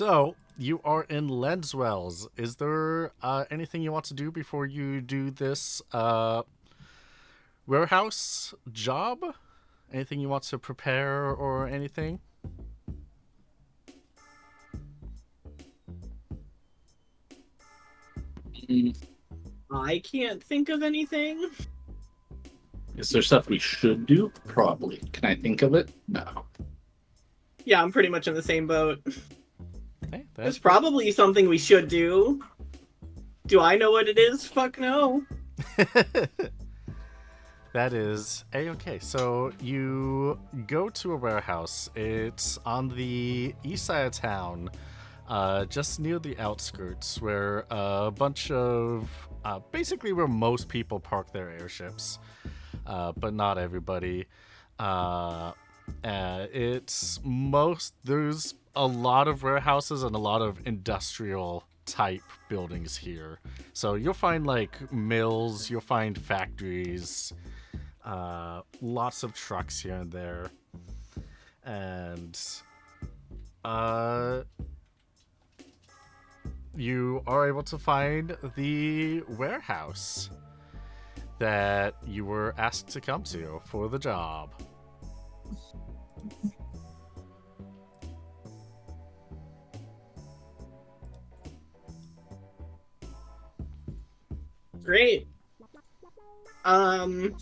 So, you are in Lenswells. Is there anything you want to do before you do this warehouse job? Anything you want to prepare or anything? Mm, I can't think of anything. Is there stuff we should do? Probably. Can I think of it? No. Yeah, I'm pretty much in the same boat. Hey, There's probably something we should do. Do I know what it is? Fuck no. that is a-okay. So you go to a warehouse. It's on the east side of town, just near the outskirts, where a bunch of basically where most people park their airships, but not everybody. Uh, there's a lot of warehouses and a lot of industrial type buildings here. So you'll find like mills, you'll find factories, lots of trucks here and there, and uh, you are able to find the warehouse that you were asked to come to for the job. Great. Um,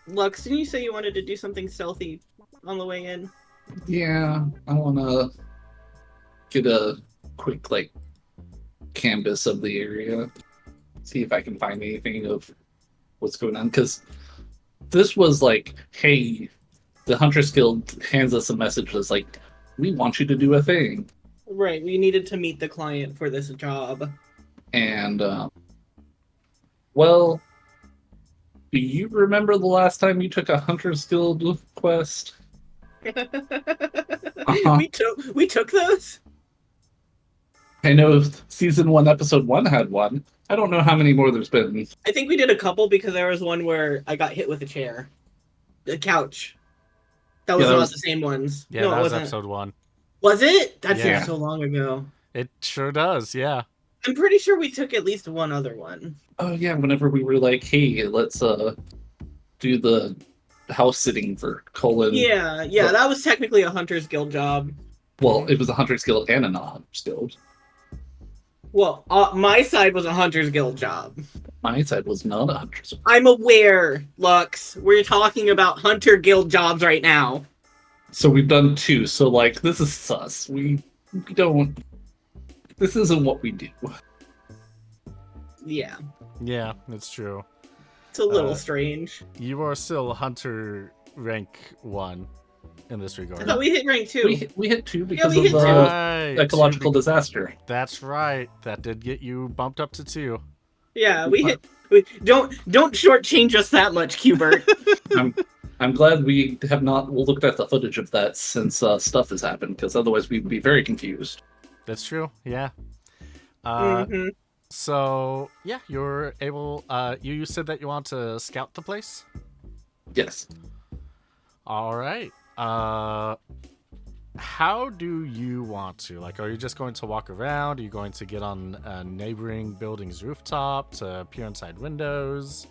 Lux, didn't you say you wanted to do something stealthy on the way in? Yeah, I want to get a quick, canvas of the area. See if I can find anything of what's going on. Because this was like, hey, the Hunters Guild hands us a message that's like, we want you to do a thing. Right, we needed to meet the client for this job. And, well, do you remember the last time you took a Hunters Guild quest? We took those? I know season 1, episode 1 had one. I don't know how many more there's been. I think we did a couple because there was one where I got hit with a chair. A couch. That was not the same ones. Yeah, no, that was episode 1. Was it? That seems so long ago. It sure does, yeah. I'm pretty sure we took at least one other one. Oh yeah, whenever we were like, hey, let's do the house sitting for Colin. Yeah, that was technically a Hunter's Guild job. Well, it was a Hunter's Guild and a non-Hunter's Guild. Well, my side was a Hunter's Guild job. My side was not a Hunter's Guild. I'm aware, Lux. We're talking about Hunter Guild jobs right now. So we've done 2, so this is sus. We don't... This isn't what we do. Yeah. Yeah, it's true. It's a little strange. You are still Hunter rank 1 in this regard. I thought we hit rank 2. We hit 2 because of the ecological disaster. That's right. That did get you bumped up to 2. Yeah, we hit... Don't shortchange us that much, Qbert. I'm glad we have not looked at the footage of that since stuff has happened, because otherwise we'd be very confused. That's true, yeah. Mm-hmm. So, yeah, you're able... you said that you want to scout the place? Yes. All right. How do you want to? Are you just going to walk around? Are you going to get on a neighboring building's rooftop to peer inside windows?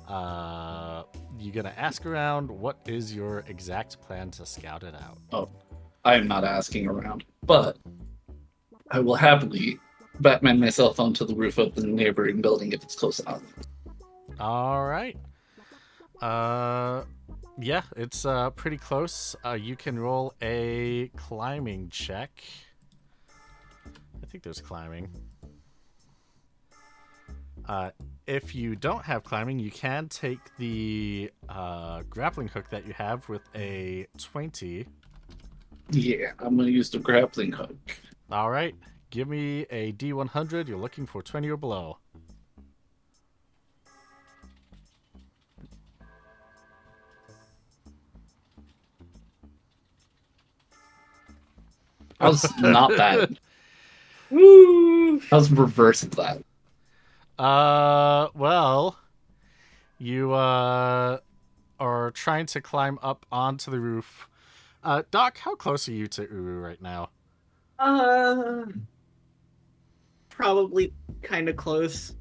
You gonna ask around? What is your exact plan to scout it out? Oh, I am not asking around, but I will happily Batman myself onto the roof of the neighboring building if it's close enough. All right. Yeah, it's pretty close. You can roll a climbing check. I think there's climbing. If you don't have climbing, you can take the grappling hook that you have with a 20. Yeah, I'm going to use the grappling hook. All right. Give me a D100. You're looking for 20 or below. That was not bad. Woo! That was reverse of that. Well, you are trying to climb up onto the roof Doc, how close are you to Uru right now? Uh, Probably kind of close.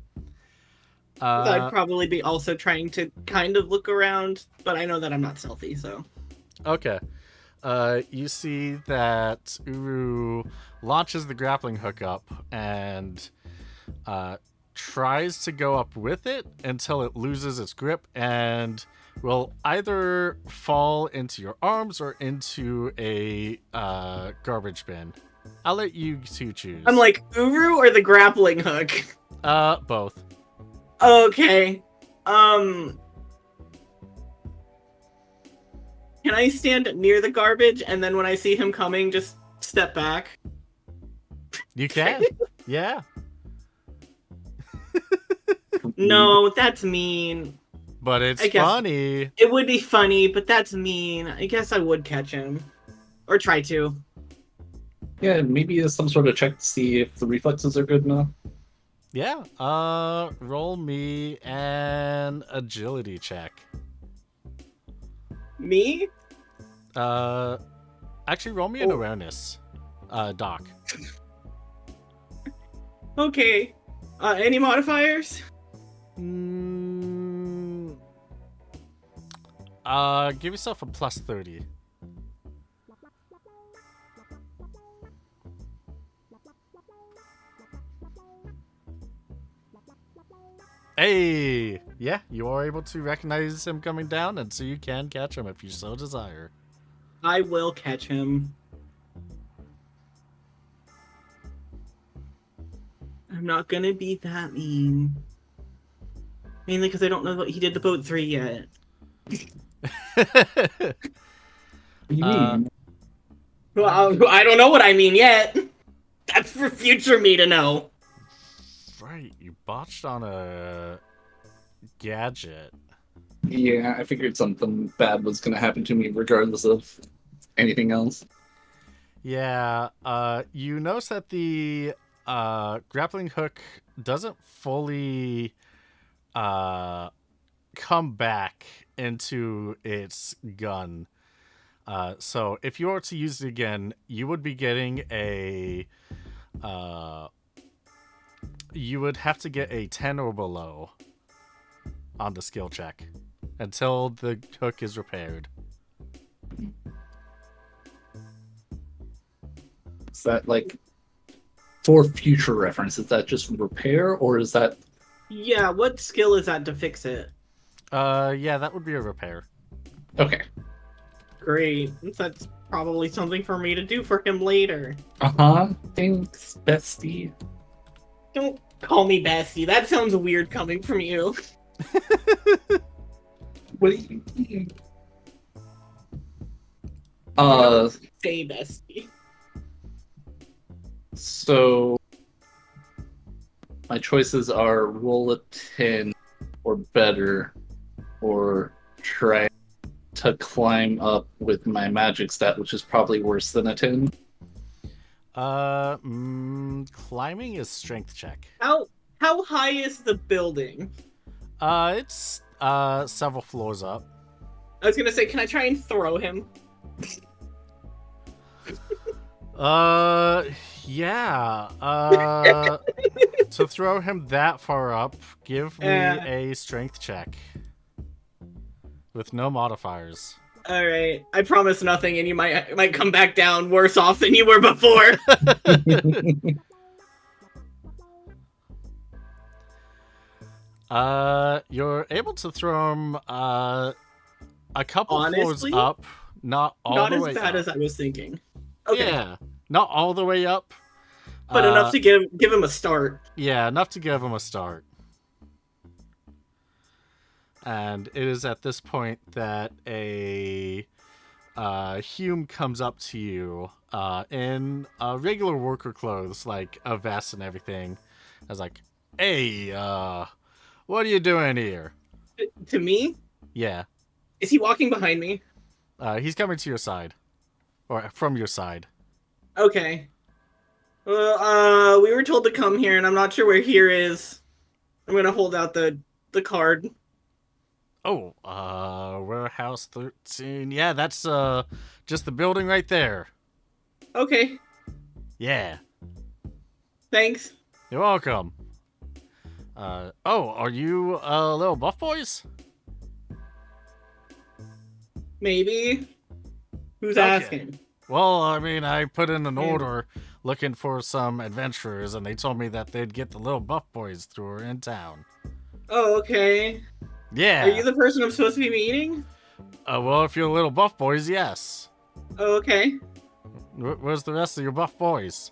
I'd Uh, probably be also trying to kind of look around, but I know that I'm not stealthy, so. okay. You see that Uru launches the grappling hook up and uh, tries to go up with it until it loses its grip and will either fall into your arms or into a garbage bin. I'll let you two I'm choose. like, Uru or the grappling hook? Both. Okay. Um, can I stand near the garbage and then when I see him coming, just step back? You can. Yeah. No, that's mean. But it's I guess funny. it would be funny, but that's mean. I guess I would catch him. Or try to. Yeah, maybe it's some sort of check to see if the reflexes are good enough. Yeah. Roll me an agility check. Me? Uh, actually, roll me an Oh, awareness, Doc. okay. Any modifiers? Mm, give yourself a plus 30. Hey, yeah, you are able to recognize him coming down, and so you can catch him if you so desire. I will catch him. I'm not gonna be that mean. Mainly because I don't know what he did to boat 3 yet. What do you uh, mean? Well, I don't know what I mean yet. That's for future me to know. right, you botched on a gadget. Yeah, I figured something bad was going to happen to me regardless of anything else. Yeah, you notice that the grappling hook doesn't fully come back into its gun. So if you were to use it again, you would be getting a uh, you would have to get a 10 or below on the skill check until the hook is repaired. Is that like for future reference? Is that just repair or is that Yeah, what skill is that to fix it? Yeah, that would be a repair. okay? Great. That's probably something for me to do for him later. Uh huh. Thanks, bestie. Don't call me bestie. That sounds weird coming from you. What do you mean? I don't say bestie. So my choices are roll a 10 or better, or try to climb up with my magic stat, which is probably worse than a 10. Climbing is strength check. How high is the building? It's several floors up. I was gonna say, can I try and throw him? Uh, yeah. To throw him that far up, give me a strength check with no modifiers. All right. I promise nothing, and you might come back down worse off than you were before. You're able to throw him a couple Honestly, floors up, not all not the as way bad up. as I was thinking. Okay, Yeah, not all the way up, but enough to give him a start. yeah, enough to give him a start. And it is at this point that a Hume comes up to you in regular worker clothes, like a vest and everything. I was like, "Hey, what are you doing here?" To me, Yeah, is he walking behind me? he's coming to your side, or from your side. Okay. Well, we were told to come here, and I'm not sure where here is. I'm gonna hold out the card. Oh, warehouse 13. Yeah, that's just the building right there. Okay, Yeah. thanks. You're welcome. Oh, are you little buff boys? Maybe. Who's Okay. asking? Well, I mean, I put in an And order looking for some adventurers, and they told me that they'd get the little buff boys through in town. oh, okay. Are Yeah. you the person I'm supposed to be meeting? Well, if you're little buff boys, yes. Oh, okay. Where's the rest of your buff boys?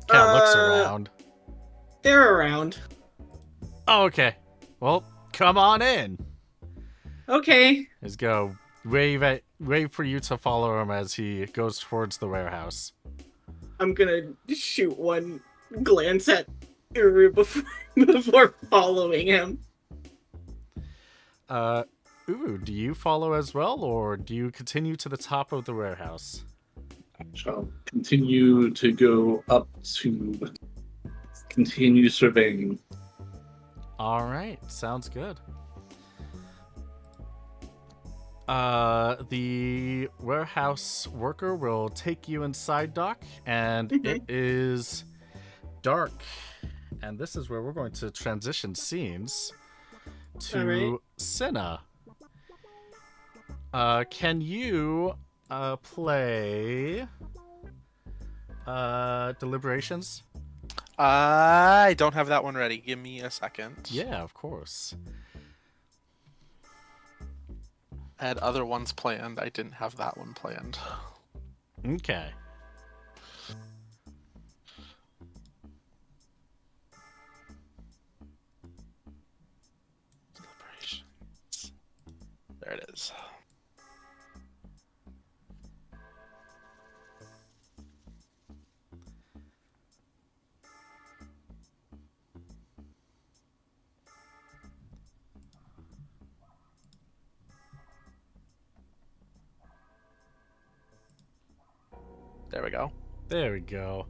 Kind of looks Uh, around. they're around. Oh, okay. Well, come on in. Okay. He's go wave for you to follow him as he goes towards the warehouse. I'm gonna shoot one glance at Uru before following him. Ooh, do you follow as well, or do you continue to the top of the warehouse? I shall continue to go up to continue surveying. All right, sounds good. The warehouse worker will take you inside, Doc, and it is dark. And this is where we're going to transition scenes to All right. Cinna. Can you play Deliberations? I don't have that one ready. Give me a second. Yeah, of course. I had other ones planned. I didn't have that one planned. Okay. Deliberations. There it is. There we go. There we go.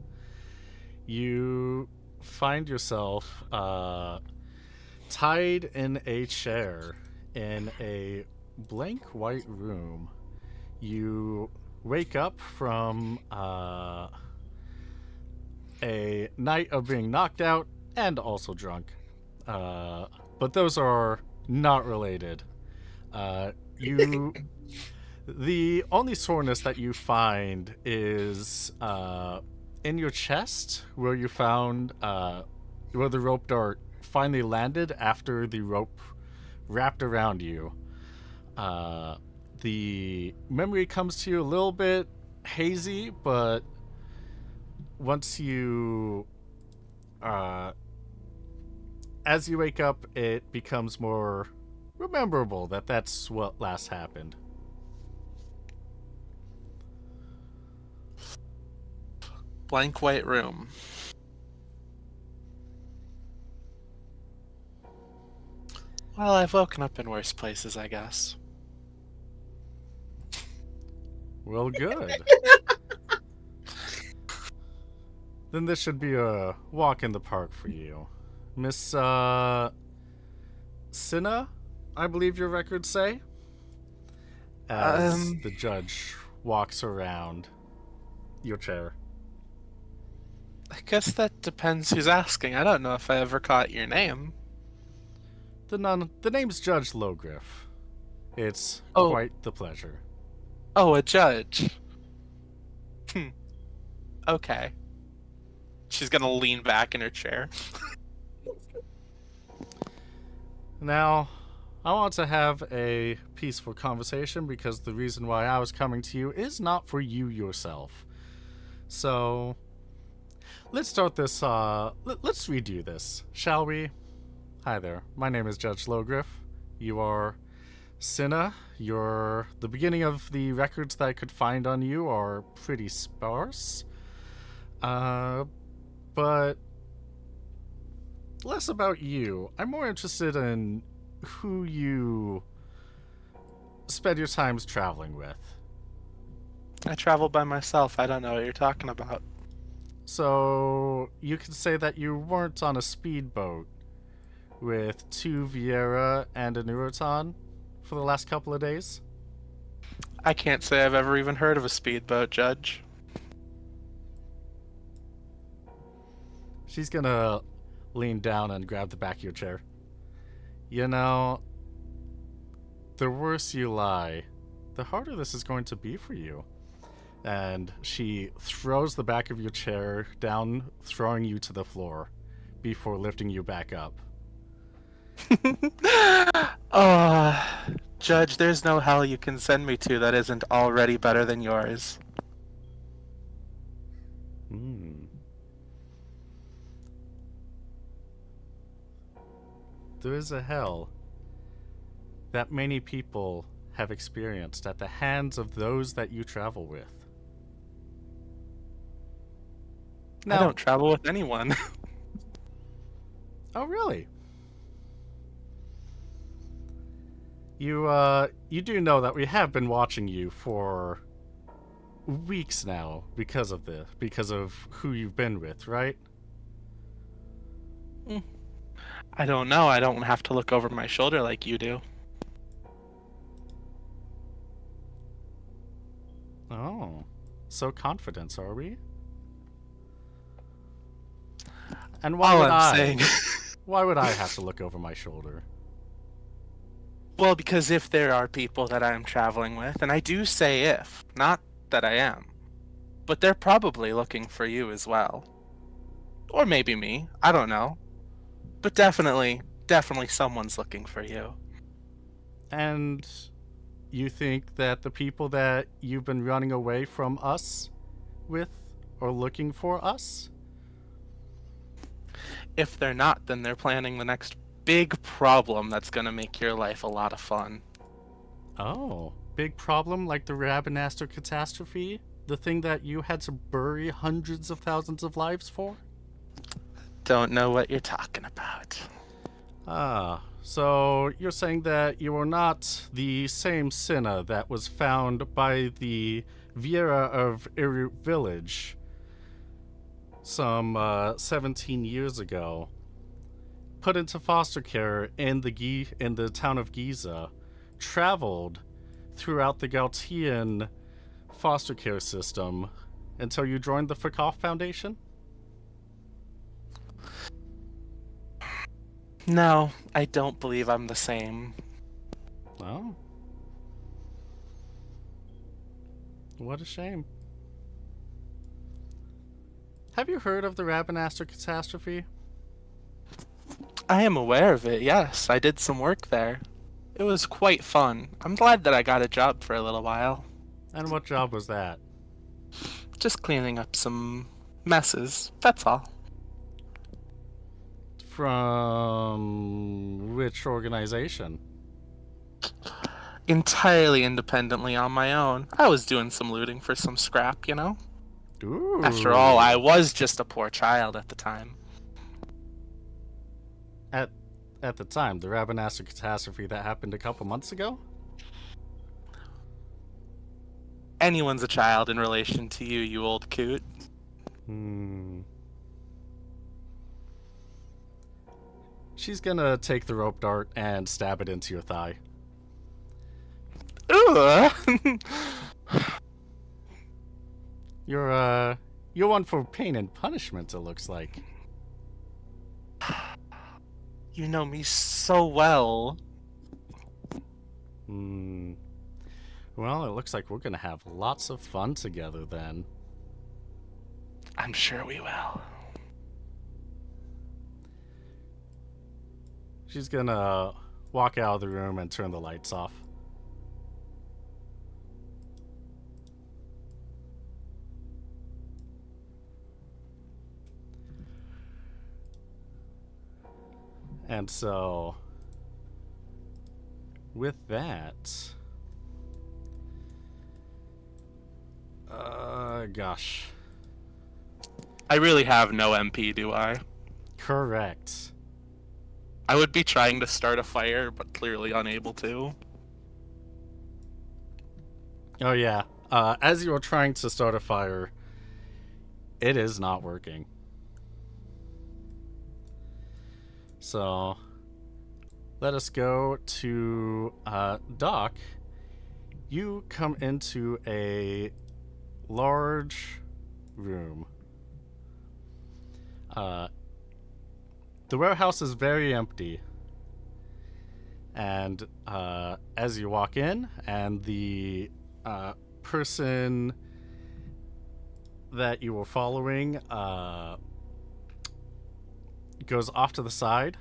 You find yourself tied in a chair in a blank white room. You wake up from a night of being knocked out and also drunk. But those are not related. You The only soreness that you find is in your chest, where you found where the rope dart finally landed after the rope wrapped around you. The memory comes to you a little bit hazy, but once you, as you wake up, it becomes more rememberable that that's what last happened. Blank white room. Well, I've woken up in worse places, I guess. Well, good. Then this should be a walk in the park for you. Miss, Cinna, I believe your records say? As the judge walks around your chair. I guess that depends who's asking. I don't know if I ever caught your name. The name's Judge Logriff. It's Oh. quite the pleasure. Oh, a judge. Okay. She's gonna lean back in her chair. Now, I want to have a peaceful conversation because the reason why I was coming to you is not for you yourself. So, let's start this, let's redo this, shall we? Hi there, my name is Judge Logriff. You are Cinna. The beginning of the records that I could find on you are pretty sparse. But less about you. I'm more interested in who you spend your times traveling with. I travel by myself. I don't know what you're talking about. So you could say that you weren't on a speedboat with 2 Vieira and a Neuroton for the last couple of days? I can't say I've ever even heard of a speedboat, Judge. She's gonna lean down and grab the back of your chair. You know, the worse you lie, the harder this is going to be for you. And she throws the back of your chair down, throwing you to the floor before lifting you back up. Judge, there's no hell you can send me to that isn't already better than yours. Hmm. There is a hell that many people have experienced at the hands of those that you travel with. I don't travel with anyone. Oh, really? You do know that we have been watching you for weeks now because of who you've been with, right? I don't know. I don't have to look over my shoulder like you do. Oh, so confident, are we? And why All would I'm I? saying. Why would I have to look over my shoulder? Well, because if there are people that I'm traveling with, and I do say if, not that I am, but they're probably looking for you as well. Or maybe me. I don't know. But definitely someone's looking for you. And you think that the people that you've been running away from us with are looking for us? If they're not, then they're planning the next big problem that's gonna make your life a lot of fun. Oh, big problem like the Rabinaster catastrophe? The thing that you had to bury hundreds of thousands of lives for? Don't know what you're talking about. Ah, so you're saying that you are not the same Cinna that was found by the Vieira of Iru village some 17 years ago, put into foster care in the town of Giza, traveled throughout the Gautian foster care system until you joined the Fakov Foundation? No, I don't believe I'm the same. Oh. What a shame. Have you heard of the Rabinaster catastrophe? I am aware of it, yes. I did some work there. It was quite fun. I'm glad that I got a job for a little while. And what job was that? Just cleaning up some messes, that's all. From which organization? Entirely independently on my own. I was doing some looting for some scrap, you know? Ooh. After all, I was just a poor child at the time. At the time, the Rabinaster catastrophe that happened a couple months ago? Anyone's a child in relation to you, you old coot. She's gonna take the rope dart and stab it into your thigh. Ugh. You're one for pain and punishment, it looks like. You know me so well. Well, it looks like we're gonna have lots of fun together then. I'm sure we will. She's gonna walk out of the room and turn the lights off. And so, with that, gosh. I really have no MP, do I? Correct. I would be trying to start a fire, but clearly unable to. Oh yeah. As you are trying to start a fire, it is not working. So, let us go to Doc. You come into a large room. The warehouse is very empty. And as you walk in, and the person that you were following goes off to the side,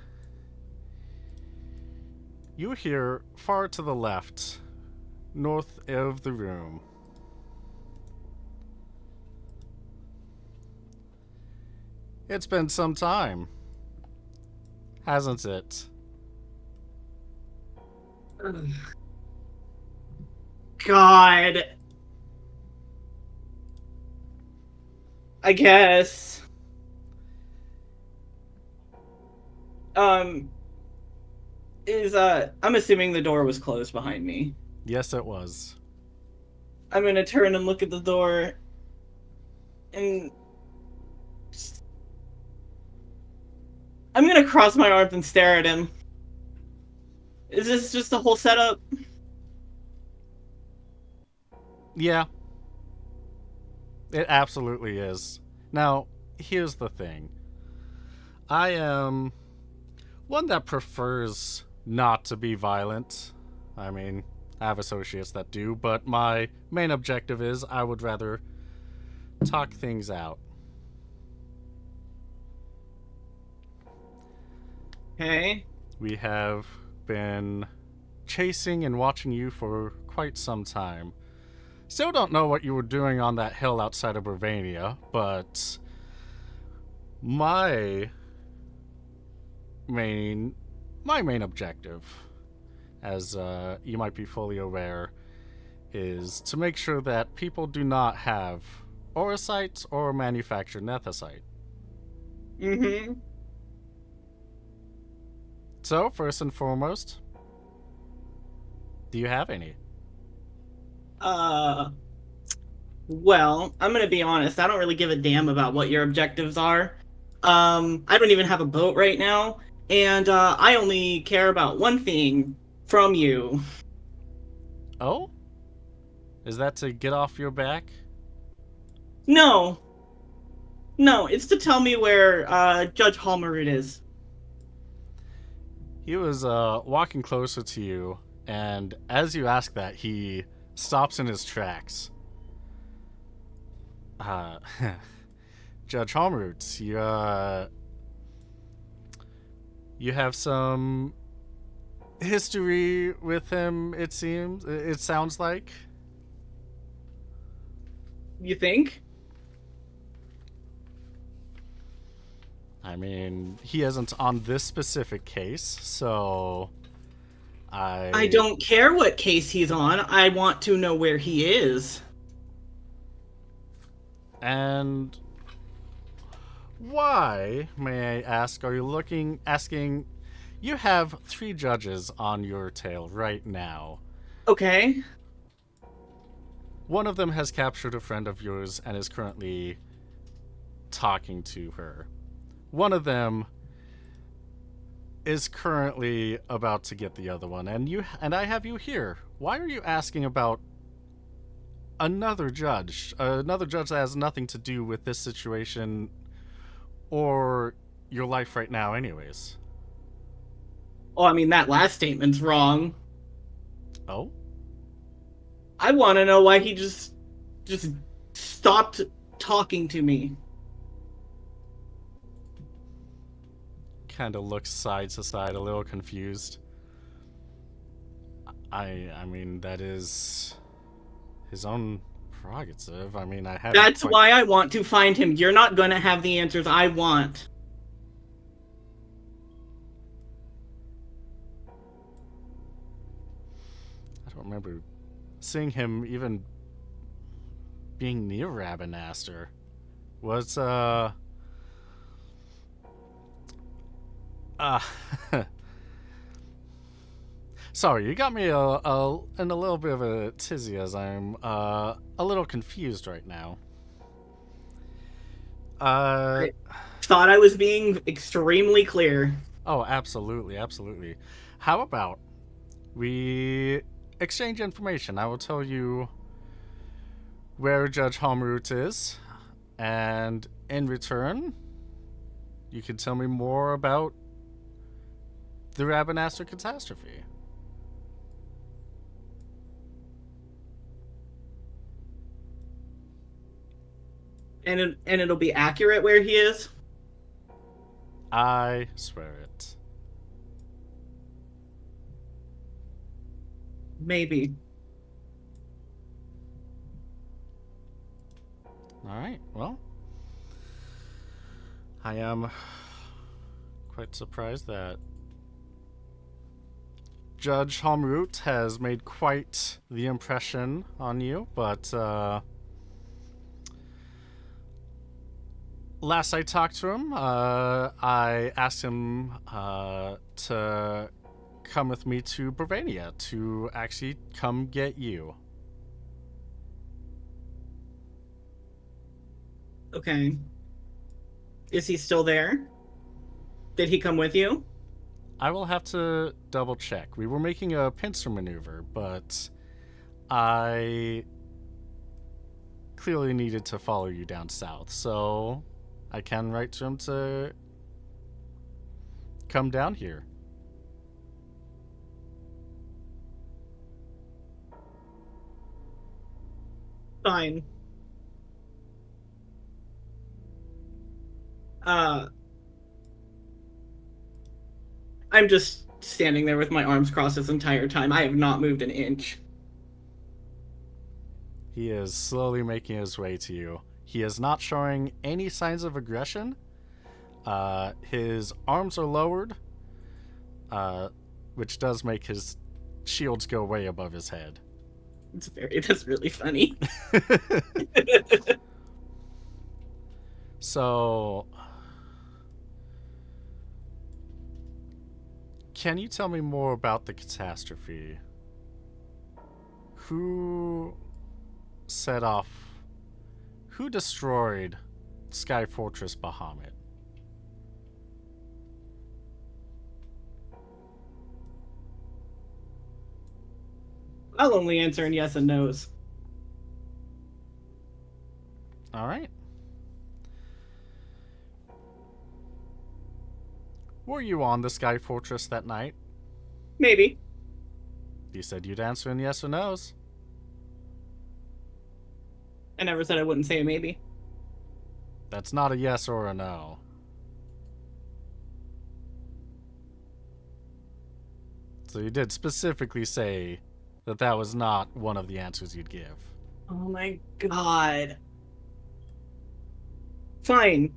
you hear far to the left, north of the room, "It's been some time, hasn't it?" God. I guess. I'm assuming the door was closed behind me. Yes, it was. I'm gonna turn and look at the door and I'm gonna cross my arms and stare at him. Is this just a whole setup? Yeah, it absolutely is. Now, here's the thing. I am one that prefers not to be violent. I mean, I have associates that do, but my main objective is I would rather talk things out. Okay. We have been chasing and watching you for quite some time. Still don't know what you were doing on that hill outside of Bravania, but my main objective, as you might be fully aware, is to make sure that people do not have orosite or manufacture nethicite. Mm-hmm. So, first and foremost, do you have any? Well, I'm gonna be honest, I don't really give a damn about what your objectives are. I don't even have a boat right now, and I only care about one thing from you. Oh? Is that to get off your back? No. No, it's to tell me where Judge Hallmerud is. He was walking closer to you, and as you ask that, he stops in his tracks. Uh, Judge Hallmerud, you have some history with him, it seems. It sounds like. You think? I mean, he isn't on this specific case, so I don't care what case he's on. I want to know where he is. And why, may I ask, are you asking? You have 3 judges on your tail right now. Okay. One of them has captured a friend of yours and is currently talking to her. One of them is currently about to get the other one, and I have you here. Why are you asking about another judge that has nothing to do with this situation or your life right now anyways? Oh, I mean, that last statement's wrong. Oh? I want to know why he just stopped talking to me. Kind of looks side to side, a little confused. I mean, that is his own prerogative. I mean, I have. That's why I want to find him. You're not going to have the answers I want. I don't remember seeing him even being near Rabinaster. Was sorry, you got me in a little bit of a tizzy as I'm a little confused right now. I thought I was being extremely clear. Oh, absolutely, absolutely. How about we exchange information? I will tell you where Judge Homroot is, and in return, you can tell me more about the Rabbinaster catastrophe. And it'll be accurate where he is. I swear it. Maybe. All right. Well, I am quite surprised that Judge Homroot has made quite the impression on you, but last I talked to him, I asked him to come with me to Bravania to actually come get you. Okay. Is he still there? Did he come with you? I will have to double check. We were making a pincer maneuver, but I clearly needed to follow you down south, so I can write to him to come down here. Fine. Uh, I'm just standing there with my arms crossed this entire time. I have not moved an inch. He is slowly making his way to you. He is not showing any signs of aggression. His arms are lowered, which does make his shields go way above his head. That's really funny. So, can you tell me more about the catastrophe? Who set off? Who destroyed Sky Fortress Bahamut? I'll only answer in yes and no's. All right. Were you on the Sky Fortress that night? Maybe. You said you'd answer in yes or no's. I never said I wouldn't say maybe. That's not a yes or a no. So you did specifically say that that was not one of the answers you'd give. Oh my god. Fine.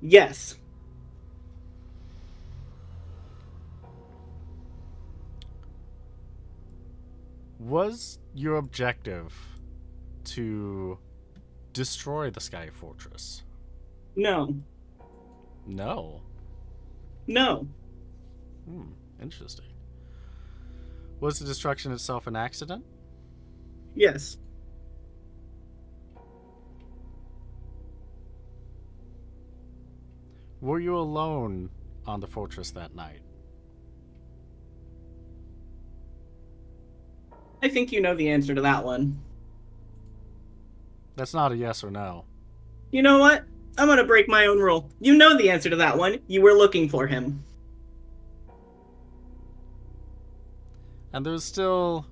Yes. Was your objective to destroy the Sky Fortress? No. No. No. Interesting. Was the destruction itself an accident? Yes. Were you alone on the fortress that night? I think you know the answer to that one. That's not a yes or no. You know what? I'm gonna break my own rule. You know the answer to that one. You were looking for him. And there's still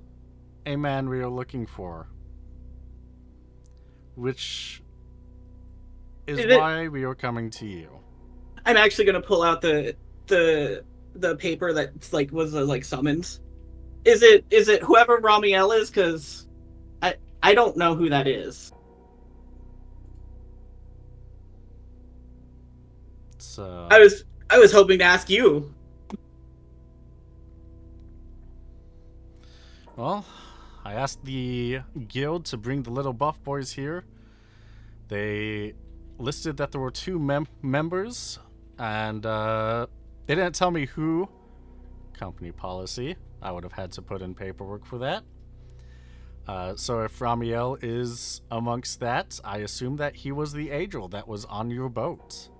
a man we are looking for. Which is why we are coming to you. I'm actually gonna pull out the paper that was like summons. Is it whoever Ramiel is? Because I don't know who that is. So I was hoping to ask you. well, I asked the guild to bring the little buff boys here. They listed that there were two members, and they didn't tell me who. Company policy. I would have had to put in paperwork for that. So if Ramiel is amongst that, I assume that he was the angel that was on your boat.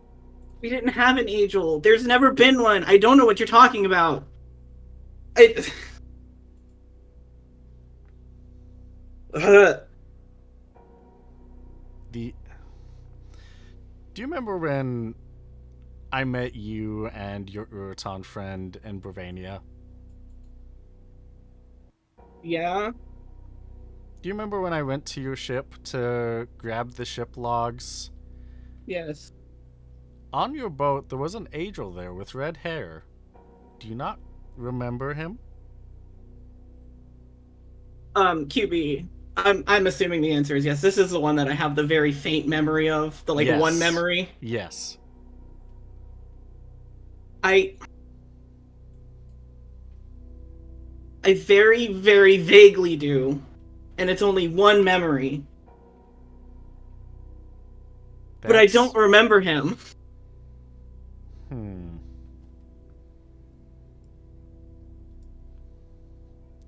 We didn't have an angel. There's never been one. I don't know what you're talking about. I... The Do you remember when I met you and your Uraton friend in Bravania? Yeah? Do you remember when I went to your ship to grab the ship logs? Yes. On your boat, there was an angel there with red hair. Do you not remember him? QB. I'm assuming the answer is yes. This is the one that I have the very faint memory of, the like one Yes. memory. Yes. I I very, very vaguely do. And it's only one memory. But I don't That's. remember him. Hmm.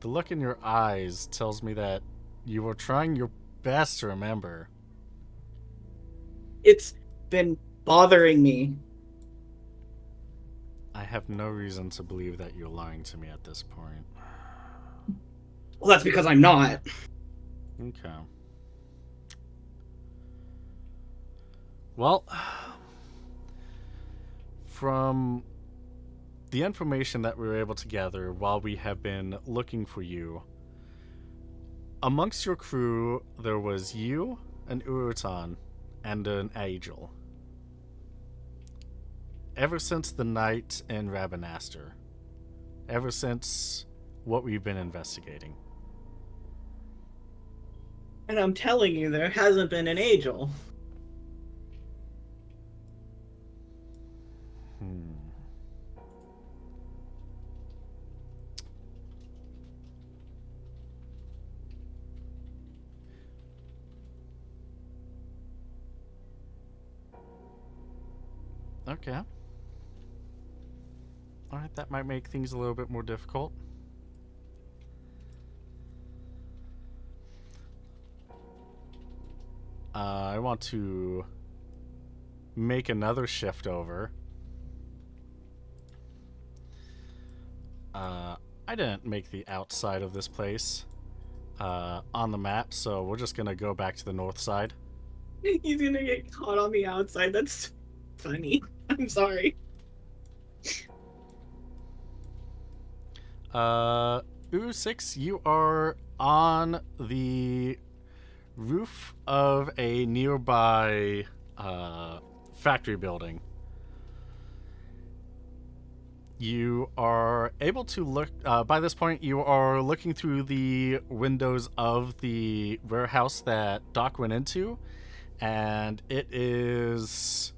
The look in your eyes tells me that you were trying your best to remember. It's been bothering me. I have no reason to believe that you're lying to me at this point. Well, that's because I'm not. Okay. Well, from the information that we were able to gather while we have been looking for you, amongst your crew, there was you, an Urutan, and an Angel. Ever since the night in Rabanastre. Ever since what we've been investigating. And I'm telling you, there hasn't been an angel. Hmm. Okay. Alright, that might make things a little bit more difficult. I want to make another shift over. I didn't make the outside of this place on the map, so we're just gonna go back to the north side. He's gonna get caught on the outside. That's funny. I'm sorry. U6, you are on the roof of a nearby factory building. You are able to look, by this point, you are looking through the windows of the warehouse that Doc went into, and it is.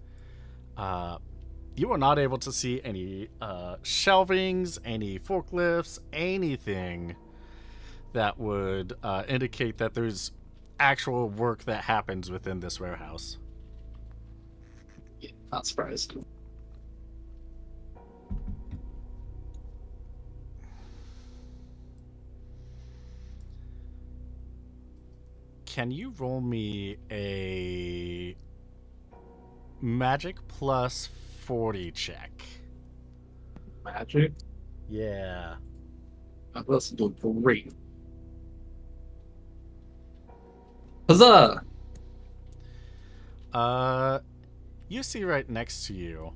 You are not able to see any shelvings, any forklifts, anything that would indicate that there's actual work that happens within this warehouse. Yeah, not surprised. Can you roll me a magic plus 40 check? Magic. Yeah. That's doing great. Huzzah! You see right next to you,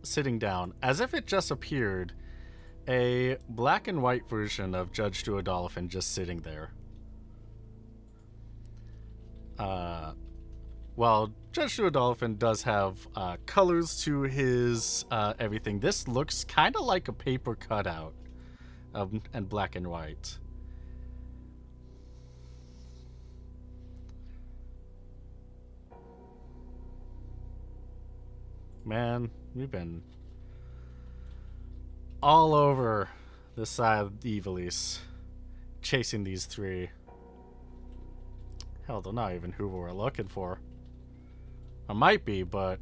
sitting down, as if it just appeared, a black and white version of Judge Duodolphin just sitting there. While Judge Duodolphin does have colors to his everything, this looks kind of like a paper cutout and black and white. Man, we've been all over this side of the Evilise, chasing these three. Hell, they're not even who we're looking for. I might be, but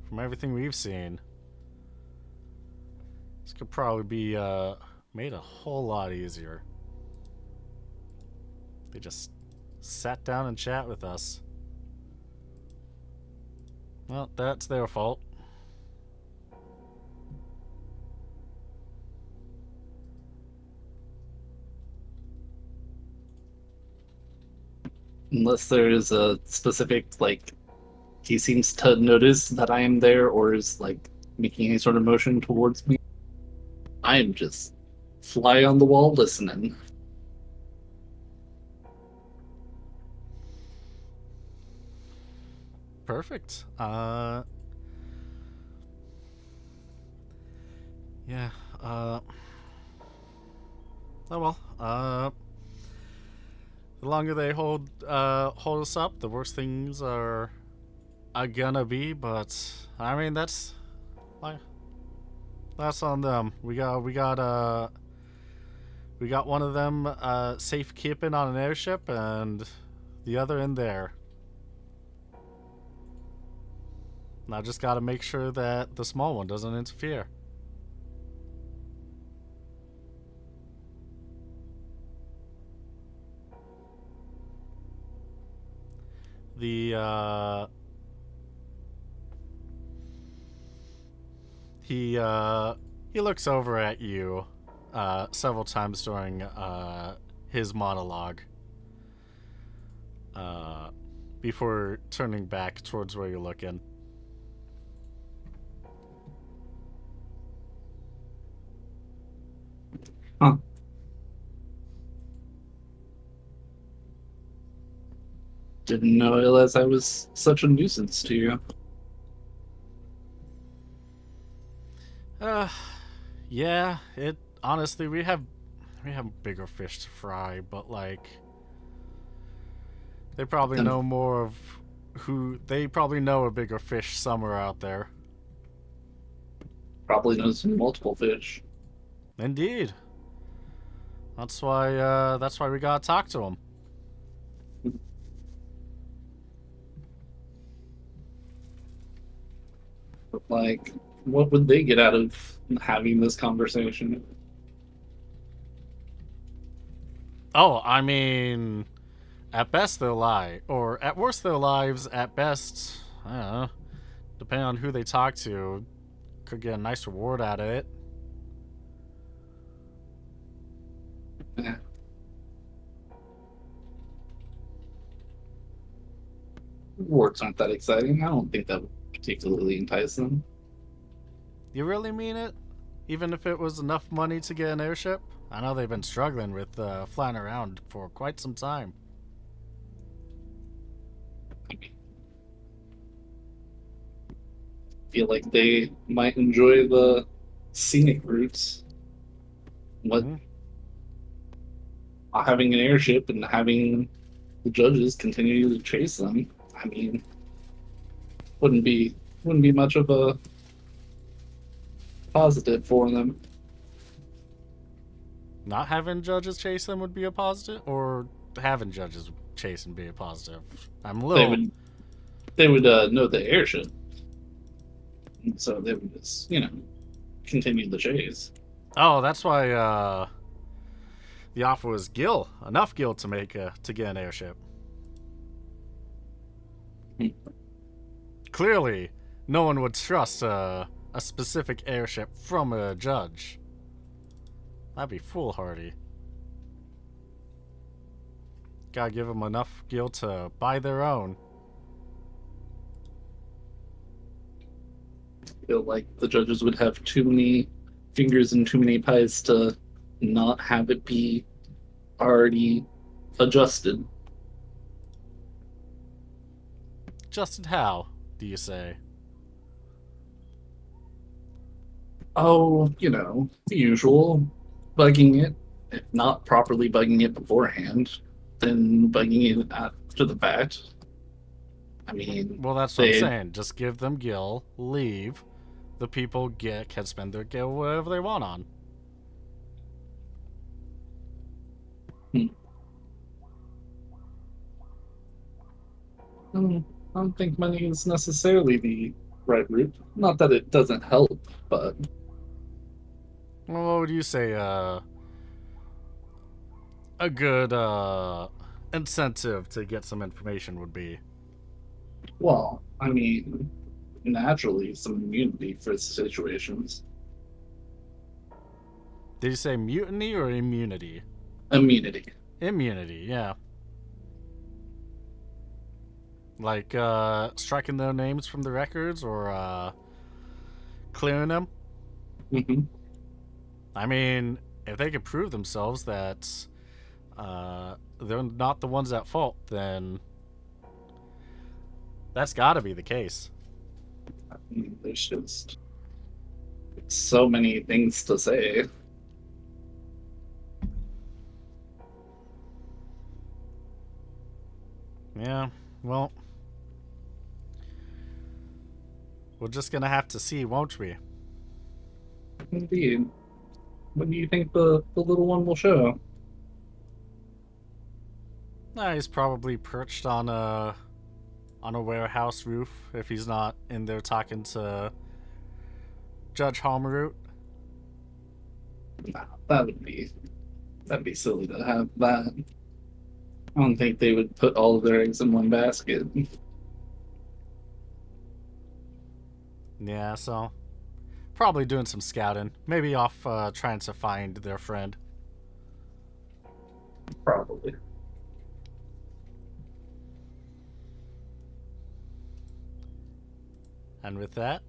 from everything we've seen, this could probably be made a whole lot easier. They just sat down and chat with us. Well, that's their fault. Unless there is a specific, like, he seems to notice that I am there or is, like, making any sort of motion towards me. I am just fly on the wall listening. Perfect. Yeah. Oh well. The longer they hold us up, the worse things are gonna be. But I mean, like that's on them. We got one of them safe keeping on an airship, and the other in there. And I just gotta make sure that the small one doesn't interfere. The he looks over at you several times during his monologue before turning back towards where you're looking. Huh. Didn't realize I was such a nuisance to you. Uh, yeah. It honestly, we have bigger fish to fry, but like they probably Then know more of who they probably know a bigger fish somewhere out there. probably knows multiple fish. Indeed. That's why we gotta talk to him. But, like, what would they get out of having this conversation? Oh, I mean, at best they'll lie, or at worst they'll lives. At best, I don't know. Depending on who they talk to, could get a nice reward out of it. Yeah. Rewards aren't that exciting. I don't think that would particularly entice them. You really mean it? Even if it was enough money to get an airship? I know they've been struggling with flying around for quite some time. Feel like they might enjoy the scenic routes. What Mhm. having an airship and having the judges continue to chase them. I mean, wouldn't be wouldn't be much of a positive for them. Not having judges chase them would be a positive, or having judges chase and be a positive. I'm a They little. would they would know the airship, so they would just continue the chase. Oh, that's why the offer was gil, enough gil to make to get an airship. Hmm. Clearly, no one would trust a specific airship from a judge. That'd be foolhardy. Gotta give them enough gil to buy their own. Feel like the judges would have too many fingers and too many pies to not have it be already adjusted. Justin, how do you say? Oh, the usual. Bugging it. If not properly bugging it beforehand, then bugging it after the fact. I mean, Well, that's what I'm they. saying. Just give them gil, leave. The people can spend their gil wherever they want on. Hmm, I don't think money is necessarily the right route. Not that it doesn't help, but Well, what would you say? A good incentive to get some information would be. well, I mean, naturally some immunity for situations. Did you say mutiny or immunity? Immunity. Immunity, yeah. Like striking their names from the records or clearing them? Hmm. I mean, if they can prove themselves that they're not the ones at fault, then that's got to be the case. There's just so many things to say. Yeah, well, we're just gonna have to see, won't we? Indeed. When do you think the little one will show? He's probably perched on a warehouse roof if he's not in there talking to Judge Homeroot. Nah, that'd be silly to have that. I don't think they would put all of their eggs in one basket. Yeah, so probably doing some scouting. Maybe off trying to find their friend. Probably. And with that,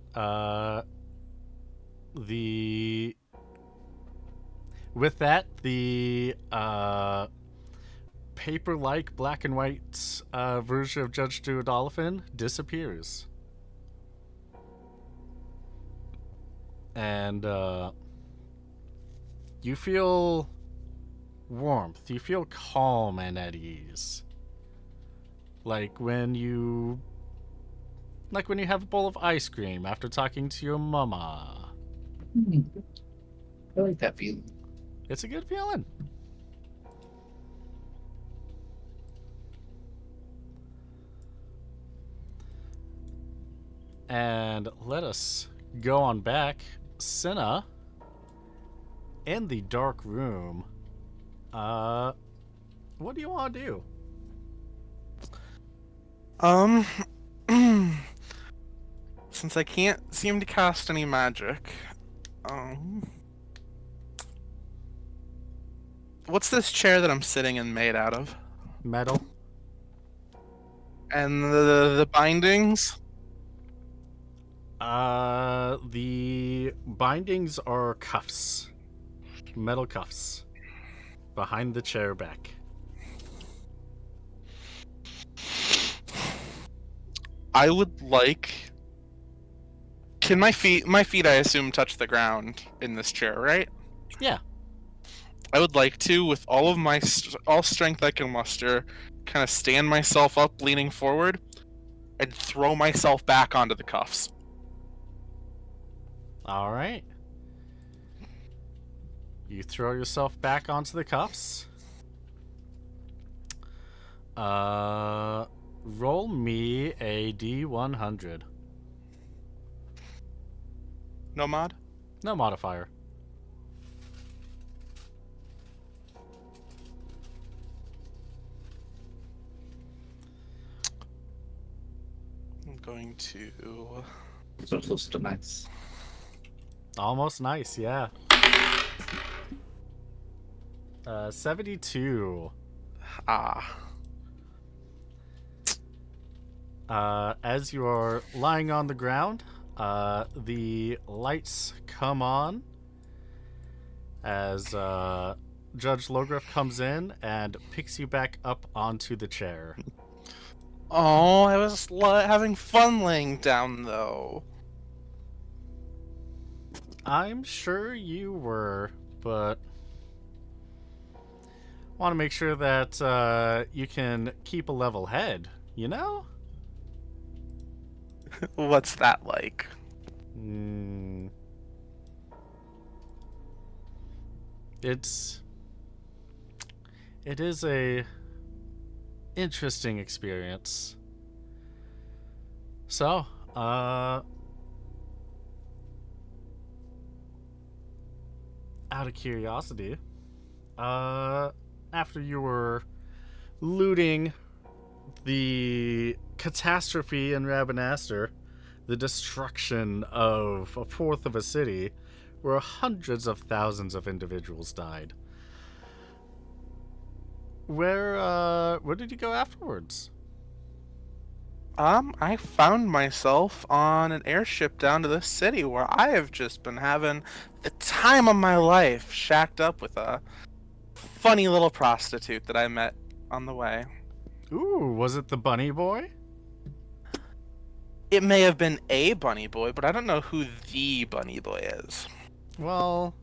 the paper-like black and white version of Judge Duodolphin disappears. And you feel warmth. You feel calm and at ease. Like when you have a bowl of ice cream after talking to your mama. Hmm. I like that feeling. It's a good feeling. And let us go on back. Cinna, in the dark room. What do you want to do? Since I can't seem to cast any magic, what's this chair that I'm sitting in made out of? Metal. And the bindings? The bindings are cuffs. Metal cuffs. Behind the chair back. I would like. Can my feet I assume touch the ground in this chair, right? Yeah. I would like to, with all of my all strength I can muster, kind of stand myself up, leaning forward, and throw myself back onto the cuffs. All right. You throw yourself back onto the cuffs. Roll me a D100. No mod? No modifier. I'm going to. So close to nice. Almost nice, yeah. 72. As you are lying on the ground, the lights come on as Judge Logriff comes in and picks you back up onto the chair. Oh, I was having fun laying down, though. I'm sure you were, but want to make sure that you can keep a level head, you know? What's that like? It is a interesting experience. So, out of curiosity, after you were looting the catastrophe in Rabanaster, the destruction of a fourth of a city where hundreds of thousands of individuals died. Where did you go afterwards? I found myself on an airship down to the city where I have just been having the time of my life, shacked up with a funny little prostitute that I met on the way. Ooh, was it the bunny boy? It may have been a bunny boy, but I don't know who the bunny boy is. Well,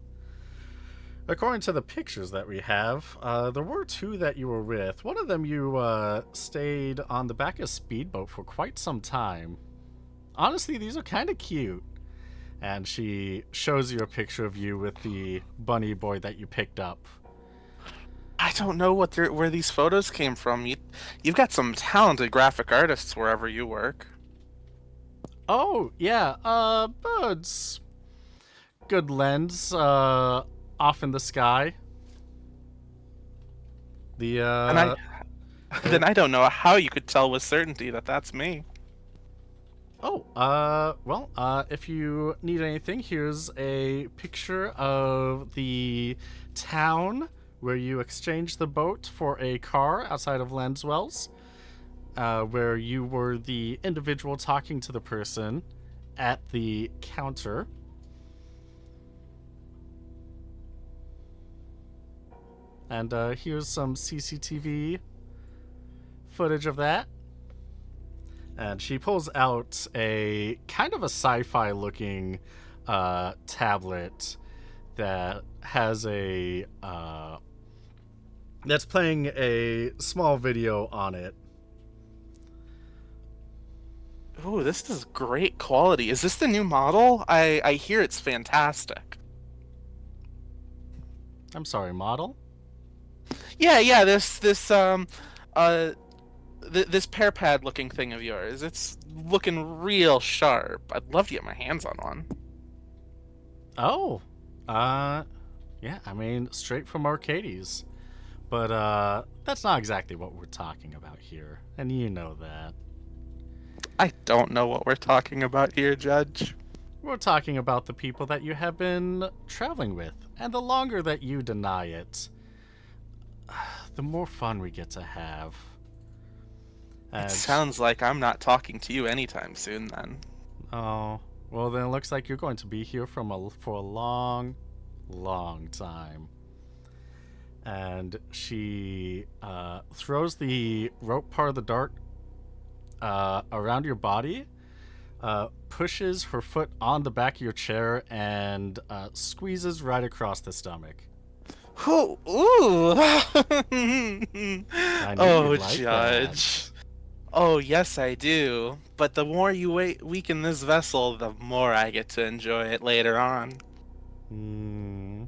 according to the pictures that we have, there were two that you were with. One of them you stayed on the back of a speedboat for quite some time. Honestly, these are kind of cute. And she shows you a picture of you with the bunny boy that you picked up. I don't know where these photos came from. You've got some talented graphic artists wherever you work. Oh, yeah, birds. Good lens, off in the sky. The, And then I don't know how you could tell with certainty that that's me. Oh, well, if you need anything, here's a picture of the town where you exchanged the boat for a car outside of Lenswell's, where you were the individual talking to the person at the counter. And here's some CCTV footage of that. And she pulls out a kind of a sci-fi looking tablet that has a that's playing a small video on it. Ooh, this is great quality. Is this the new model? I hear it's fantastic. I'm sorry, model? Yeah, this pear pad looking thing of yours. It's looking real sharp. I'd love to get my hands on one. Oh, yeah, I mean, straight from Arcades. But that's not exactly what we're talking about here, and you know that. I don't know what we're talking about here, Judge. We're talking about the people that you have been traveling with, and the longer that you deny it, the more fun we get to have. It sounds like I'm not talking to you anytime soon, then. Oh, well then it looks like you're going to be here for a long, long time. And she throws the rope part of the dart around your body, pushes her foot on the back of your chair, and squeezes right across the stomach. Ooh! I knew Oh, you'd like Judge. Oh, yes, I do. But the more you weaken this vessel, the more I get to enjoy it later on. Hmm.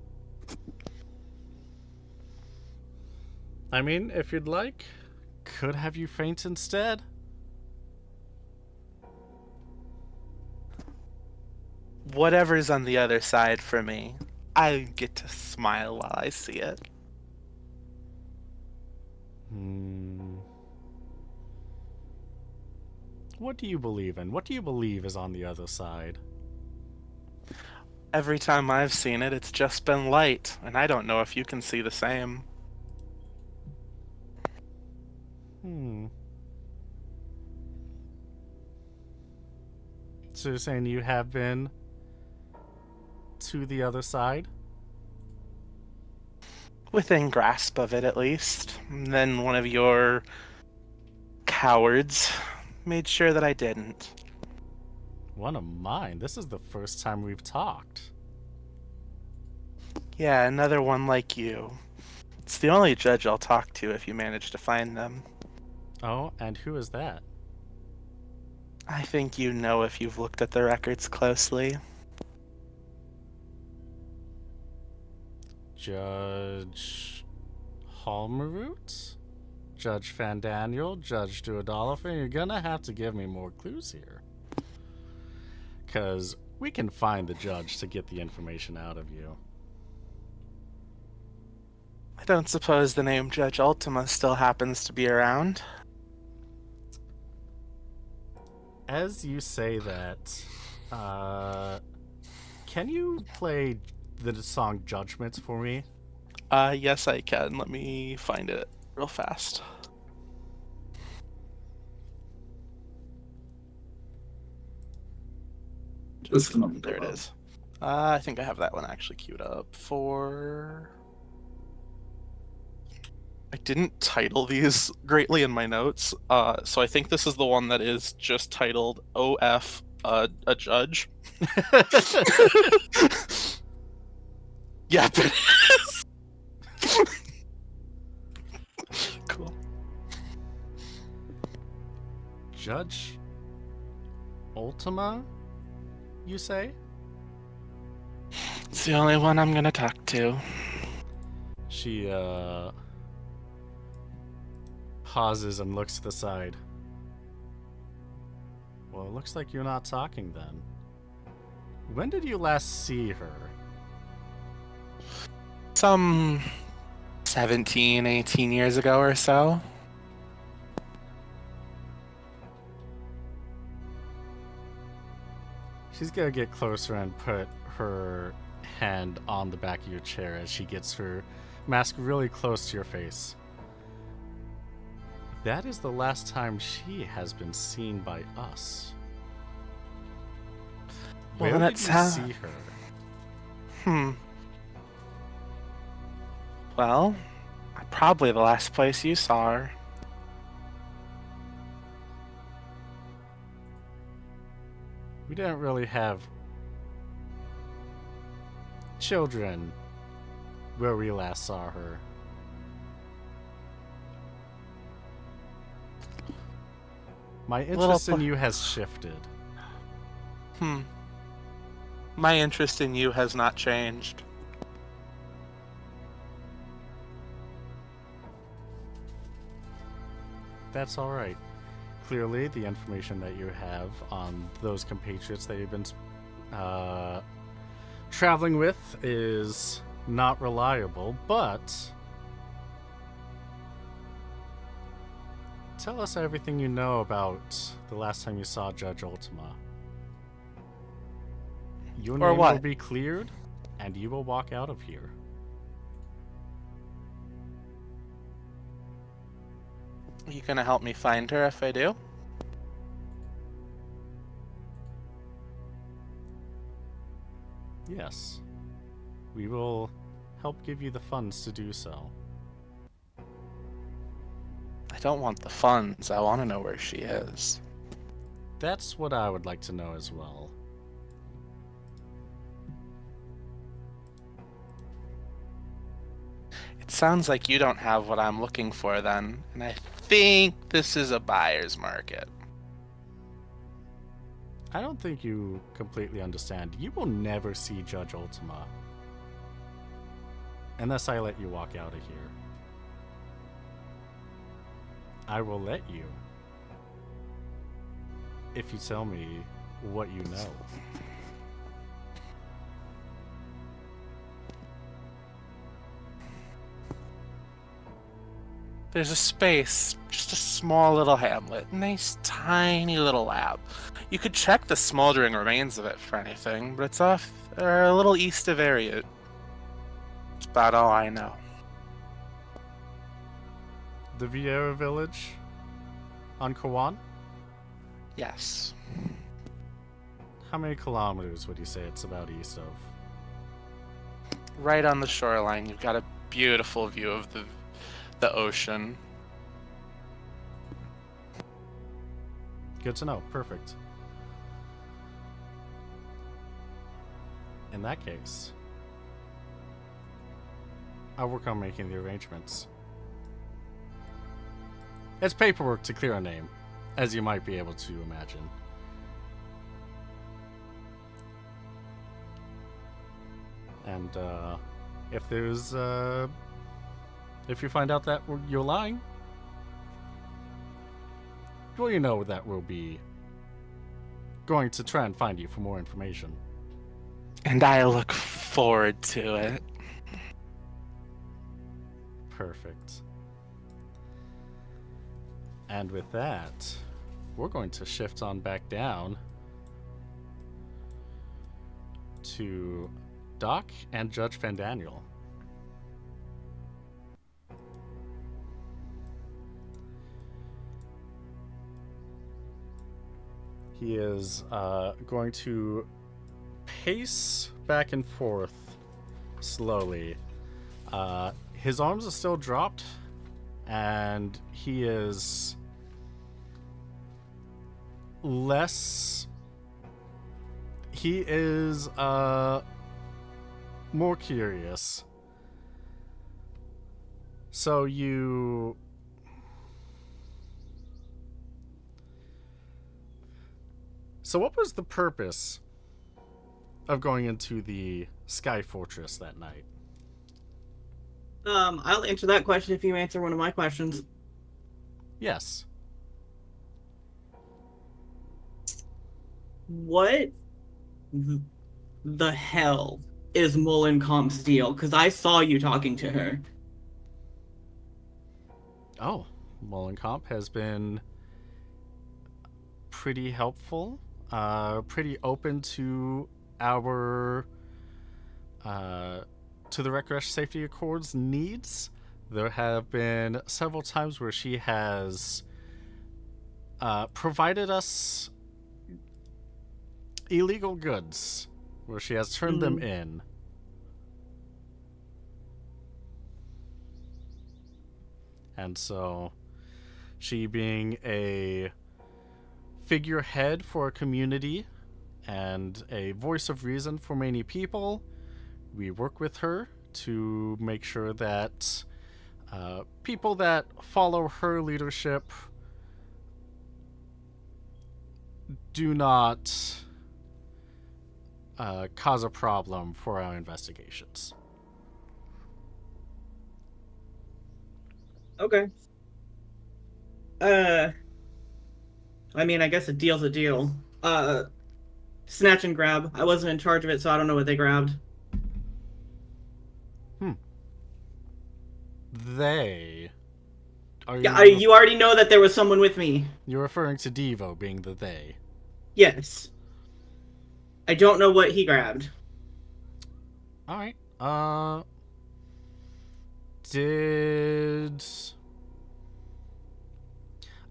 I mean, if you'd like, could have you faint instead. Whatever's on the other side for me, I get to smile while I see it. Hmm. What do you believe in? What do you believe is on the other side? Every time I've seen it, it's just been light, and I don't know if you can see the same. Hmm. So you're saying you have been to the other side? Within grasp of it, at least. And then one of your cowards made sure that I didn't. One of mine? This is the first time we've talked. Yeah, another one like you. It's the only judge I'll talk to if you manage to find them. Oh, and who is that? I think you know if you've looked at the records closely. Judge Halmerut? Judge Fandaniel? Judge Duodolphin? You're gonna have to give me more clues here. Because we can find the judge to get the information out of you. I don't suppose the name Judge Ultima still happens to be around. as you say that, can you play the song Judgments for me? Yes, I can. Let me find it real fast. This is gonna There it is. I think I have that one actually queued up for. I didn't title these greatly in my notes, so I think this is the one that is just titled OF a Judge. Yeah, it is. Cool. Judge Ultima, you say? It's the only one I'm gonna talk to. She pauses and looks to the side. Well, it looks like you're not talking then. When did you last see her? Some 17, 18 years ago or so. She's gonna get closer and put her hand on the back of your chair as she gets her mask really close to your face. That is the last time she has been seen by us. Well, Where did that's you how- see her? Well, probably the last place you saw her. We didn't really have children where we last saw her. My interest in you has shifted. My interest in you has not changed. That's alright. Clearly, the information that you have on those compatriots that you've been traveling with is not reliable, but tell us everything you know about the last time you saw Judge Ultima. Your name will be cleared, and you will walk out of here. Are you gonna help me find her if I do? Yes. We will help give you the funds to do so. I don't want the funds. I want to know where she is. That's what I would like to know as well. It sounds like you don't have what I'm looking for then, and I think this is a buyer's market. I don't think you completely understand. You will never see Judge Ultima. Unless I let you walk out of here. I will let you. If you tell me what you know. There's a space, just a small little hamlet, nice tiny little lab. You could check the smoldering remains of it for anything, but it's off a little east of Ariat. That's about all I know. The Vieira village on Kawan? Yes. How many kilometers would you say it's about east of? Right on the shoreline, you've got a beautiful view of the ocean. Good to know. Perfect. In that case, I'll work on making the arrangements. It's paperwork to clear a name, as you might be able to imagine. And if there's if you find out that you're lying, well, you know that we'll be going to try and find you for more information. And I look forward to it. Perfect. And with that, we're going to shift on back down to Doc and Judge Fandaniel. He is going to pace back and forth slowly. His arms are still dropped, and he is less. He is more curious. So you. So what was the purpose of going into the Sky Fortress that night? I'll answer that question if you answer one of my questions. Yes. What the hell is Mullen Comsteel? Because I saw you talking to her. Oh, Mollenkopf has been pretty helpful, pretty open to our to the Recreation Safety Accord's needs. There have been several times where she has provided us illegal goods, where she has turned them in. And so, she being a figurehead for a community and a voice of reason for many people, we work with her to make sure that people that follow her leadership do not cause a problem for our investigations. Okay. I mean, I guess a deal's a deal. Snatch and grab. I wasn't in charge of it, so I don't know what they grabbed. They. Yeah, you already know that there was someone with me. You're referring to Devo being the they. Yes. I don't know what he grabbed. Alright. Did.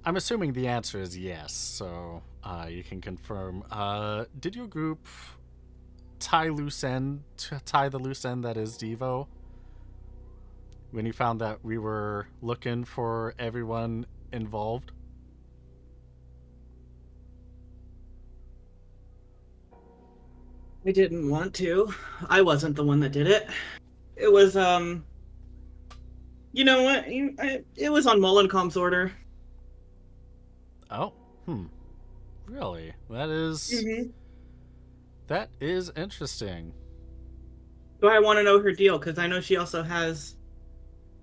I'm assuming the answer is yes, so you can confirm. Did your group tie the loose end that is Devo? When you found that we were looking for everyone involved? I didn't want to. I wasn't the one that did it. It was, you know what? It was on Mullencom's order. Oh, really? That is that is interesting. So I want to know her deal because I know she also has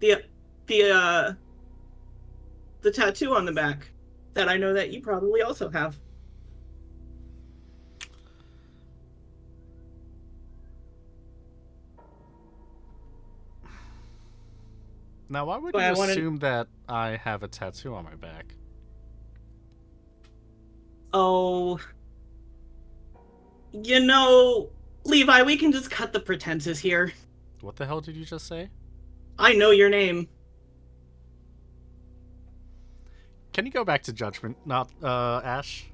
the tattoo on the back that I know that you probably also have. Now, why would So you assume that I have a tattoo on my back? Oh, you know, Levi, we can just cut the pretenses here. What the hell did you just say? I know your name. Can you go back to judgment, not Ash?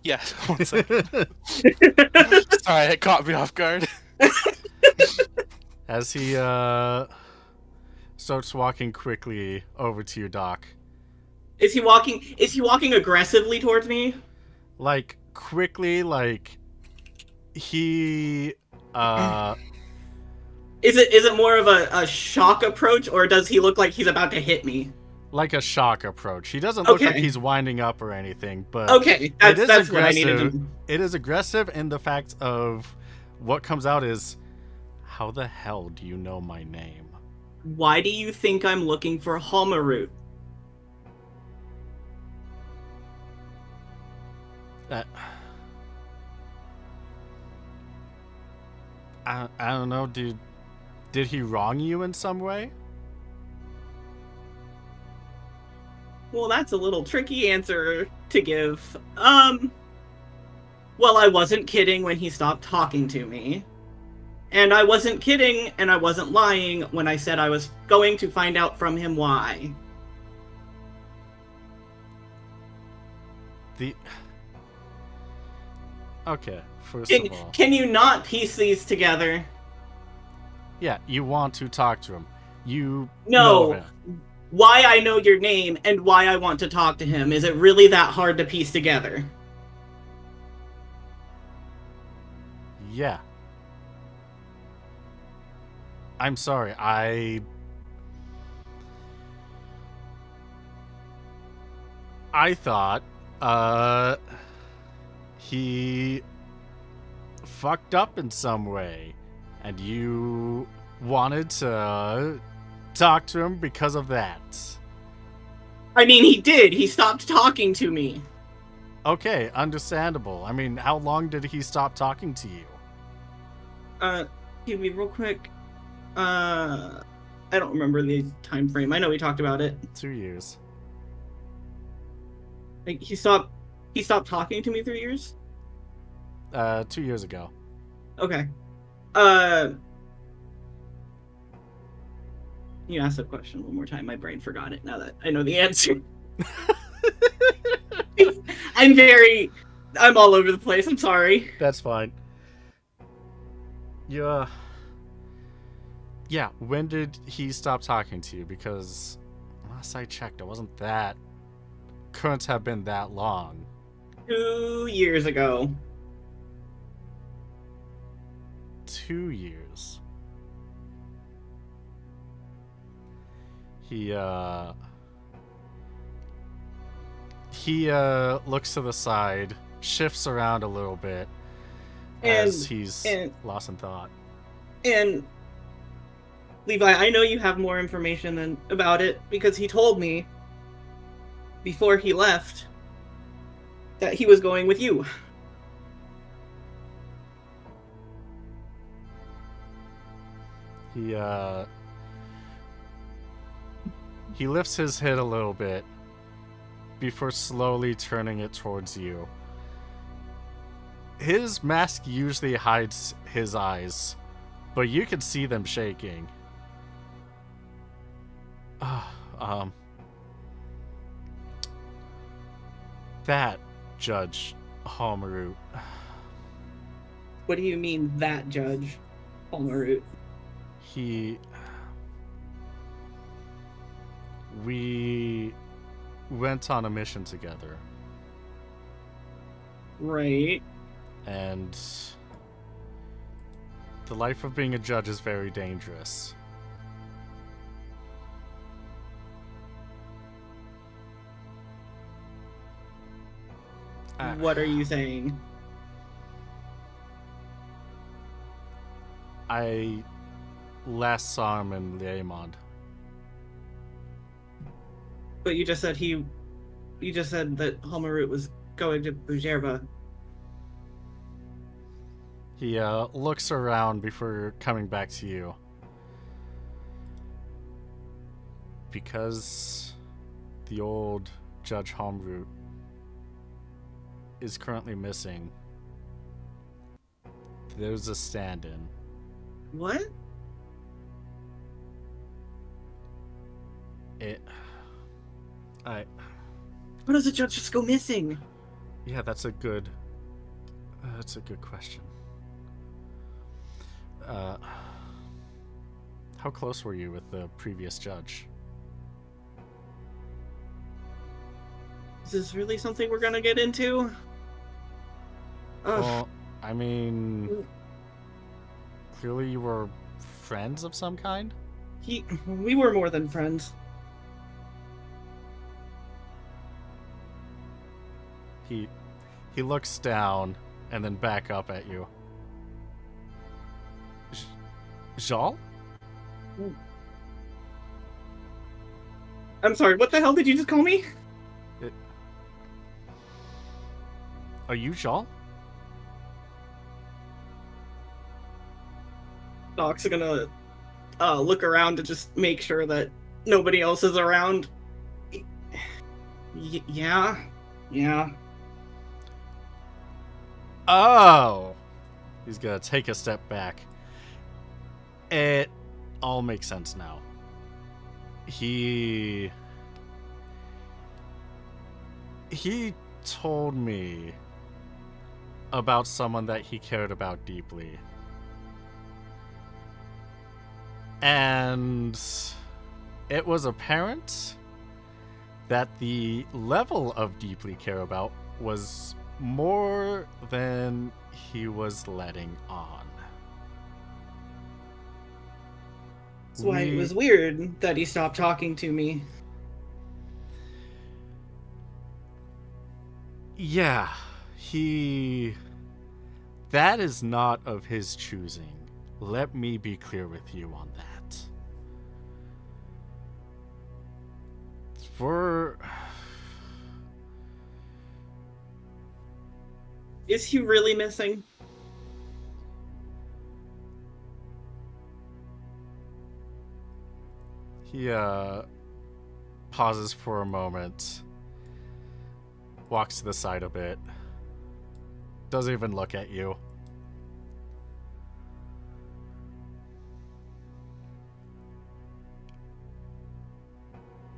Yes, one second. Sorry, it caught me off guard. As he starts walking quickly over to you, Doc. Is he walking aggressively towards me? Like quickly, like he Is it more of a shock approach, or does he look like he's about to hit me? like a shock approach. He doesn't look like Okay. he's winding up or anything, but Okay, that's what I needed aggressive. to. It is aggressive in the fact of what comes out is, how the hell do you know my name? Why do you think I'm looking for Homarut? I don't know, dude. Did he wrong you in some way? Well, that's a little tricky answer to give. Well, I wasn't kidding when he stopped talking to me. And I wasn't kidding and I wasn't lying when I said I was going to find out from him why. The Okay, first Can, of all, can you not piece these together? yeah, you want to talk to him. You know No. him. Why I know your name and why I want to talk to him. Is it really that hard to piece together? Yeah. I'm sorry. I thought he fucked up in some way and you wanted to talk to him because of that. I mean, he did. He stopped talking to me. Okay, understandable. I mean, how long did he stop talking to you? Give me real quick. I don't remember the time frame. I know we talked about it. 2 years. Like, he stopped talking to me 3 years? 2 years ago. Okay. You asked the question one more time. My brain forgot it now that I know the answer. I'm all over the place. I'm sorry. That's fine. Yeah. Yeah, when did he stop talking to you? Because last I checked, it wasn't that. Couldn't have been that long. 2 years ago. 2 years. He looks to the side, shifts around a little bit as he's lost in thought. And Levi, I know you have more information about it because he told me before he left that he was going with you. He lifts his head a little bit before slowly turning it towards you. His mask usually hides his eyes, but you can see them shaking. That Judge Homeroot. What do you mean, that Judge Homeroot? We went on a mission together. Right. And the life of being a judge is very dangerous. What are you saying? I last saw him in Leamond. But you just said that Homeroot was going to Bujerba. He looks around before coming back to you. Because the old Judge Homeroot is currently missing, there's a stand-in. What? How does a judge just go missing? Yeah, that's a good question. How close were you with the previous judge? Is this really something we're gonna get into? Well, I mean, clearly you were friends of some kind? We were more than friends. He looks down and then back up at you. Jal? I'm sorry, what the hell did you just call me? Are you Jal? Doc's gonna look around to just make sure that nobody else is around. Yeah. Yeah. Oh! He's gonna take a step back. It all makes sense now. He told me about someone that he cared about deeply. And it was apparent that the level of deeply care about was more than he was letting on. That's why it was weird that he stopped talking to me. Yeah, that is not of his choosing. Let me be clear with you on that. For Is he really missing? he pauses for a moment, walks to the side a bit, doesn't even look at you.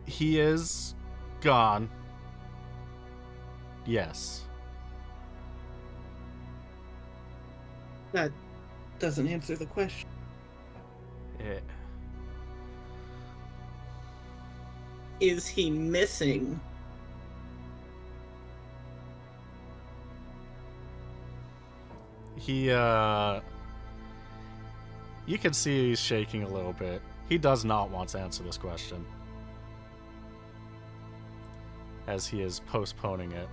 He is gone. Yes. That doesn't answer the question. Is he missing? He you can see he's shaking a little bit. He does not want to answer this question, as he is postponing it.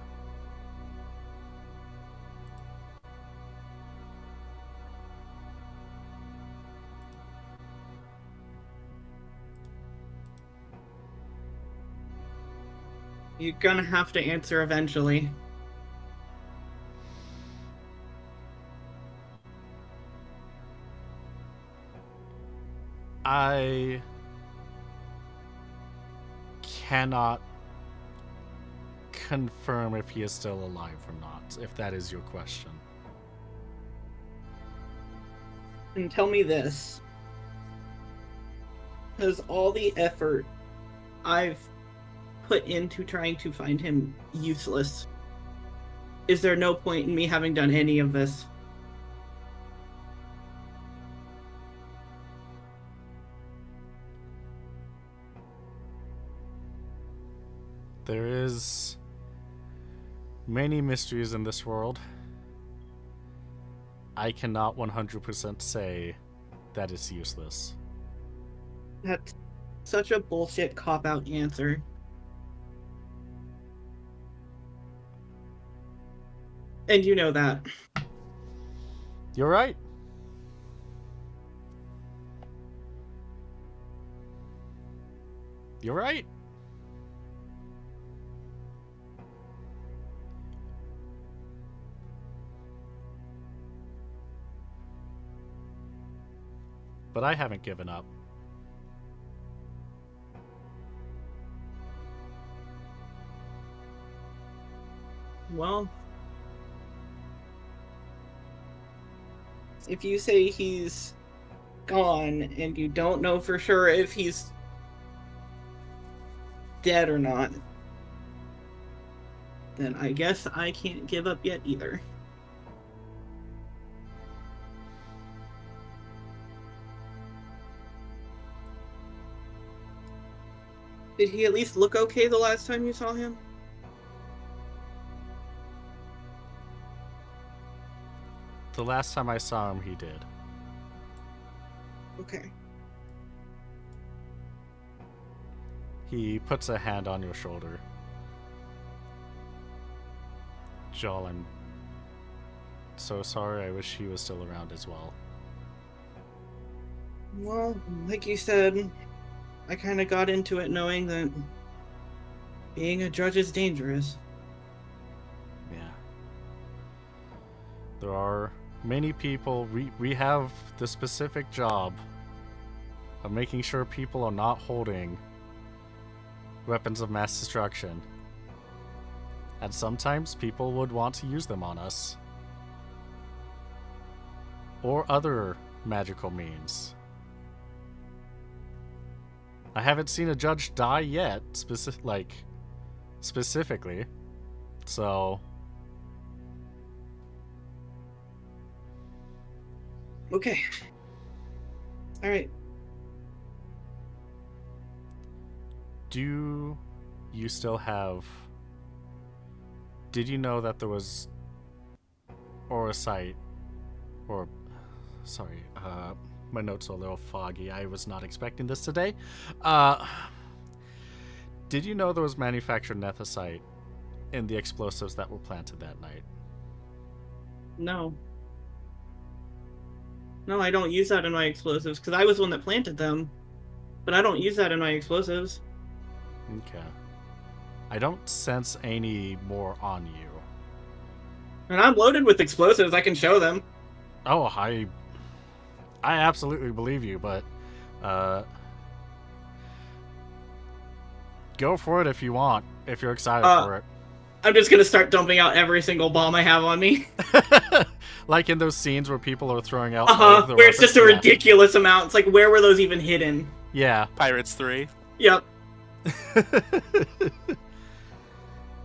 You're gonna have to answer eventually. I cannot confirm if he is still alive or not, if that is your question. And tell me this. Has all the effort I've put into trying to find him useless? Is there no point in me having done any of this? There is many mysteries in this world. I cannot 100% say that it's useless. That's such a bullshit cop-out answer. And you know that. You're right. You're right. But I haven't given up. Well, if you say he's gone and you don't know for sure if he's dead or not, then I guess I can't give up yet either. Did he at least look okay the last time you saw him? The last time I saw him, he did. Okay. He puts a hand on your shoulder. Joel, I'm so sorry. I wish he was still around as well. Well, like you said, I kind of got into it knowing that being a judge is dangerous. Yeah. There are many people. We have the specific job of making sure people are not holding weapons of mass destruction. And sometimes people would want to use them on us. Or other magical means. I haven't seen a judge die yet, specifically. So, Okay. All right. do you still have... Did you know that there was... Or a site... Or... Sorry, my notes are a little foggy. I was not expecting this today. Did you know there was manufactured nethicite in the explosives that were planted that night? No. No, I don't use that in my explosives because I was the one that planted them. But I don't use that in my explosives. Okay. I don't sense any more on you. And I'm loaded with explosives. I can show them. Oh, I absolutely believe you, but go for it if you want, if you're excited for it. I'm just gonna start dumping out every single bomb I have on me. Like in those scenes where people are throwing out Where it's just a ridiculous amount. It's like, where were those even hidden? Yeah. Pirates 3. Yep.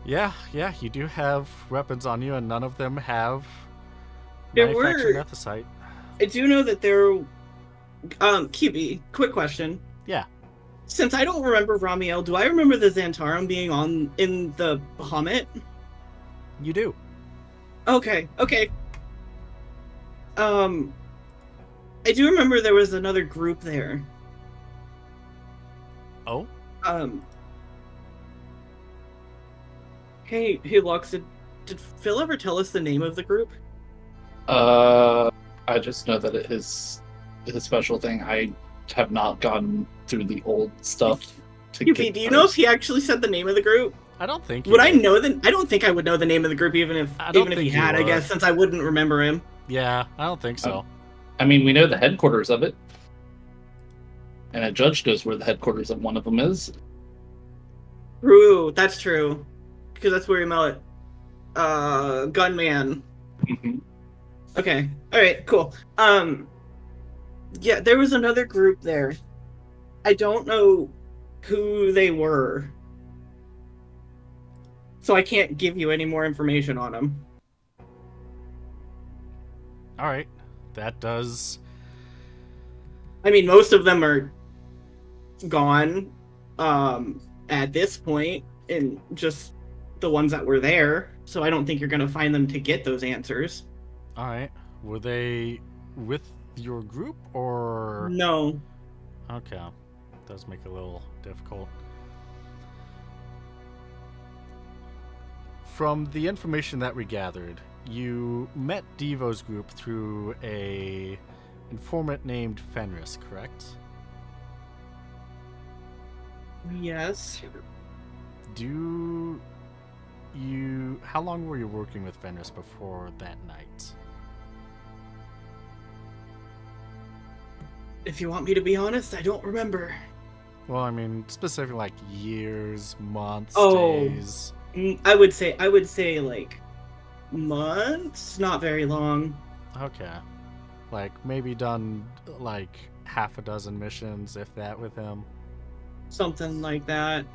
Yeah, you do have weapons on you, and none of them have There manufactured were- nethicite. I do know that there... QB, quick question. Yeah. Since I don't remember Ramiel, do I remember the Xantarum being in the Bahamut? You do. Okay. I do remember there was another group there. Oh? Hey, Lux, did Phil ever tell us the name of the group? I just know that it is a special thing. I have not gone through the old stuff to QP, get do you know if he actually said the name of the group? I don't think. Would I know I don't think I would know the name of the group even if he think had, you I guess, would. since I wouldn't remember him. Yeah, I don't think so. I mean, we know the headquarters of it. And a judge knows where the headquarters of one of them is. True, that's true. Because that's where we met Gunman. Mhm. Okay. Alright, cool. Yeah, there was another group there. I don't know who they were. So I can't give you any more information on them. All right, that does. I mean, most of them are gone at this point, and just the ones that were there. So I don't think you're going to find them to get those answers. All right, were they with your group or? No. Okay, does make it a little difficult. From the information that we gathered, you met Devo's group through a informant named Fenris, correct? Yes. How long were you working with Fenris before that night? If you want me to be honest, I don't remember. Well, I mean, specifically like years, months, Oh. days. I would say like months, not very long. Okay. Like maybe done like half a dozen missions, if that, with him. Something like that.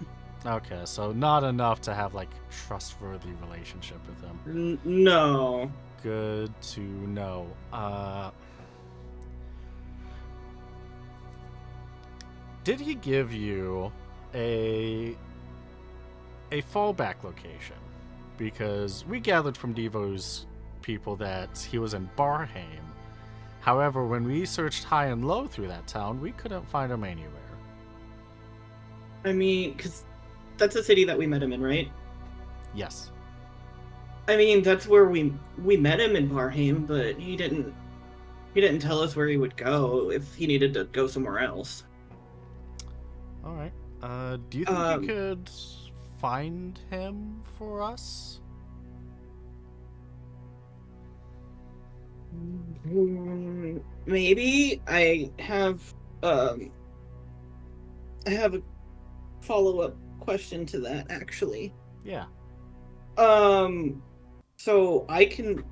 Okay, so not enough to have like trustworthy relationship with him. No. Good to know. Did he give you a fallback location? Because we gathered from Devo's people that he was in Barheim. However, when we searched high and low through that town, we couldn't find him anywhere. I mean, because that's a city that we met him in, right? Yes. I mean, that's where we met him in Barheim, but he didn't tell us where he would go if he needed to go somewhere else. All right. Do you think you could find him for us? Maybe I have a follow-up question to that, actually. Yeah. So I can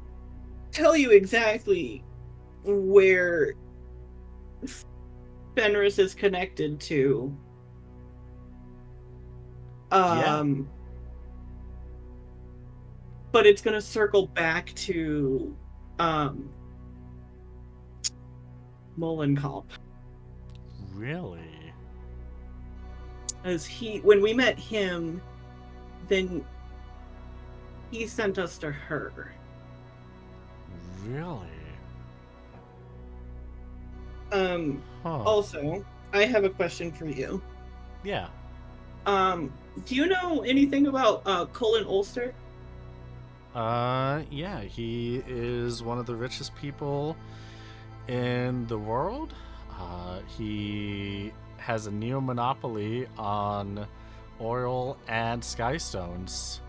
tell you exactly where Fenris is connected to. Yeah. But it's gonna circle back to Molenkamp. Really? As when we met him, then he sent us to her. Really? Huh. Also, I have a question for you. Yeah. Do you know anything about Colin Ulster? Yeah, he is one of the richest people in the world. He has a near monopoly on oil and skystones.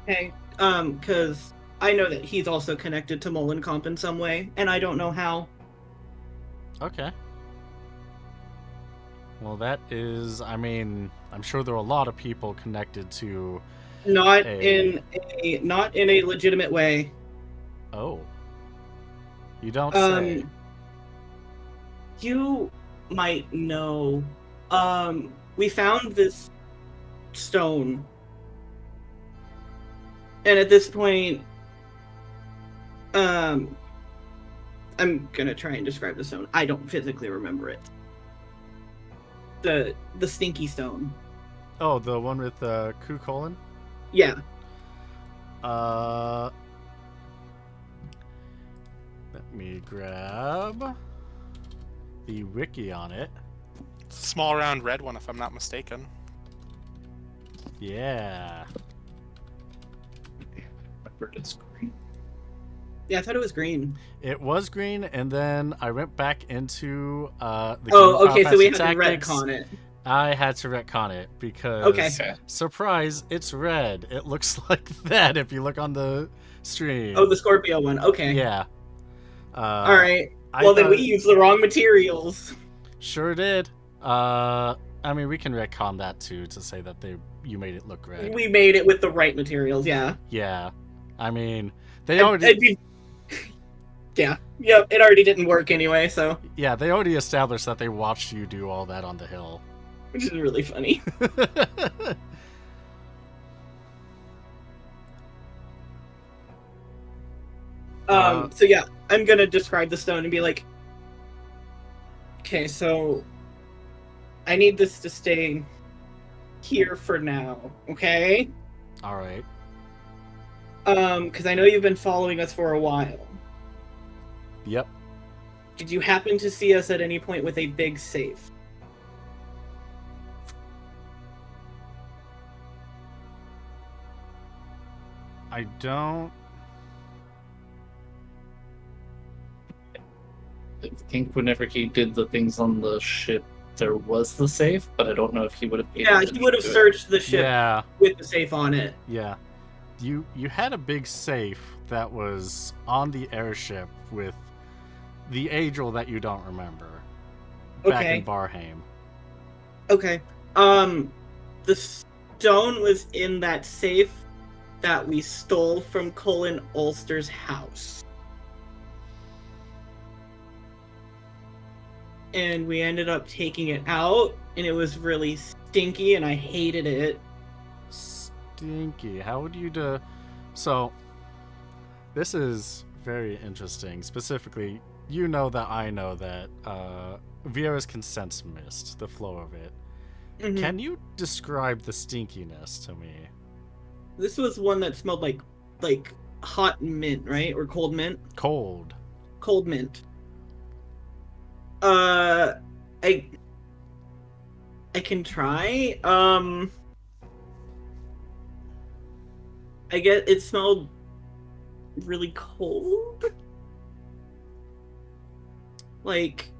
Okay. Because I know that he's also connected to Molenkamp in some way, and I don't know how. Okay. Well, that is, I mean, I'm sure there are a lot of people connected to Not a. in a legitimate way. Oh. You don't say. Um, you might know. We found this stone, and at this point, um, I'm gonna try and describe the stone. I don't physically remember it. The stinky stone. Oh, the one with Ku Colon? Yeah. Uh. Let me grab the wiki on it. It's a small round red one, if I'm not mistaken. Yeah. Remember it's green. Yeah, I thought it was green. It was green, and then I went back into the game Oh, Final okay, so we Fantasy had to Tactics. retcon it. I had to retcon it because, Okay. Okay. surprise, it's red. It looks like that if you look on the stream. Oh, the Scorpio one. Okay. Yeah. All right. I Well, then we thought- used the wrong materials. Sure did. I mean, we can retcon that too to say that you made it look red. We made it with the right materials. Yeah. Yeah. I mean, they already. It'd be- yeah. Yep. It already didn't work anyway, so Yeah, they already established that they watched you do all that on the hill. which is really funny. So yeah, I'm gonna describe the stone and be like, okay, so I need this to stay here for now, okay? All right. Because I know you've been following us for a while. Yep. Did you happen to see us at any point with a big safe? I don't. I think whenever he did the things on the ship, there was the safe, but I don't know if he would have. paid Yeah, he attention would have to it. searched the ship Yeah. with the safe on it. Yeah. You had a big safe that was on the airship with the angel that you don't remember. Back Okay. in Barheim. Okay. The stone was in that safe that we stole from Colin Ulster's house. And we ended up taking it out, and it was really stinky, and I hated it. Stinky. How would you do? So, this is very interesting. Specifically, you know that I know that Vera's consent's missed, the flow of it. Mhm. Can you describe the stinkiness to me? This was one that smelled like hot mint, right? Or cold mint? Cold. Cold mint. I can try. I get it smelled really cold. Like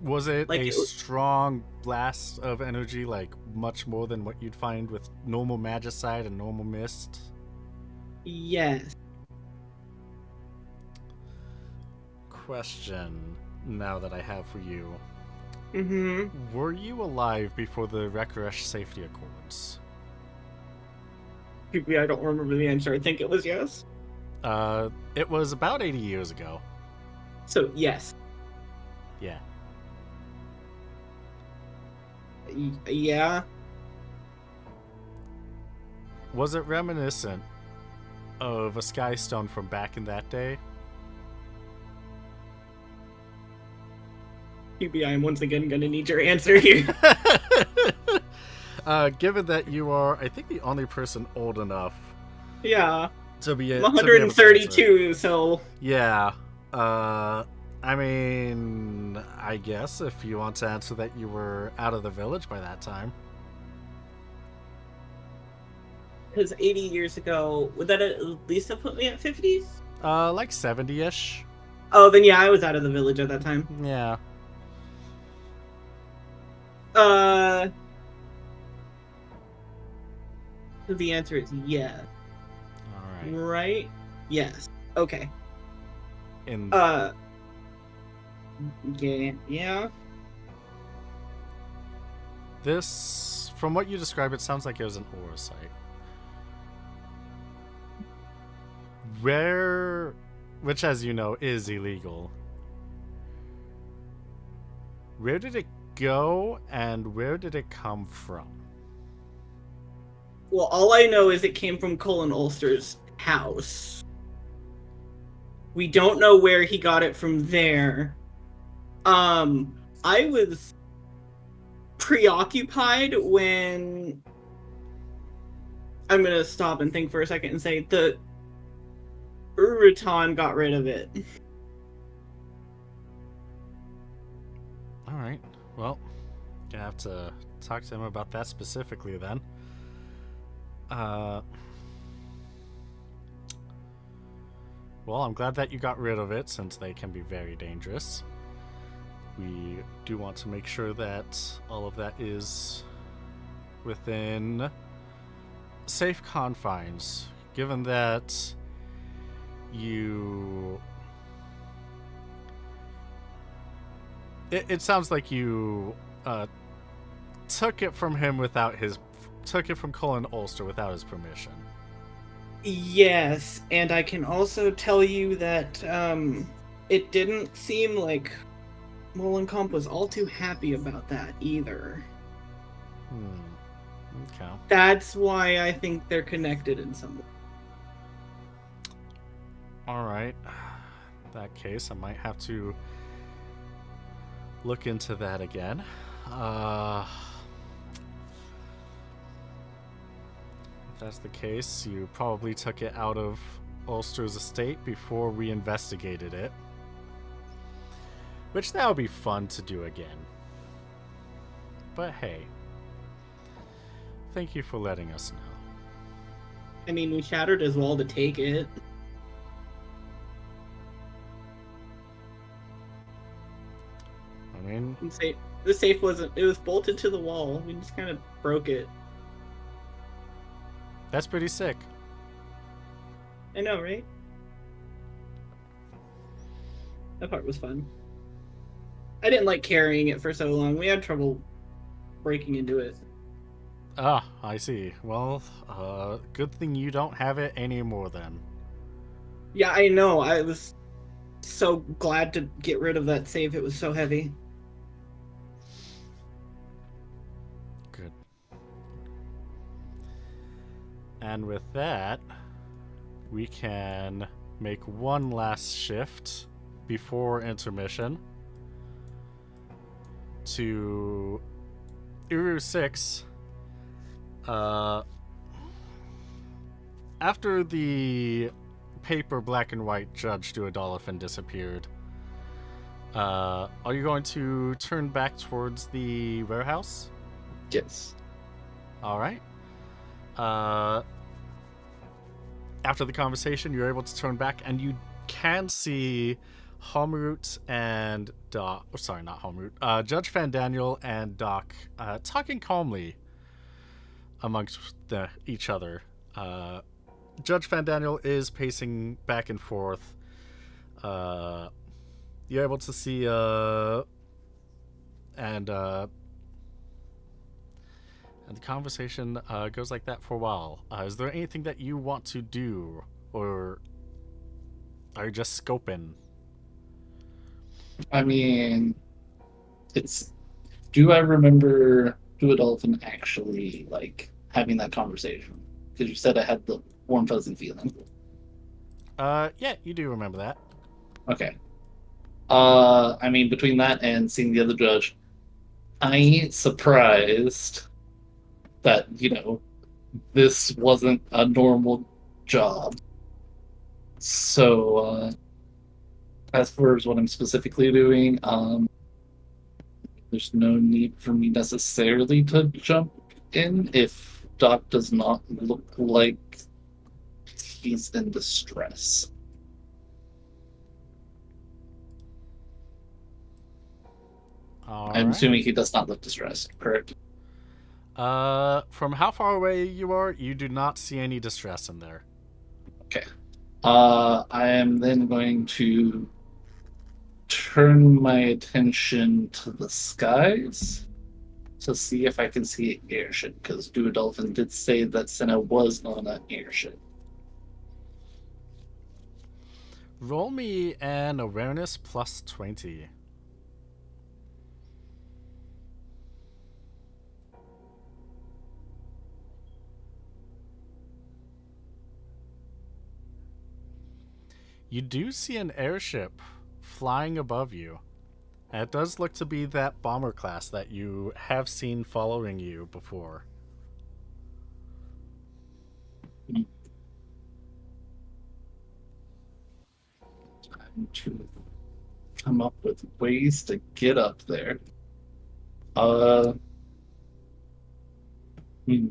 Was it Like a it was- strong blast of energy, like much more than what you'd find with normal magicite and normal mist? yes. Question now that I have for you. Mm-hmm. Were you alive before the Rekoresh Safety Accords? I don't remember the answer. I think it was yes. It was about 80 years ago. So yes. Yeah. Yeah. Was it reminiscent of a sky stone from back in that day? I'm once again gonna need your answer here. Given that you are, I think, the only person old enough Yeah. to be, I'm to be able to answer. 132, so Yeah. I mean, I guess if you want to answer that you were out of the village by that time. because 80 years ago, would that at least have put me at 50? Like 70-ish. Oh, then yeah, I was out of the village at that time. Yeah. Uh, the answer is yes. All right. Right? Yes. Okay. In Yeah. this, from what you describe, it sounds like it was an ore site. Where, which as you know is illegal. Where did it go and where did it come from? Well, all I know is it came from Colin Ulster's house. We don't know where he got it from there. I was preoccupied when I'm gonna stop and think for a second and say the Urutan got rid of it. All right. Well, gonna have to talk to him about that specifically then. Well, I'm glad that you got rid of it since they can be very dangerous. We do want to make sure that all of that is within safe confines, given that you... It sounds like you took it from him without his... took it from Colin Ulster without his permission. Yes, and I can also tell you that it didn't seem like Molenkamp was all too happy about that either. Okay. That's why I think they're connected in some way. Alright. In that case, I might have to look into that again. If that's the case, you probably took it out of Ulster's estate before we investigated it. Which that would be fun to do again. But hey. Thank you for letting us know. I mean, we shattered his wall to take it. I mean, The safe wasn't... It was bolted to the wall. We just kind of broke it. that's pretty sick. I know, right? That part was fun. I didn't like carrying it for so long. We had trouble breaking into it. Ah, I see. Well, good thing you don't have it anymore then. Yeah, I know. I was so glad to get rid of that safe. It was so heavy. Good. And with that, we can make one last shift before intermission to Uru 6. After the paper black and white judge Duodolphin disappeared, are you going to turn back towards the warehouse? Yes. All right. After the conversation, you're able to turn back, and you can see Homroot and Doc. Oh, sorry, not Homroot. Judge Fandaniel and Doc talking calmly amongst each other. Judge Fandaniel is pacing back and forth. You're able to see and the conversation goes like that for a while. Is there anything that you want to do, or are you just scoping? I mean, it's. Do I remember Dolphin actually like having that conversation? Because you said I had the warm fuzzy feeling. Yeah, you do remember that. Okay. I mean, between that and seeing the other judge, I ain't surprised that this wasn't a normal job. So, as far as what I'm specifically doing, there's no need for me necessarily to jump in if Doc does not look like he's in distress. All I'm right. assuming he does not look distressed, correct? From how far away you are, you do not see any distress in there. Okay. I am then going to turn my attention to the skies to see if I can see an airship, because Duodolphin did say that Senna was on an airship. Roll me an awareness plus 20. You do see an airship flying above you. And it does look to be that bomber class that you have seen following you before. Time to come up with ways to get up there. Uh, hmm.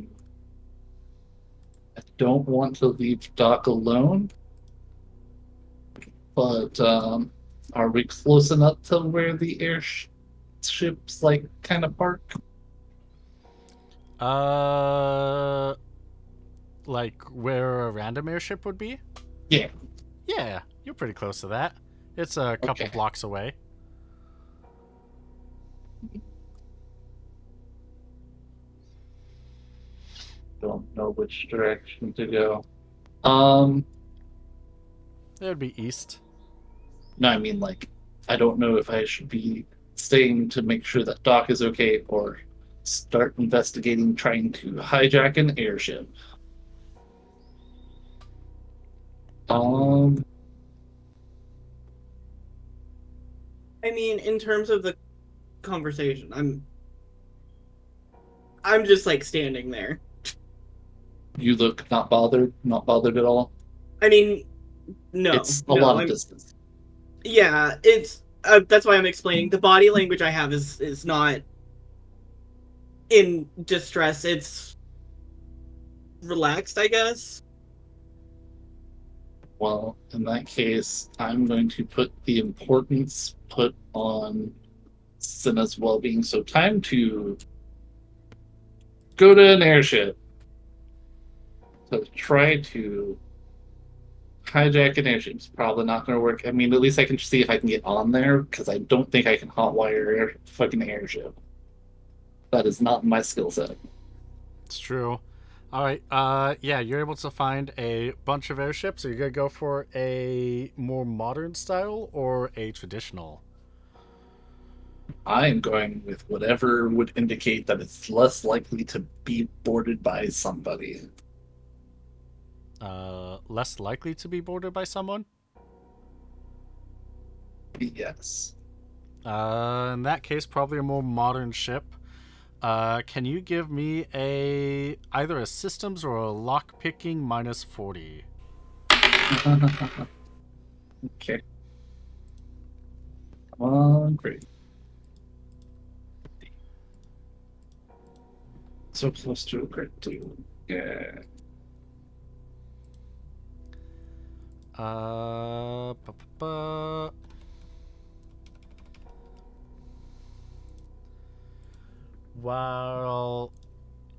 I don't want to leave Doc alone, but are we close enough to where the airships like kind of park? Uh, like where a random airship would be? Yeah. Yeah, you're pretty close to that. It's a couple Okay. blocks away. Don't know which direction to go. Um, It would be east. no, I mean like I don't know if I should be staying to make sure that Doc is okay or start investigating trying to hijack an airship. Um, I mean, in terms of the conversation, I'm just like standing there. you look not bothered at all. I mean, no, It's a no. lot of I'm distance. yeah. It's that's why I'm explaining. The body language I have is not in distress. It's relaxed, I guess. Well, in that case, I'm going to put the importance put on Senna's well-being. So time to go to an airship to try to hijack an airship. It's probably not going to work. I mean, at least I can see if I can get on there because I don't think I can hotwire a fucking airship. That is not my skill set. It's true. All right. Yeah, you're able to find a bunch of airships. Are you gonna go for a more modern style or a traditional? I am going with whatever would indicate that it's less likely to be boarded by somebody. Less likely to be boarded by someone. Yes. In that case, probably a more modern ship. Can you give me a either a systems or a lock picking minus 40? Okay. Come on, great. So close to a crit too. Yeah. Uh, bu- bu- bu- While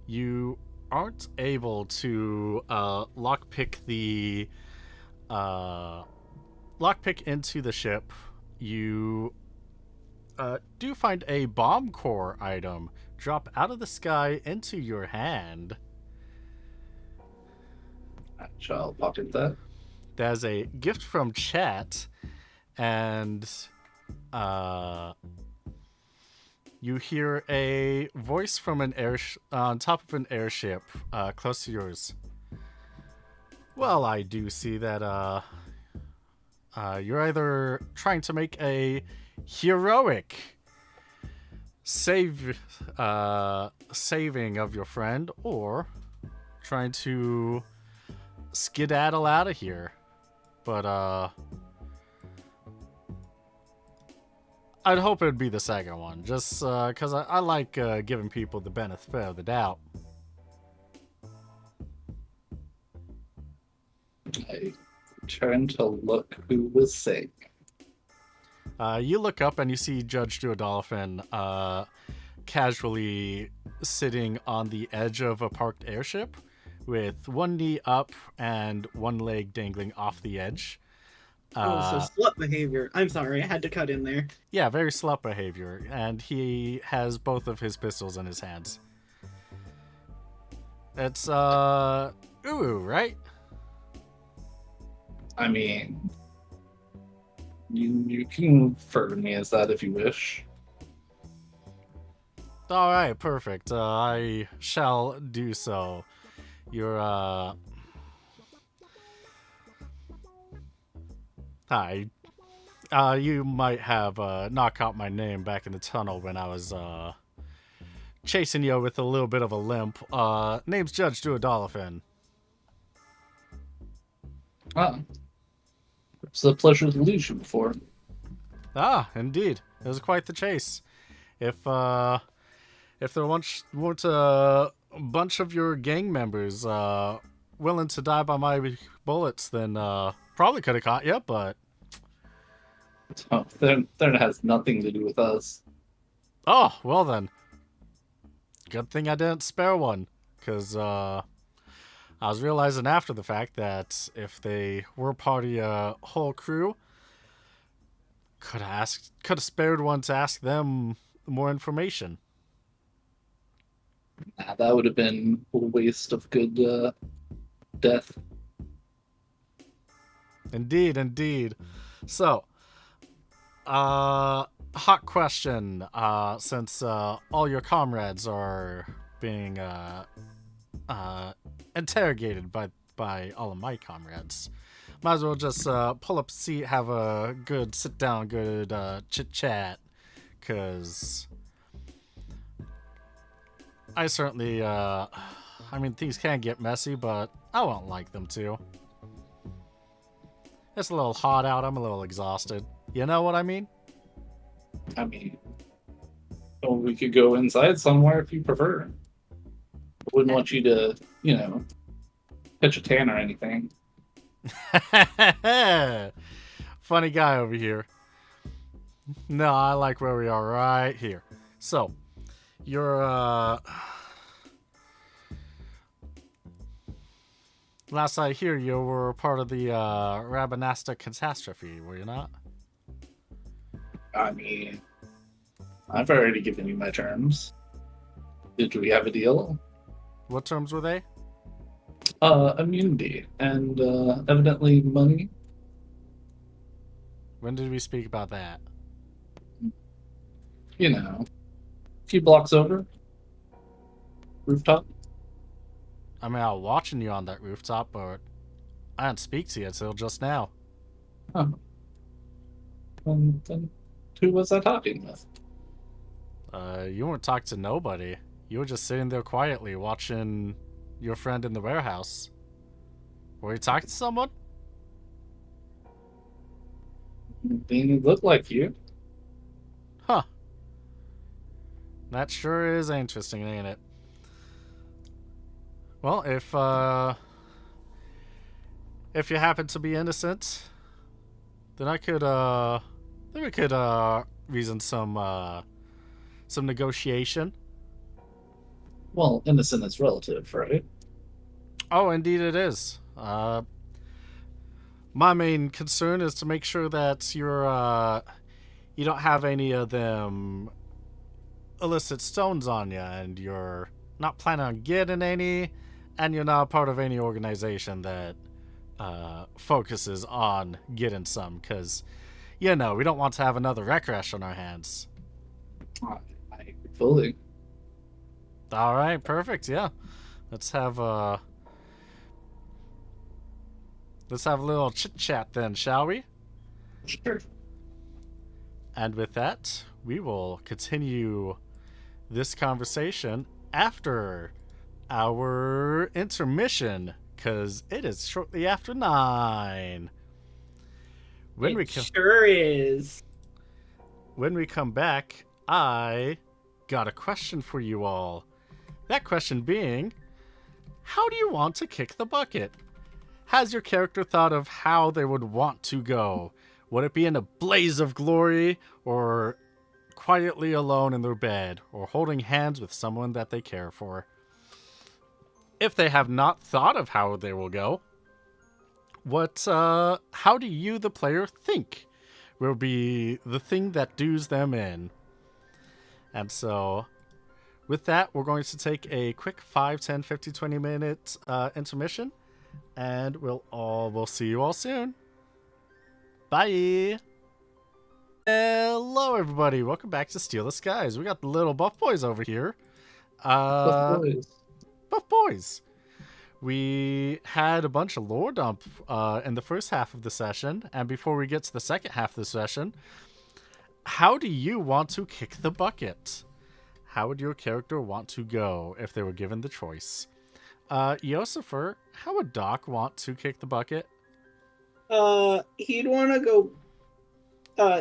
you aren't able to lockpick the lockpick into the ship, you do find a bomb core item drop out of the sky into your hand. I shall pocket that. There's a gift from chat, and uh, you hear a voice from an air on top of an airship close to yours. Well, I do see that you're either trying to make a heroic saving of your friend, or trying to skedaddle out of here. But I'd hope it'd be the second one, just because I like giving people the benefit of the doubt. I turn to look who was saying. You look up and you see Judge Duodolphin casually sitting on the edge of a parked airship with one knee up and one leg dangling off the edge. So slut behavior. I'm sorry, I had to cut in there. Yeah, very slut behavior, and he has both of his pistols in his hands. It's Uwu, right? I mean, you can refer to me as that if you wish. All right, perfect. I shall do so. You're hi. You might have not caught my name back in the tunnel when I was chasing you with a little bit of a limp. Name's Judge Duodolphin. Ah, it's a pleasure to lose you before. Ah, indeed. It was quite the chase. If there weren't a bunch of your gang members willing to die by my bullets, then probably could have caught you, but... Oh, that has nothing to do with us. Oh, well then. Good thing I didn't spare one, because I was realizing after the fact that if they were part of your whole crew, could have spared one to ask them more information. Nah, that would have been a waste of good death. Indeed. So, hot question. Since all your comrades are being interrogated by all of my comrades, might as well just pull up a seat, have a good sit down, good chit chat, because I certainly, I mean, things can get messy, but I won't like them to. It's a little hot out. I'm a little exhausted. You know what I mean? I mean, well, we could go inside somewhere if you prefer. I wouldn't want you to, pitch a tan or anything. Funny guy over here. No, I like where we are right here. So, you're, last I hear, you were part of the Rabanasta catastrophe, were you not? I mean, I've already given you my terms. Did we have a deal? What terms were they? Immunity and evidently money. When did we speak about that? A few blocks over. Rooftop. I mean, I was watching you on that rooftop, but I didn't speak to you until just now. Huh. And then who was I talking with? You weren't talking to nobody. You were just sitting there quietly watching your friend in the warehouse. Were you talking to someone? Didn't look like you. Huh. That sure is interesting, ain't it? Well, if you happen to be innocent, then I could then we could reason some negotiation. Well, innocent is relative, right? Oh, indeed it is. My main concern is to make sure that you don't have any of them illicit stones on you, and you're not planning on getting any, and you're not part of any organization that focuses on getting some, because, you know, we don't want to have another wreck rash on our hands. I fully. All right, perfect. Yeah, let's have a little chit chat then, shall we? Sure. And with that, we will continue this conversation after our intermission, because it is shortly after 9. When It sure is. when we come back, I got a question for you all. That question being, how do you want to kick the bucket? Has your character thought of how they would want to go? Would it be in a blaze of glory, or quietly alone in their bed, or holding hands with someone that they care for? If they have not thought of how they will go, how do you, the player, think will be the thing that does them in? And so, with that, we're going to take a quick 5, 10, 50, 20 minute intermission, and we'll see you all soon. Bye. Hello, everybody. Welcome back to Steal the Skies. We got the little buff boys over here. Buff boys. Buff boys. We had a bunch of lore dump in the first half of the session, and before we get to the second half of the session, how do you want to kick the bucket? How would your character want to go if they were given the choice? Yosifer, how would Doc want to kick the bucket? He'd want to go.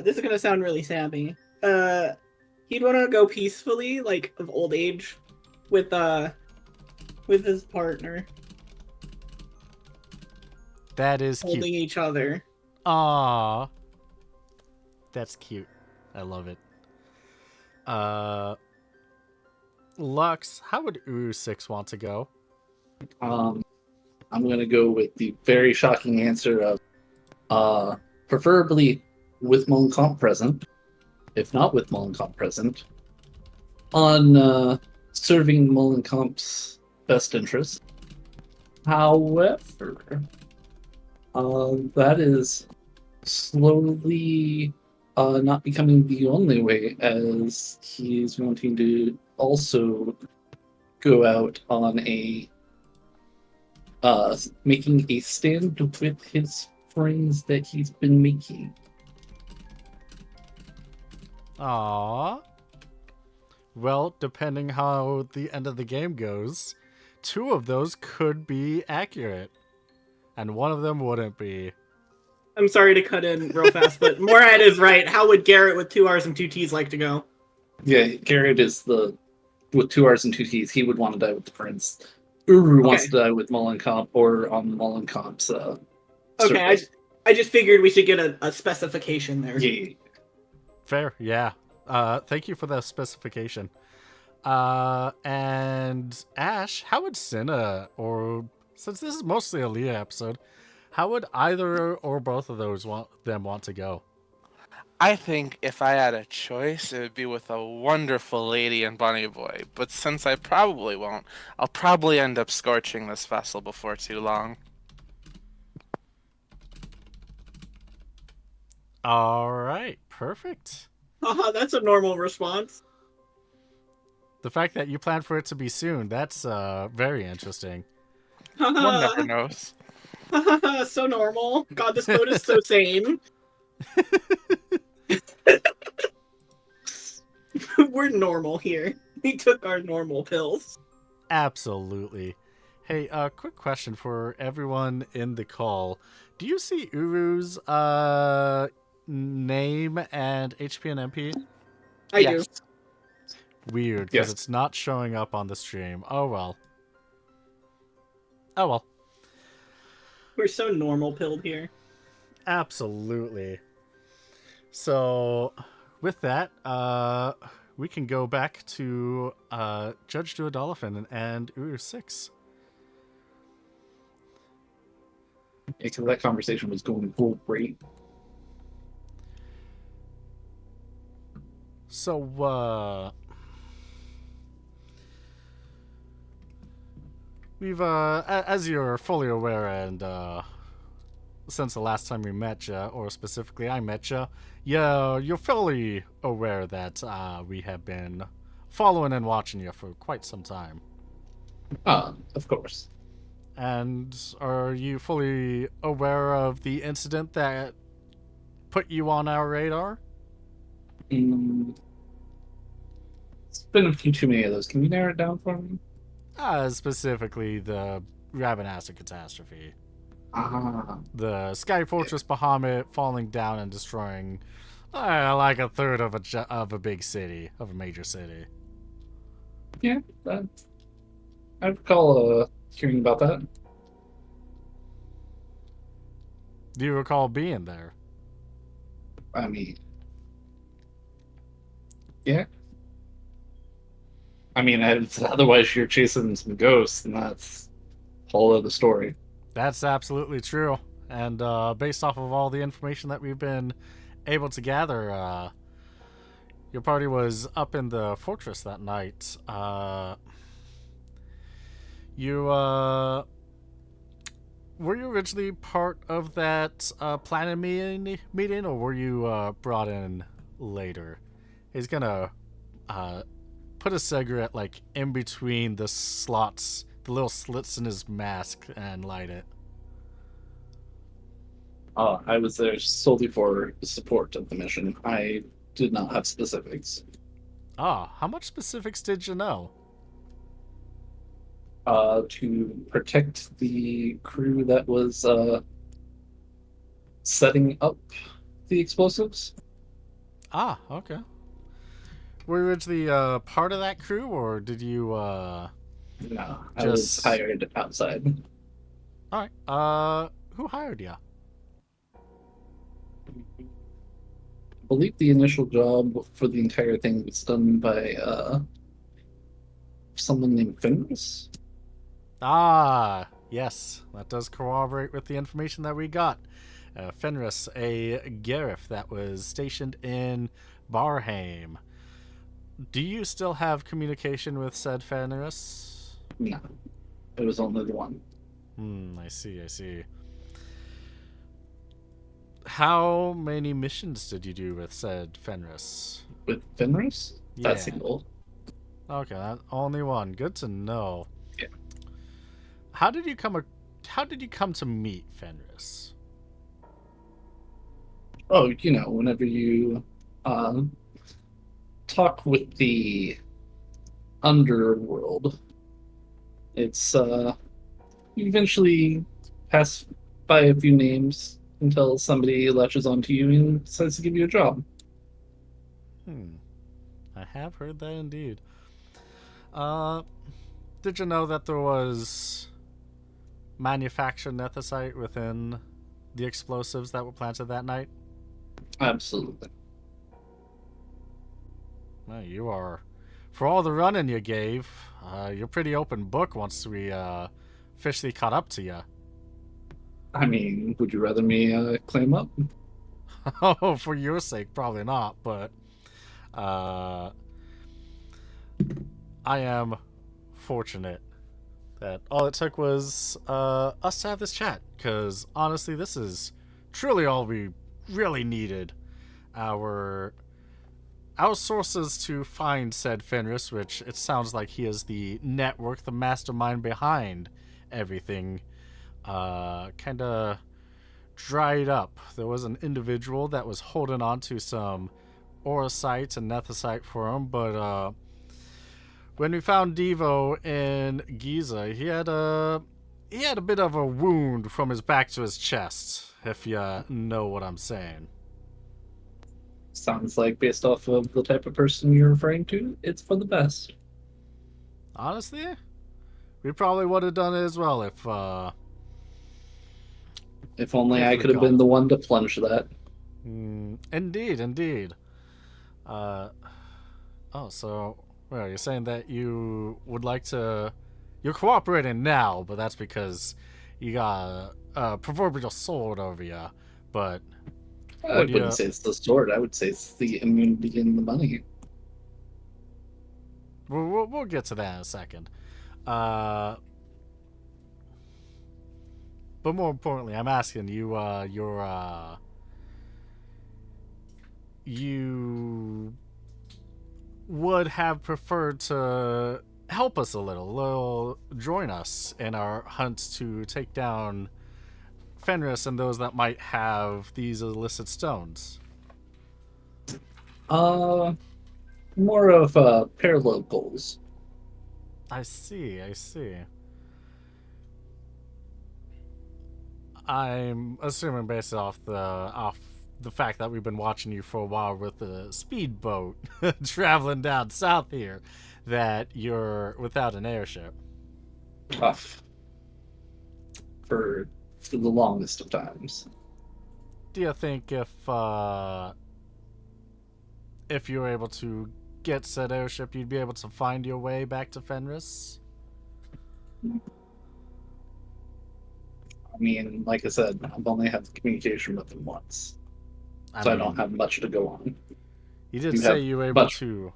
This is gonna sound really sappy. He'd want to go peacefully, like of old age, with his partner, That is holding cute. each other. Aww. That's cute. I love it. Lux, how would Uru6 want to go? I'm gonna go with the very shocking answer of preferably with Molencomp present, if not with Molencomp present, on serving Molencomp's best interest. However, that is slowly not becoming the only way, as he's wanting to also go out on a making a stand with his friends that he's been making. Aww. Well, depending how the end of the game goes, 2 of those could be accurate, and 1 of them wouldn't be. I'm sorry to cut in real fast, but Morad is right. How would Garrett with 2 R's and 2 T's like to go? Yeah, Garrett is with 2 R's and 2 T's. He would want to die with the friends. Uru wants to die with Molencomp or on Molencomp's. Okay, I just figured we should get a specification there. Yeah. Fair, yeah. Thank you for the specification. And Ash, how would Cinna, or since this is mostly a Leah episode, how would either or both of those want to go? I think if I had a choice, it would be with a wonderful lady and bunny boy. But since I probably won't, I'll probably end up scorching this vessel before too long. All right, perfect. Haha, that's a normal response. The fact that you plan for it to be soon, that's very interesting. One never knows. So normal. God, this boat is so sane. We're normal here. We took our normal pills. Absolutely. Hey, quick question for everyone in the call. Do you see Uru's name and HP and MP? I do. Weird, because Yes. it's not showing up on the stream. Oh well. Oh well. We're so normal pilled here. Absolutely. So, with that, we can go back to Judge Duodolphin and Uru6. Because that conversation was going great. So, as you're fully aware, and since the last time we met you, or specifically I met you, yeah, you're fully aware that we have been following and watching you for quite some time. Of course. And are you fully aware of the incident that put you on our radar? Mm, it's been a few too many of those. Can you narrow it down for me? Specifically the Rabbit Acid catastrophe. Ah, The Sky Fortress Bahamut falling down and destroying like a third of a big city, of a major city. yeah. That, I recall hearing about that. Do you recall being there? I mean, yeah. I mean, otherwise you're chasing some ghosts, and that's a whole other story. That's absolutely true. And based off of all the information that we've been able to gather, your party was up in the fortress that night. You were you originally part of that planning meeting, or were you brought in later? He's gonna uh, put a cigarette like in between the slots, the little slits in his mask, and light it. I was there solely for the support of the mission. I did not have specifics. Ah, how much specifics did you know? To protect the crew that was setting up the explosives. Ah, okay. Were you originally part of that crew, or did you No, I was just? hired outside. All right. Who hired you? I believe the initial job for the entire thing was done by someone named Fenris. Ah, yes, that does corroborate with the information that we got. Fenris, a Garif that was stationed in Barheim. Do you still have communication with said Fenris? No, it was only the one. I see. How many missions did you do with said Fenris? With Fenris? That Yeah. single. Okay, only one. Good to know. Yeah. How did you come to meet Fenris? Oh, whenever you um, talk with the underworld, it's you eventually pass by a few names until somebody latches onto you and decides to give you a job. I have heard that indeed. Uh, did you know that there was manufactured nethicite within the explosives that were planted that night? Absolutely. Well, you are, for all the running you gave, you're pretty open book once we officially caught up to you. I mean, would you rather me claim up? Oh, for your sake, probably not, but uh, I am fortunate that all it took was us to have this chat, because honestly, this is truly all we really needed. Our our sources to find said Fenris, which it sounds like he is the network, the mastermind behind everything, kind of dried up. There was an individual that was holding on to some orosite and nethicite for him, but when we found Devo in Giza, he had a bit of a wound from his back to his chest, if you know what I'm saying. Sounds like, based off of the type of person you're referring to, it's for the best. Honestly, we probably would have done it as well If only if I we could have been caught the him. one to plunge that. Indeed. Uh, oh, so well, you're saying that you would like to. You're cooperating now, but that's because you got a proverbial sword over you. But I would wouldn't you? say it's the sword. I would say it's the immunity and the money. We'll get to that in a second. Uh, but more importantly, I'm asking you, you would have preferred to help us a little join us in our hunts to take down Fenris and those that might have these illicit stones. Uh, More of parallel goals. I see, I see. I'm assuming based off the fact that we've been watching you for a while with a speedboat traveling down south here, that you're without an airship. Tough for the longest of times. Do you think if you were able to get said airship, you'd be able to find your way back to Fenris? I mean, like I said, I've only had communication with them once, I so I mean, don't have much to go on. you did You say have you were able much. to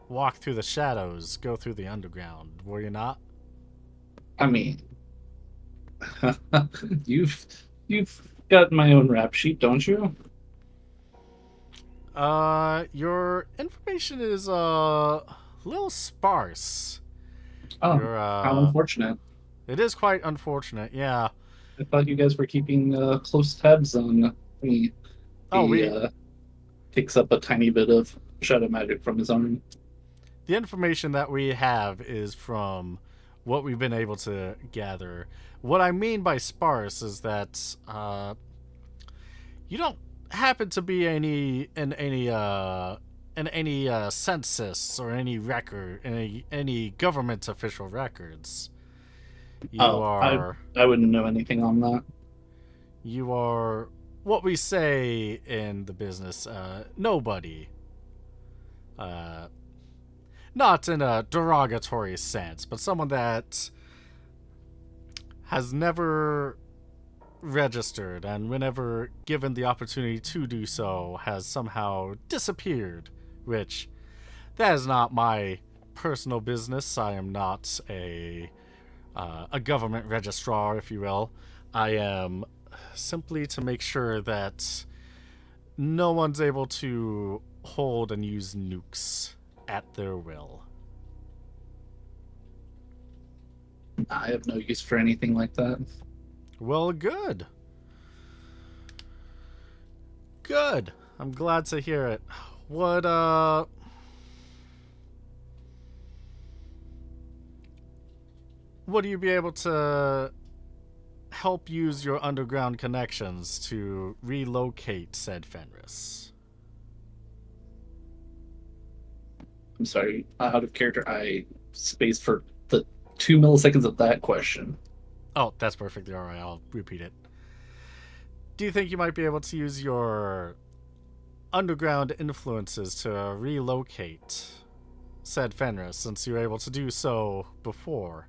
walk through the shadows, go through the underground, were you not? I mean, you've got my own rap sheet, don't you? Your information is a little sparse. Oh, You're how unfortunate. it is quite unfortunate, yeah. I thought you guys were keeping close tabs on me. Oh, He we takes up a tiny bit of shadow magic from his arm. the information that we have is from what we've been able to gather. What I mean by sparse is that you don't happen to be in any census or any record, any government official records. You Oh, are I wouldn't know anything on that. you are what we say in the business, nobody. Uh, Not in a derogatory sense, but someone that has never registered and whenever given the opportunity to do so has somehow disappeared, which that is not my personal business. I am not a government registrar, if you will. I am simply to make sure that no one's able to hold and use nukes at their will. I have no use for anything like that. Well, good. Good. I'm glad to hear it. What would you be able to help use your underground connections to relocate said Fenris? I'm sorry, out of character. I spaced for the 2 milliseconds of that question. Oh, that's perfectly alright. I'll repeat it. Do you think you might be able to use your underground influences to relocate said Fenris, since you were able to do so before?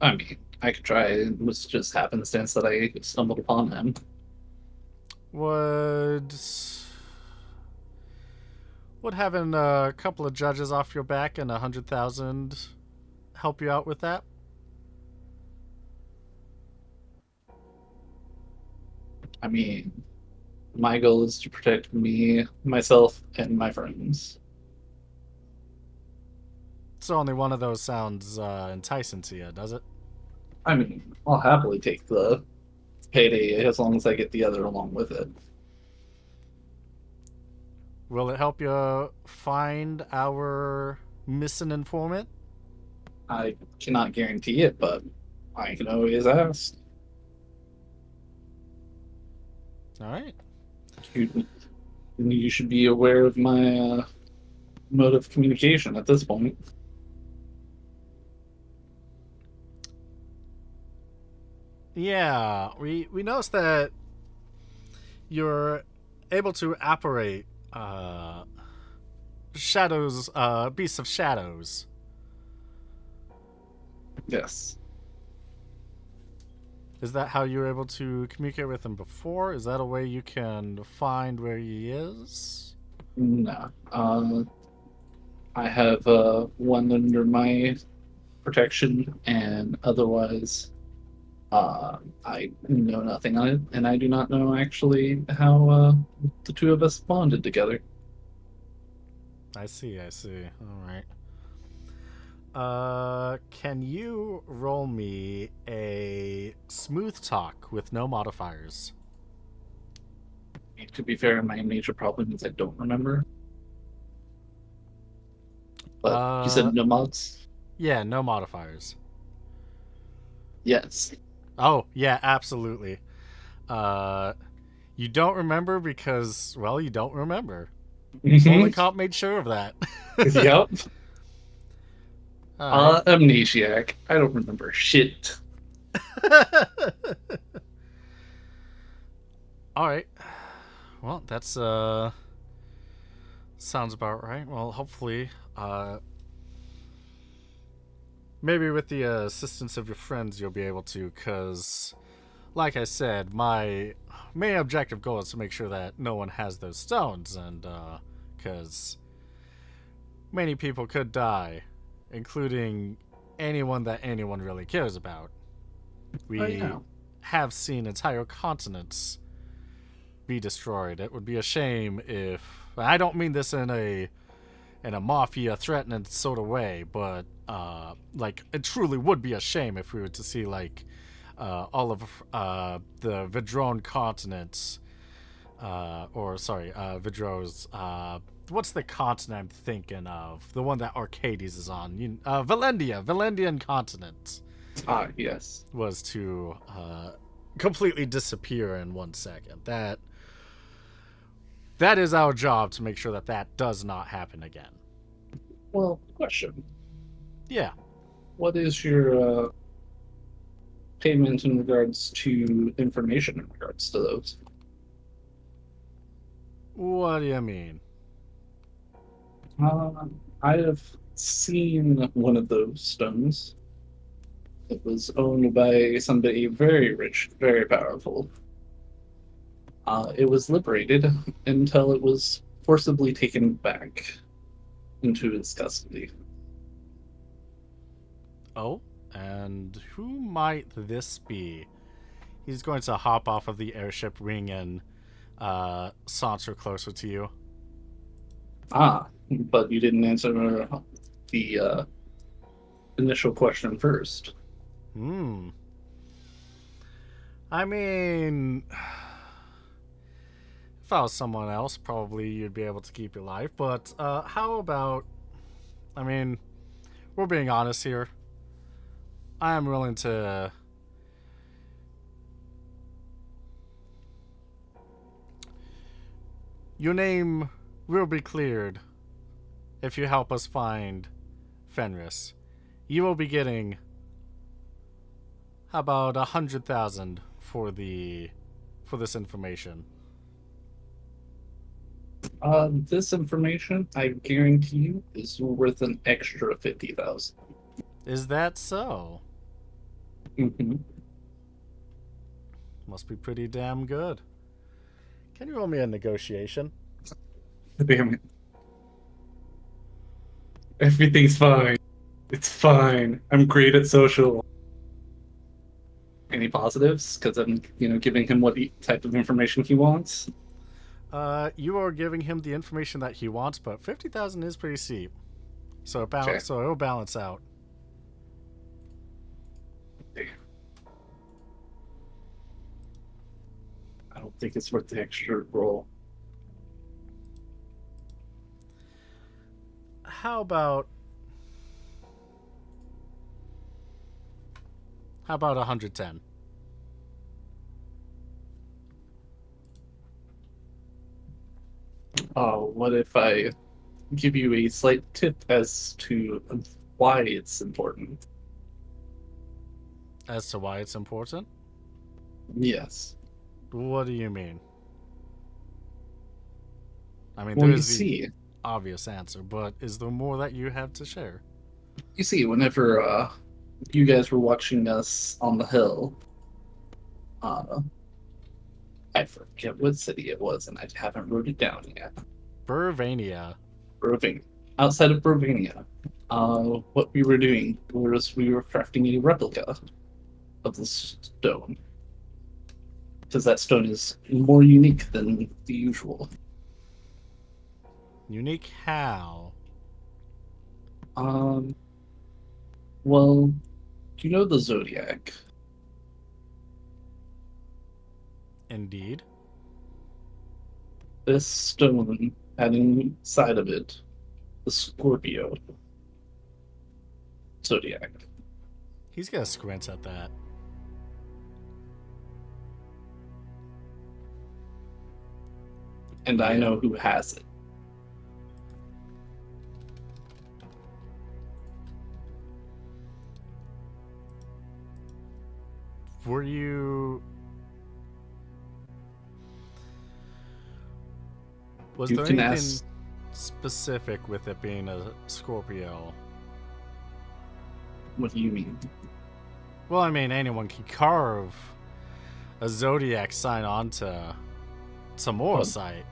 I mean, I could try. It was just happenstance that I stumbled upon him. Would having a couple of judges off your back and 100,000 help you out with that? I mean, my goal is to protect me, myself, and my friends. So only one of those sounds enticing to you, does it? I mean, I'll happily take the payday as long as I get the other along with it. Will it help you find our missing informant? I cannot guarantee it, but I can always ask. All right. You should be aware of my mode of communication at this point. Yeah, we noticed that you're able to apparate shadows, beasts of shadows. Yes. Is that how you were able to communicate with him before? Is that a way you can find where he is? No. I have one under my protection, and otherwise, I know nothing on it, and I do not know actually how the two of us bonded together. I see, I see. All right. Can you roll me a smooth talk with no modifiers? To be fair, my major problem is I don't remember. But you Uh, said no mods? yeah, no modifiers. Yes. Oh, yeah, absolutely. Uh, you don't remember because, well, you don't remember. Only Mhm. cop made sure of that. Yep. All right. Amnesiac. I don't remember shit. All right. Well, that's sounds about right. Well, hopefully, maybe with the assistance of your friends, you'll be able to. Cause, like I said, my main objective goal is to make sure that no one has those stones, and cause many people could die, including anyone that anyone really cares about. Oh yeah. We have seen entire continents be destroyed. It would be a shame if I don't mean this in a mafia threatening sort of way, but like it truly would be a shame if we were to see like all of the Vidrone continents, or sorry, Vidro's. What's the continent I'm thinking of? The one that Arcades is on. Valendian continent Ah, yes. was to completely disappear in 1 second. That is our job to make sure that that does not happen again. Well, question. Yeah. What is your payment in regards to information in regards to those? What do you mean? Uh, I have seen one of those stones. It was owned by somebody very rich, very powerful. It was liberated until it was forcibly taken back into his custody. Oh, and who might this be? He's going to hop off of the airship ring and saunter closer to you. Ah, but you didn't answer the initial question first. Hmm. I mean, if I was someone else, probably you'd be able to keep your life. But how about? I mean, we're being honest here. I am willing to. Your name will be cleared if you help us find Fenris. You will be getting about 100,000 for this information. This information, I guarantee you, is worth an extra 50,000. Is that so? Mm-hmm. Must be pretty damn good. Can you roll me a negotiation? Damn it. Everything's fine. It's fine. I'm great at social. Any positives? Because I'm, giving him what type of information he wants. You are giving him the information that he wants, but 50,000 is pretty steep, Okay. so it'll balance out. Damn. I don't think it's worth the extra roll. How about 110? What if I give you a slight tip as to why it's important? As to why it's important? Yes. What do you mean? I mean, Well, there you is the see, obvious answer, but is there more that you have to share? whenever you guys were watching us on the hill, uh, I forget what city it was, and I haven't wrote it down yet. Burvania. Irving. outside of Brovania, what we were doing was we were crafting a replica of the stone. Because that stone is more unique than the usual. Unique how? Um, well, do you know the Zodiac? Indeed. This stone had inside of it the Scorpio Zodiac. He's gonna squint at that. And I Yeah. know who has it. Were you... Was You there can anything ask. specific with it being a Scorpio? What do you mean? Well, I mean, anyone can carve a zodiac sign onto some morosite.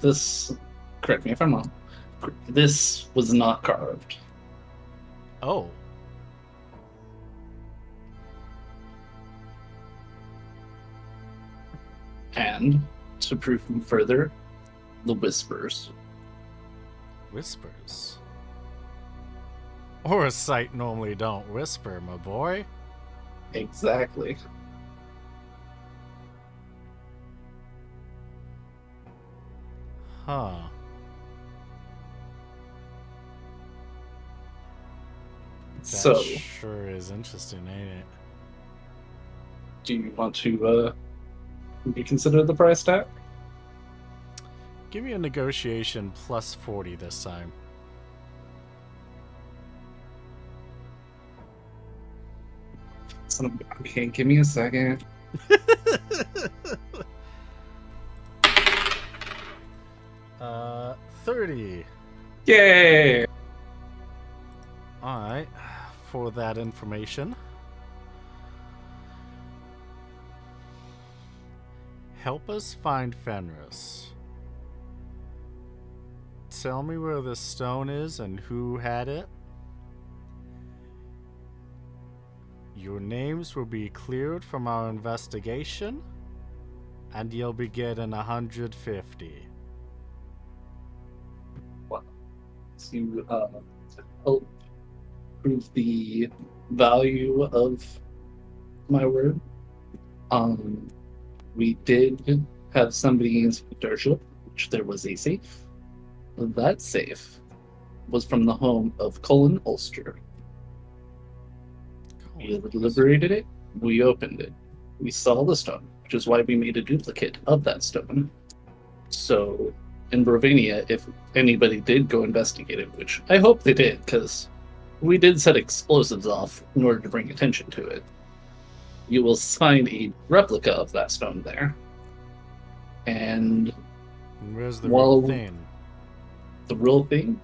This, correct me if I'm wrong, this was not carved. Oh. And to prove them further, the whispers. Whispers. Morosite normally don't whisper, my boy. Exactly. Huh. That So, sure is interesting, ain't it? do you want to reconsider the price tag? Give me a negotiation plus 40 this time. Okay, give me a second. 30. Yay! Alright, for that information. Help us find Fenris. Tell me where the stone is and who had it. Your names will be cleared from our investigation, and you'll be getting 150. To help prove the value of my word, we did have somebody inspect our ship, which there was a safe. That safe was from the home of Cullen Ulster. We liberated it, we opened it, we saw the stone, which is why we made a duplicate of that stone. So, in Brovania, if anybody did go investigate it, which I hope they did, because we did set explosives off in order to bring attention to it, you will find a replica of that stone there. And Where's the Well- real thing? the real thing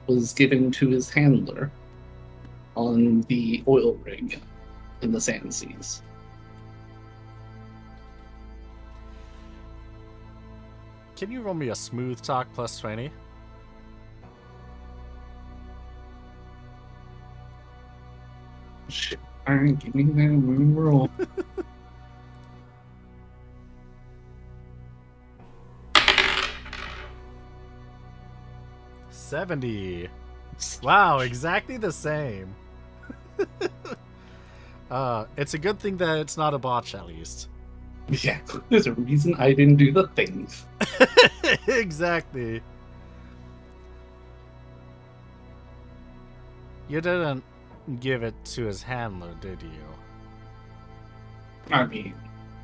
was given to his handler on the oil rig in the Sand Seas. Can you roll me a smooth talk plus 20? Shit. Alright, give me that roll. $70. Wow, exactly the same. It's a good thing that it's not a botch, at least. Yeah, there's a reason I didn't do the things. Exactly. You didn't give it to his handler, did you? I mean,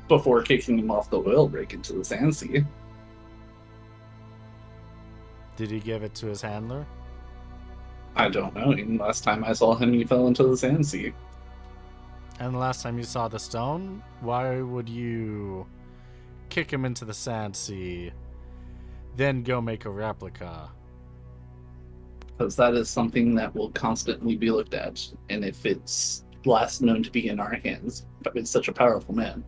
before kicking him off the oil rig into the Sand Sea. Did he give it to his handler? I don't know. Even last time I saw him, he fell into the Sand Sea. And the last time you saw the stone, why would you kick him into the sand sea, then go make a replica? Because that is something that will constantly be looked at. And if it's last known to be in our hands, if it's such a powerful man,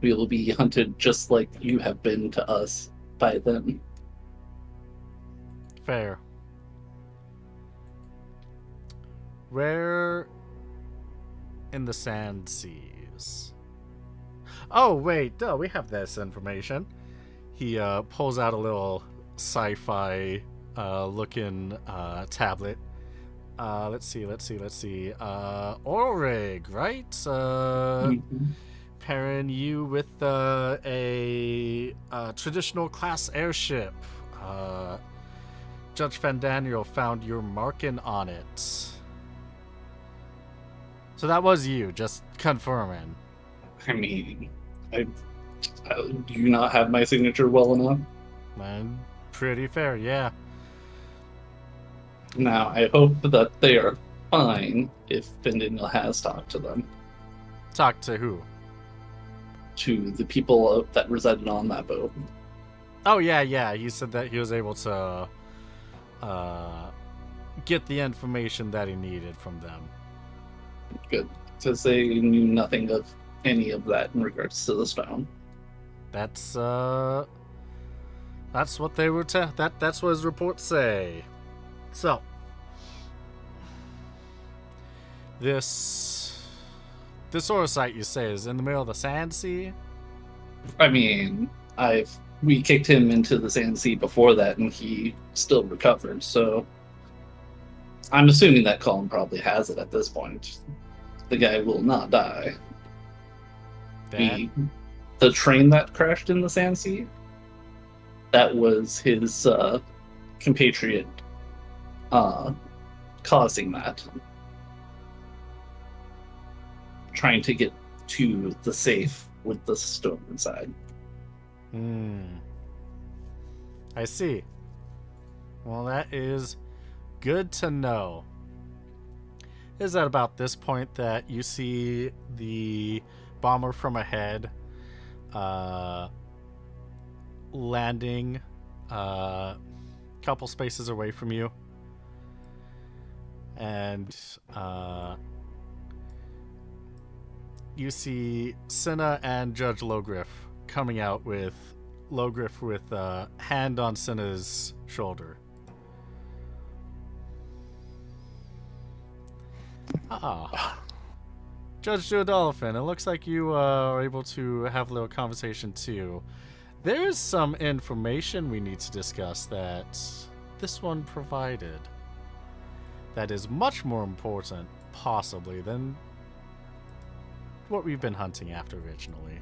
we will be hunted just like you have been to us by them. Fair. Where in the Sand Seas? Oh, wait. Duh, we have this information. He pulls out a little sci-fi looking tablet. Let's see. Ulrig, right? Mhm. Pairing you with a traditional class airship. Judge Van Daniel found your marking on it. So that was you, just confirming. I mean, I, do you not have my signature well enough? And pretty fair, yeah. Now, I hope that they are fine if Fendinel has talked to them, Talk to who? to the people that resided on that boat. Oh, yeah. He said that he was able to get the information that he needed from them. Good, because they knew nothing of any of that in regards to the stone. That's what they were that's what his reports say. So this orsite, you say, is in the middle of the Sand Sea? I mean, we kicked him into the Sand Sea before that, and he still recovered. So I'm assuming that Colin probably has it at this point. The guy will not die. That The train that crashed in the Sand Sea, that was his compatriot causing that. Trying to get to the safe with the stone inside. I see. Well, that is good to know. Is that about this point that you see the bomber from ahead landing a couple spaces away from you? And you see Cinna and Judge Logriff coming out with Logriff with a hand on Cinna's shoulder. Judge Duodolphin, it looks like you are able to have a little conversation too. There is some information we need to discuss that this one provided that is much more important, possibly, than what we've been hunting after originally.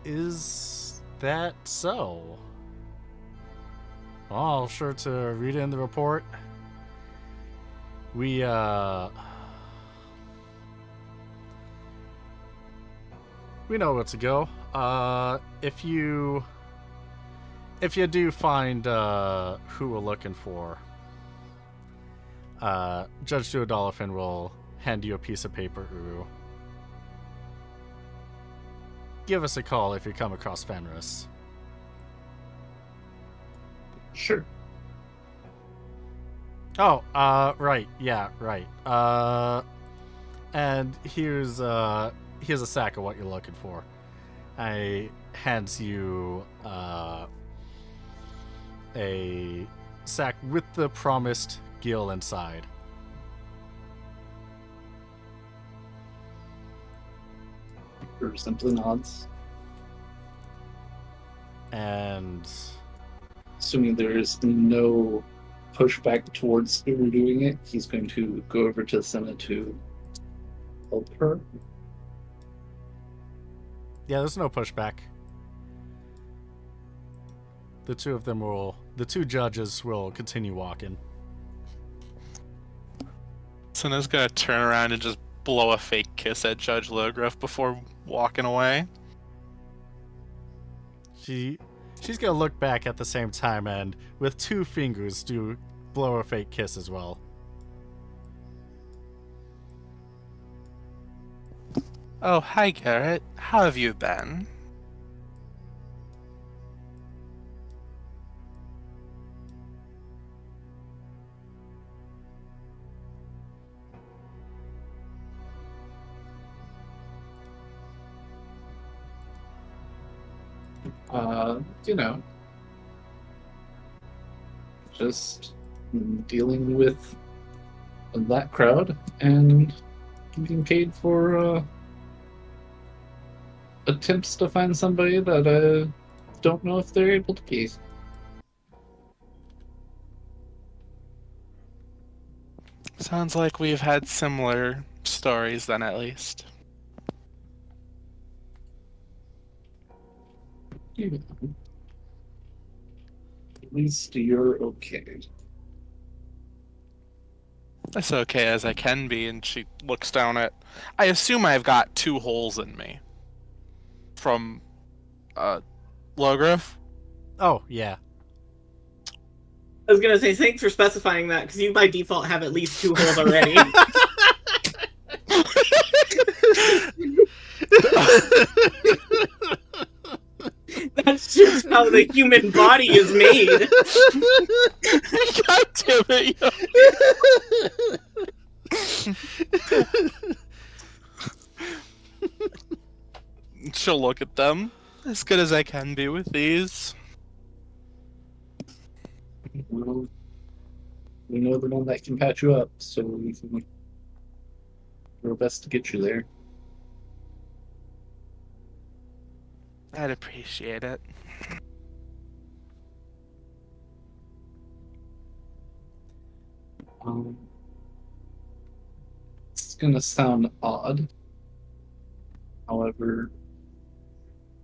Is that so? Well, I'll sure to read it in the report. We know where to go. If you do find who we're looking for, Judge Duodolphin will hand you a piece of paper, Uru. Give us a call if you come across Fenris. Sure. Oh, right. Yeah, right. And here's a sack of what you're looking for. I hands you a sack with the promised gill inside. Or simply nods. And Assuming there is no pushback towards Uru doing it, he's going to go over to Senna to help her. yeah, there's no pushback. The two judges will continue walking. Senna's gonna turn around and just blow a fake kiss at Judge Logriff before walking away. She's gonna look back at the same time and with two fingers do blow a fake kiss as well. Oh, hi Garrett. How have you been? You know, just dealing with that crowd and getting paid for attempts to find somebody that I don't know if they're able to be. Sounds like we've had similar stories then, at least. You know, at least you're okay. As okay as I can be, and she looks down at. I assume I've got 2 holes in me. From, Logriff? Oh, yeah. I was gonna say thanks for specifying that because you by default have at least 2 holes already. That's just how the human body is made. God damn it, yo. She'll look at them. As good as I can be with these. Well, we know the one that can patch you up, so we can do our best to get you there. I'd appreciate it. It's gonna sound odd. However,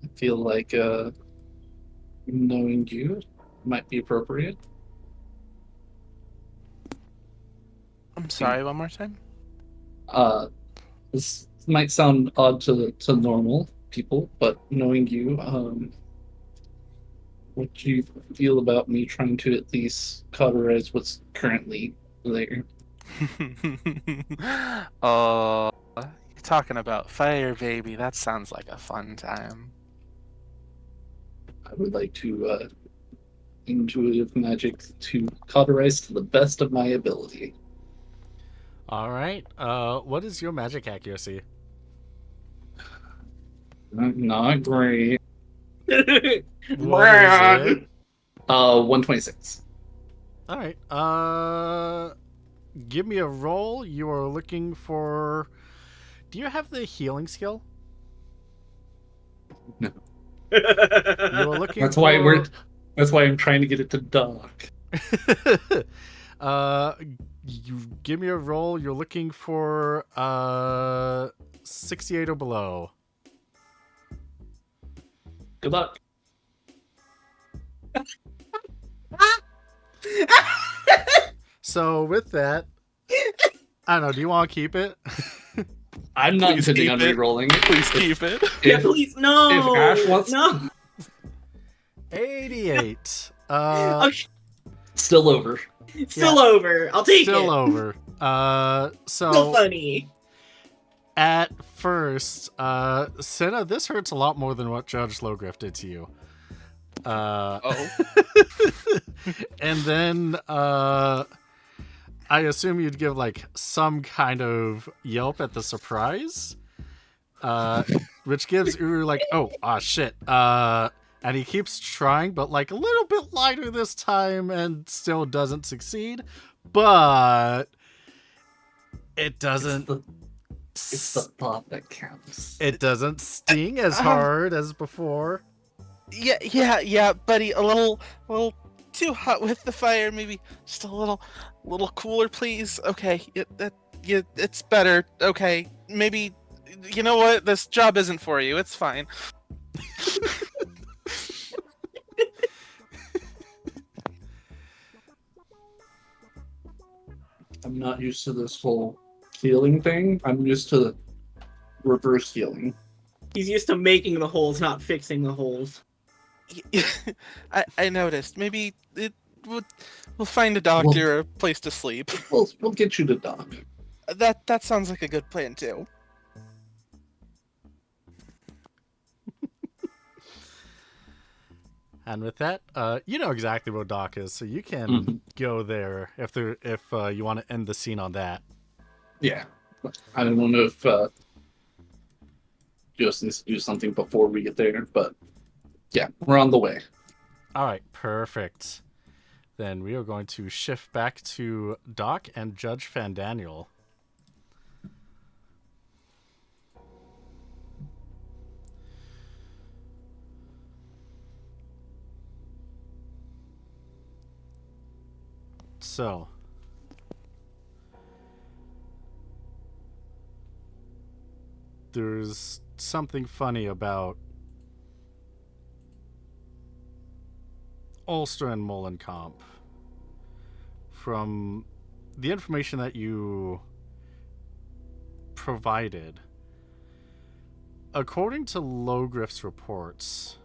I feel like knowing you might be appropriate. I'm sorry, one more time? This might sound odd to normal people, but knowing you, what do you feel about me trying to at least cauterize what's currently there? Oh, you're talking about fire, baby. That sounds like a fun time. I would like to intuitive magic to cauterize to the best of my ability. All right. What is your magic accuracy? Not great. What is it? Brag. 126. All right. Give me a roll. You are looking for. Do you have the healing skill? No. You are looking. That's for... why That's why I'm trying to get it to dock. You give me a roll. You're looking for 68 or below. Good luck. So with that, I don't know. Do you want to keep it? I'm not Please intending keep on it. re-rolling it. Please keep it. Yeah, please, no. if Ash wants- no. 88. Okay, Still over. still over. I'll take Still it. over. Still So funny. at first, Senna, this hurts a lot more than what Judge Logriff did to you. Oh. And then I assume you'd give like some kind of yelp at the surprise, which gives Uru like, oh, shit. And he keeps trying, but like a little bit lighter this time and still doesn't succeed. But it doesn't. It's the thought that counts. It doesn't sting as hard as before. Yeah, buddy. A little too hot with the fire. Maybe just a little cooler, please. Okay, it's better. Okay, maybe. You know what? This job isn't for you. It's fine. I'm not used to this whole healing thing. I'm used to reverse healing. He's used to making the holes, not fixing the holes. I noticed. Maybe we'll find a doctor or a place to sleep. We'll get you to dock. That sounds like a good plan too. And with that, you know exactly where Doc is, so you can go there if you want to end the scene on that. Yeah. I don't know if Just needs to do something before we get there, but Yeah, we're on the way. All right, perfect. Then we are going to shift back to Doc and Judge Fandaniel. So, there's something funny about Ulster and Molenkamp. From the information that you provided, according to Logriff's reports,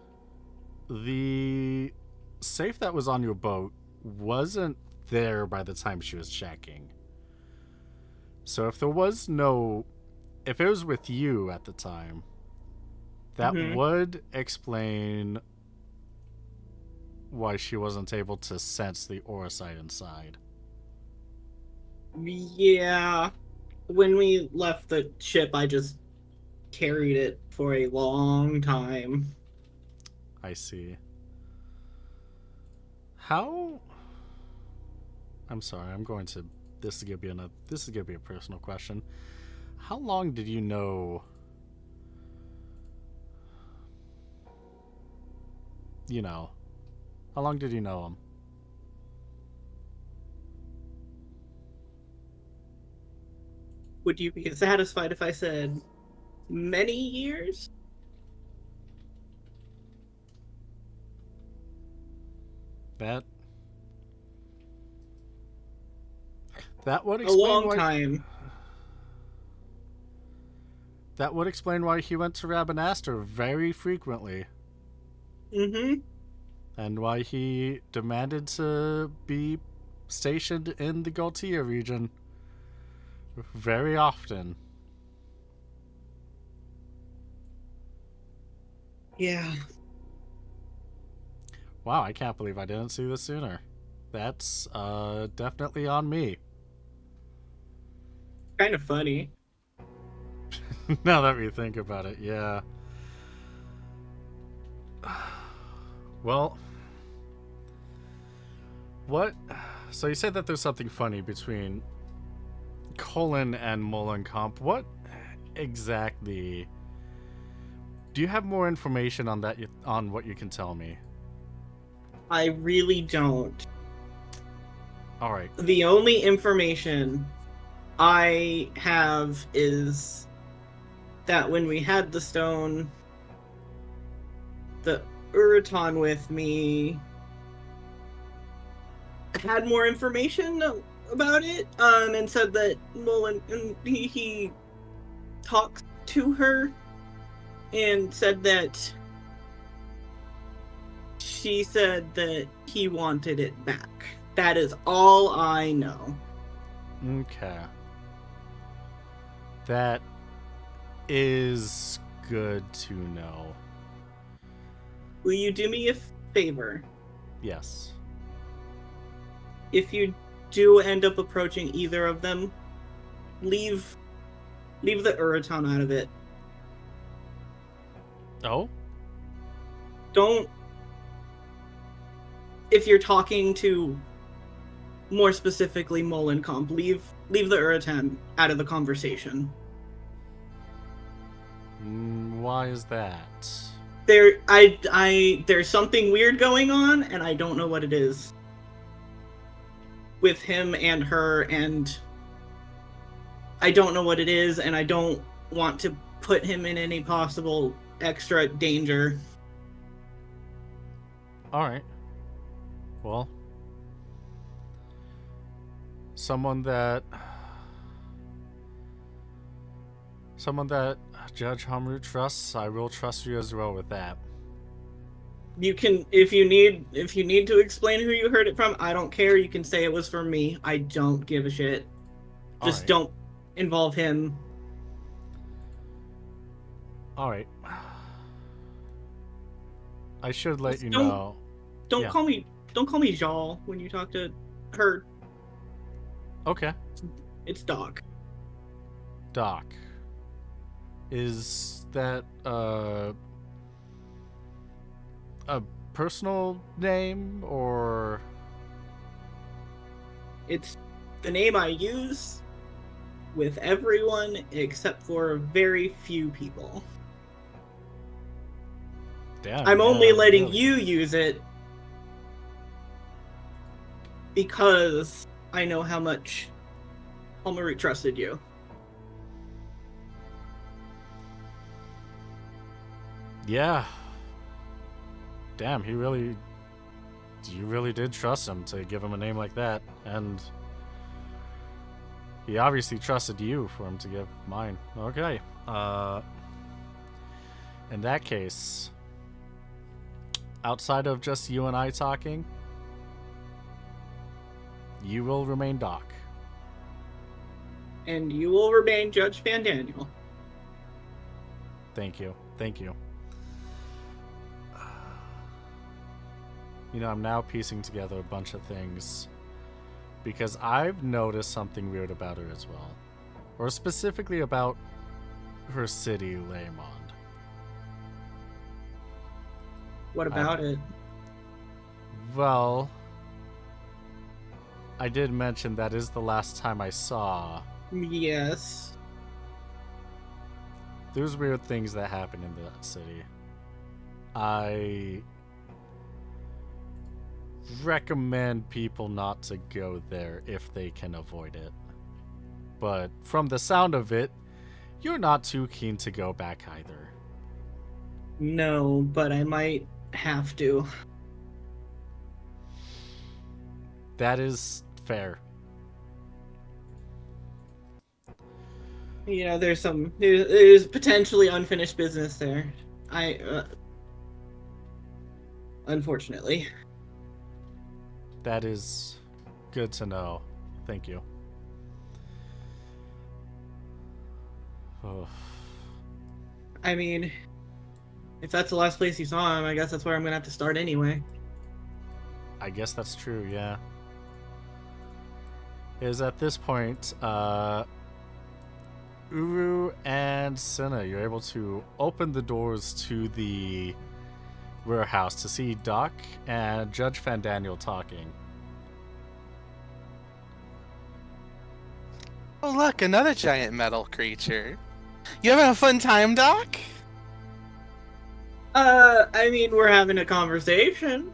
the safe that was on your boat wasn't there by the time she was checking. So if it was with you at the time, that Mhm. would explain why she wasn't able to sense the Orosite inside. Yeah. When we left the ship, I just carried it for a long time. I see. How? I'm sorry. I'm going to. This is gonna be a personal question. How long did you know? You know, how long did you know him? Would you be satisfied if I said many years? That that would A explain long why. time. That would explain why he went to Rabanastre very frequently, Mm-hmm. and why he demanded to be stationed in the Gaultier region very often. Yeah. Wow, I can't believe I didn't see this sooner. That's definitely on me. Kind of funny. Now that we think about it, yeah. Well, what? So you said that there's something funny between Colin and Molenkamp. What exactly? Do you have more information on that? On what you can tell me? I really don't. All right. The only information I have is that when we had the stone, the Uraton with me had more information about it, and said that Nolan and he talked to her and said that she said that he wanted it back. That is all I know. Okay. That is good to know. Will you do me a favor? Yes. If you do end up approaching either of them, leave the Uraton out of it. Oh? Don't, if you're talking to more specifically Molenkamp, leave the Uraton out of the conversation. Why is that? There's something weird going on, and I don't know what it is with him and her, and I don't know what it is, and I don't want to put him in any possible extra danger. All right. Well, someone that Judge Hamru trusts, I will trust you as well with that. You can, if you need to explain who you heard it from, I don't care. You can say it was from me. I don't give a shit. All Just right. don't involve him. All right. I should let Just you know. don't Yeah. call me Jal when you talk to her. Okay. It's Doc. Doc. Is that a personal name or? It's the name I use with everyone except for very few people. Damn, I'm only yeah, letting really. you use it because I know how much Palmaroot trusted you. Yeah. Damn, you really did trust him to give him a name like that, and he obviously trusted you for him to give mine. Okay. In that case, outside of just you and I talking, you will remain Doc. And you will remain Judge Van Daniel. Thank you. Thank you. You know, I'm now piecing together a bunch of things because I've noticed something weird about her as well. Or specifically about her city, Laymond. What about it? Well, I did mention that is the last time I saw. Yes. There's weird things that happen in the city. I recommend people not to go there if they can avoid it. But from the sound of it, you're not too keen to go back either. No, but I might have to. That is fair. You know, there's potentially unfinished business there. Unfortunately. That is good to know. Thank you. Oh. I mean, if that's the last place you saw him, I guess that's where I'm gonna have to start anyway. I guess that's true, yeah. Is at this point, Uru and Senna, you're able to open the doors to the warehouse to see Doc and Judge Fandaniel talking. Oh, look, another giant metal creature. You having a fun time, Doc? I mean, we're having a conversation.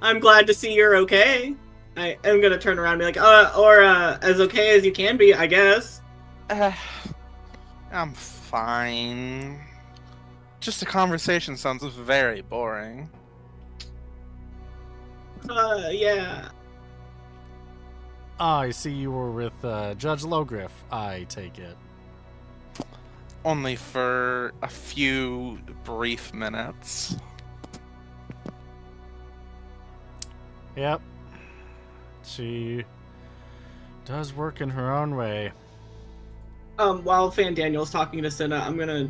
I'm glad to see you're okay. I am gonna turn around and be like, as okay as you can be, I guess. I'm fine. Just a conversation sounds very boring. Yeah. I see you were with Judge Logriff, I take it. Only for a few brief minutes. Yep. She does work in her own way. While Fan Daniel's talking to Senna, I'm gonna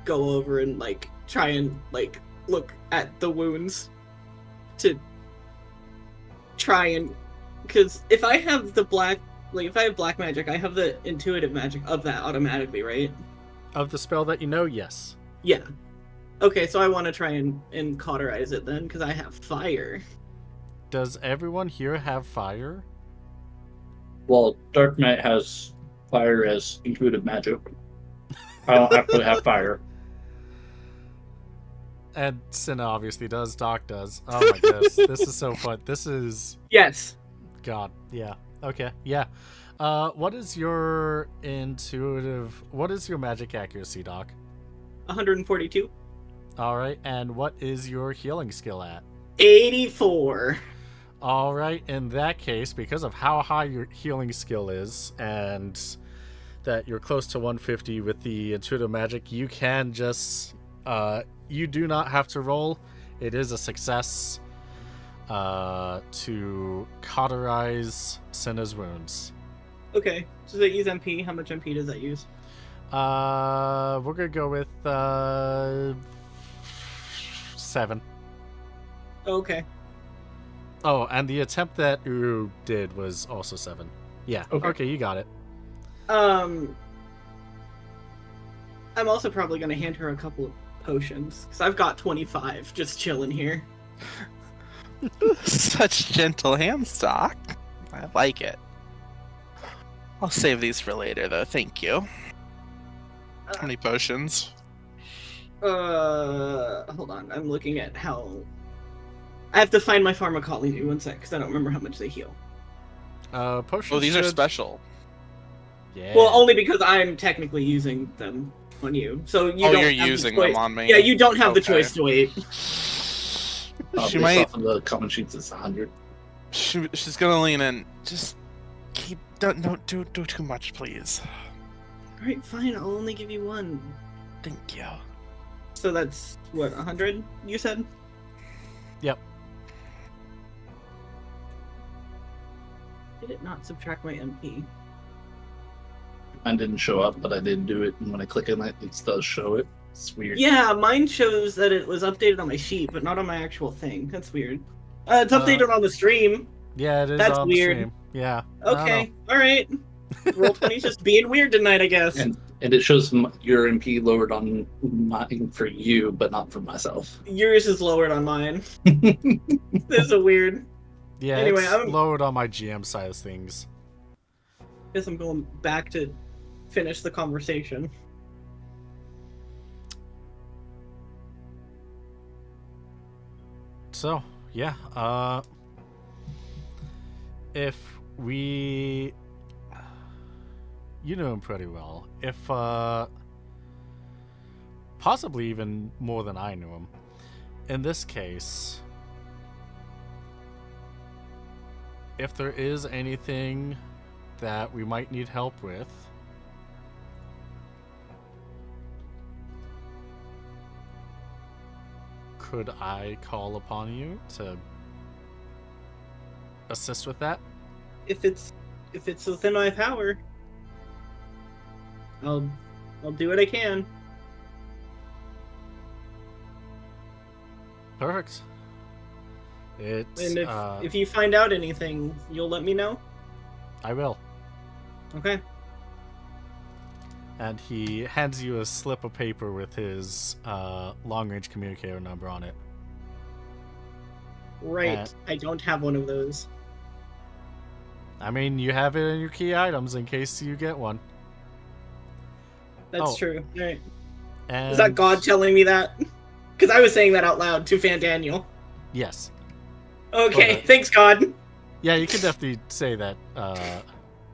go over and try and look at the wounds to try and, because if I have black magic, I have the intuitive magic of that automatically, right? Of the spell that you know, yes. Yeah. Okay, so I want to try and cauterize it then, because I have fire. Does everyone here have fire? Well, Dark Knight has fire as intuitive magic. I don't actually have fire. And Senna obviously does, Doc does. Oh my goodness, this is so fun. This is... Yes. God, yeah. Okay, yeah. What is your magic accuracy, Doc? 142. Alright, and what is your healing skill at? 84. Alright, in that case, because of how high your healing skill is, and that you're close to 150 with the intuitive magic, you can just... you do not have to roll. It is a success to cauterize Senna's wounds. Okay, does it use MP? How much MP does that use? We're gonna go with 7. Okay. Oh, and the attempt that Uru did was also 7. Yeah. Okay, you got it. I'm also probably gonna hand her a couple of potions, because I've got 25 just chilling here. Such gentle hand stock. I like it. I'll save these for later, though. Thank you. How many potions? Hold on. I'm looking at how. I have to find my pharmacology. One sec, because I don't remember how much they heal. Potions. Oh, these are should- special. Yeah. Well, only because I'm technically using them on you. So you don't You're have the using choice. them on me. Yeah, you don't have the Okay. choice to wait. She Based might. off of the comment sheets, it's 100. She's gonna lean in. Just keep. Don't do too much, please. All right, fine. I'll only give you one. Thank you. So that's what 100 you said. Yep. Did it not subtract my MP? Mine didn't show up, but I did do it, and when I click on it, it does show it. It's weird. Yeah, mine shows that it was updated on my sheet, but not on my actual thing. That's weird. It's updated on the stream. Yeah, it is That's on weird. the stream. Yeah. I don't Okay, all right. Roll 20's just being weird tonight, I guess. And it shows your MP lowered on mine for you, but not for myself. Yours is lowered on mine. This is a weird. Yeah, Anyway, it's I'm- lowered on my GM side of things. Guess I'm going back to finish the conversation. So, yeah, if we, you know him pretty well. If, possibly even more than I knew him. In this case, if there is anything that we might need help with, could I call upon you to assist with that? If it's within my power, I'll do what I can. Perfect. It's And if you find out anything, you'll let me know. I will. Okay. And he hands you a slip of paper with his long-range communicator number on it. Right. I don't have one of those. I mean, you have it in your key items in case you get one. That's Oh. true. All right. And Is that God telling me that? Because I was saying that out loud to Fan Daniel. Yes. Okay. Okay. Thanks, God. Yeah, you can definitely say that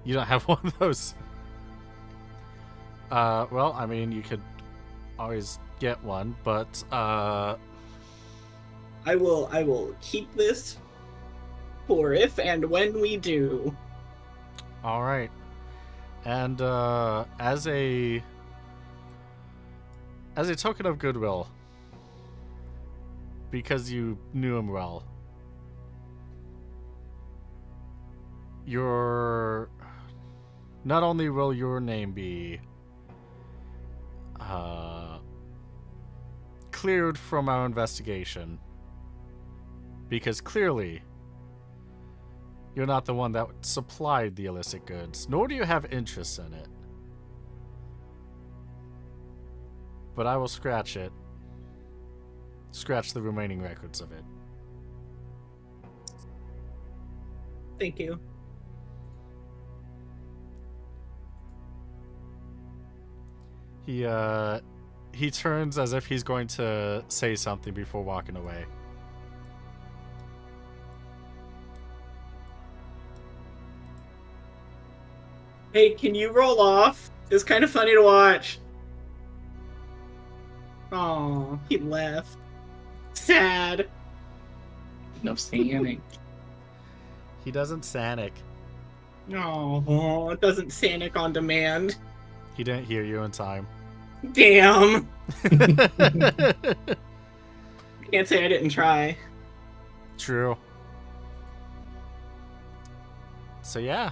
you don't have one of those. Well, I mean, you could always get one, but I will keep this for if and when we do. all right. And as a token of goodwill, because you knew him well, not only will your name be cleared from our investigation, because clearly you're not the one that supplied the illicit goods, nor do you have interest in it. But I will scratch it. Scratch the remaining records of it. Thank you. He turns as if he's going to say something before walking away. Hey, can you roll off? It's kind of funny to watch. Oh, he left. Sad. No standing. He doesn't Sanic. Oh, it doesn't Sanic on demand. He didn't hear you in time. Damn. Can't say I didn't try. True. So yeah.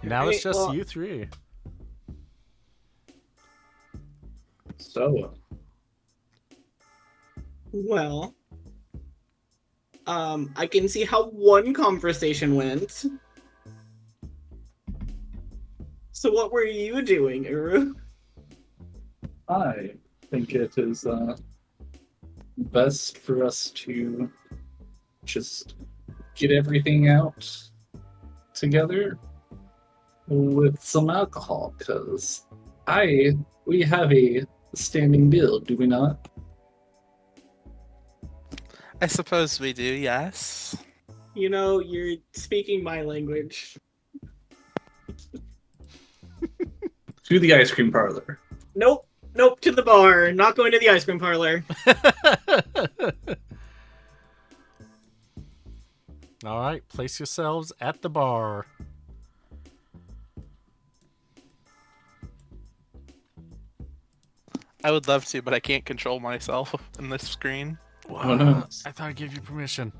Now it's Right, just well- you three. So, Well, I can see how one conversation went. So what were you doing, Uru? I think it is best for us to just get everything out together with some alcohol, because we have a standing bill, do we not? I suppose we do, yes. You know, you're speaking my language. To the ice cream parlor. Nope. Nope, to the bar. Not going to the ice cream parlor. All right, place yourselves at the bar. I would love to, but I can't control myself in this screen. Oh, no. I thought I gave you permission.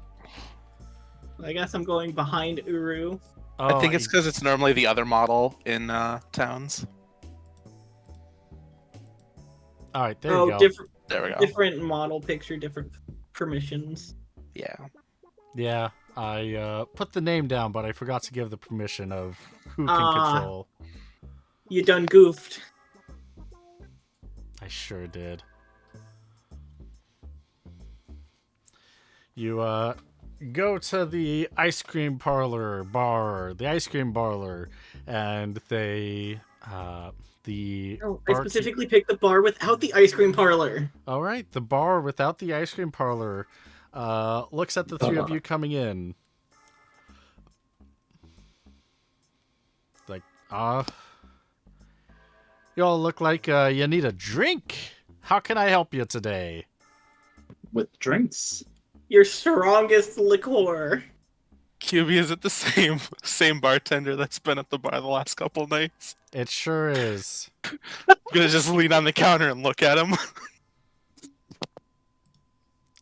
I guess I'm going behind Uru. Oh, I think it's because it's normally the other model in towns. all right. There you go. There we go. Different model picture, different permissions. Yeah. Yeah, I put the name down, but I forgot to give the permission of who can Ah. control. You done goofed. I sure did. You go to the ice cream parlor bar, and they the Oh, I barkeep- specifically picked the bar without the ice cream parlor. All right, the bar without the ice cream parlor looks at the three of you coming in. Like, you all look like you need a drink. How can I help you today? With drinks. Your strongest liqueur. QB, is it the same bartender that's been at the bar the last couple nights? It sure is. I'm gonna just lean on the counter and look at him.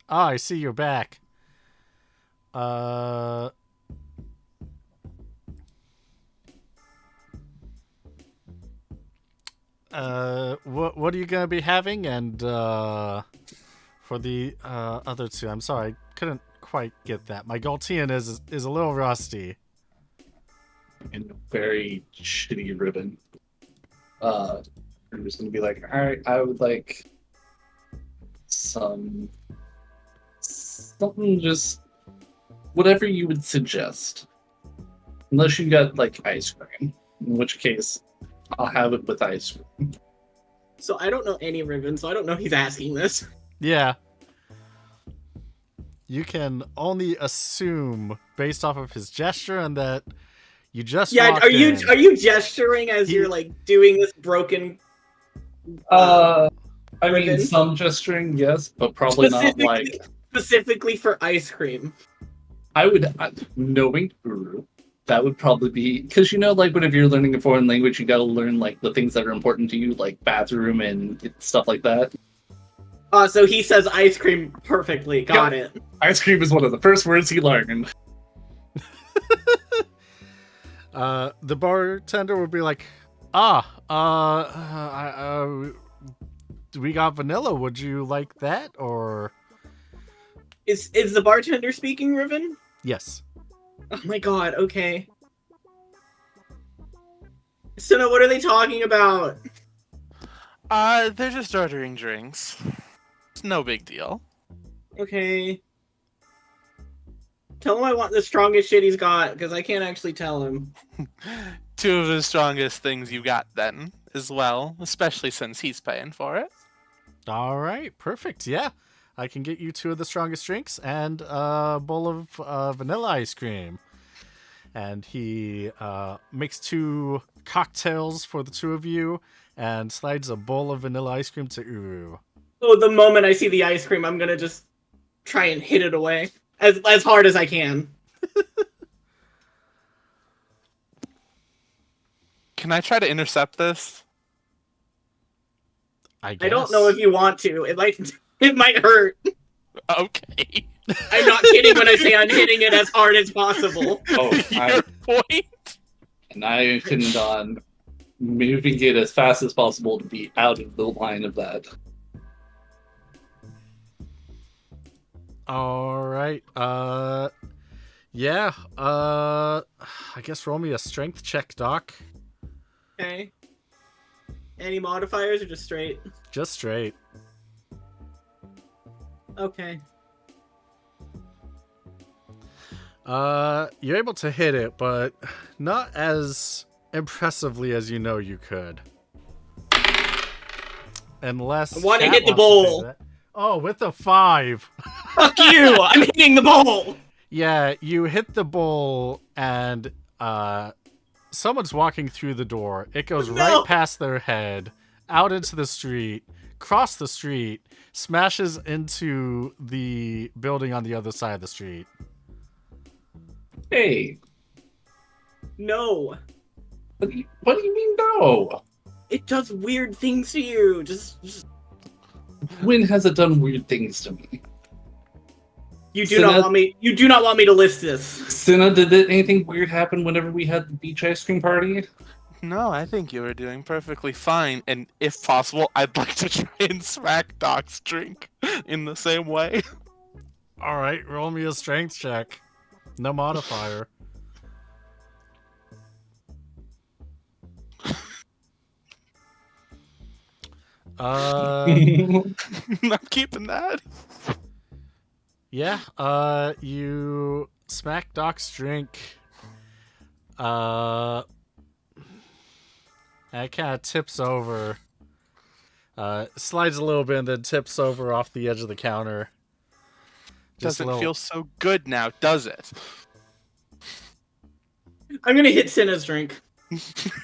Ah, I see you're back. What are you gonna be having? And for the other two, I'm sorry, I couldn't quite get that. My Galtian is a little rusty. And very shitty ribbon. I'm just gonna be like, alright, I would like something, just whatever you would suggest. Unless you got like ice cream, in which case I'll have it with ice cream. So I don't know any Riven, so I don't know he's asking this. Yeah. You can only assume based off of his gesture and that you just Yeah, walked are in. you gesturing as you're like doing this broken? I mean, Ribbon? some gesturing, yes, but probably not like. Specifically for ice cream. I would, knowing Uru, that would probably be because like whenever you're learning a foreign language, you got to learn like the things that are important to you, like bathroom and stuff like that. So he says ice cream perfectly. Got it. Ice cream is one of the first words he learned. The bartender would be like, we got vanilla. Would you like that? Or Is the bartender speaking Riven? yes. Oh my god, okay. So now what are they talking about? They're just ordering drinks. It's no big deal. Okay. Tell him I want the strongest shit he's got, because I can't actually tell him. Two of the strongest things you got then, as well, especially since he's paying for it. All right, perfect. Yeah, I can get you two of the strongest drinks and a bowl of vanilla ice cream. And he makes two cocktails for the two of you and slides a bowl of vanilla ice cream to Uru. So the moment I see the ice cream, I'm gonna just try and hit it away as hard as I can. Can I try to intercept this? I guess. I don't know if you want to. It might hurt. Okay. I'm not kidding when I say I'm hitting it as hard as possible. Oh, Your point? and I intend on moving it as fast as possible to be out of the line of that. All right. Yeah. I guess roll me a strength check, Doc. Okay. Any modifiers or just straight? Just straight. Okay. You're able to hit it, but not as impressively as you know you could. Unless I want to Chat hit the wants to say bowl. that. Oh, with a 5. Fuck you! I'm hitting the bowl! Yeah, you hit the bowl and someone's walking through the door. It goes No! right past their head, out into the street, cross the street, smashes into the building on the other side of the street. Hey, No. what do you mean no? It does weird things to you. Just When has it done weird things to me? you do not want me. You do not want me to list this. Cinna, did anything weird happen whenever we had the beach ice cream party? No, I think you were doing perfectly fine, and if possible, I'd like to try and smack Doc's drink in the same way. All right, roll me a strength check. No modifier. I'm keeping that. Yeah, you smack Doc's drink. It kind of tips over. Slides a little bit and then tips over off the edge of the counter. Just Doesn't feel so good now, does it? I'm gonna hit Cinna's drink.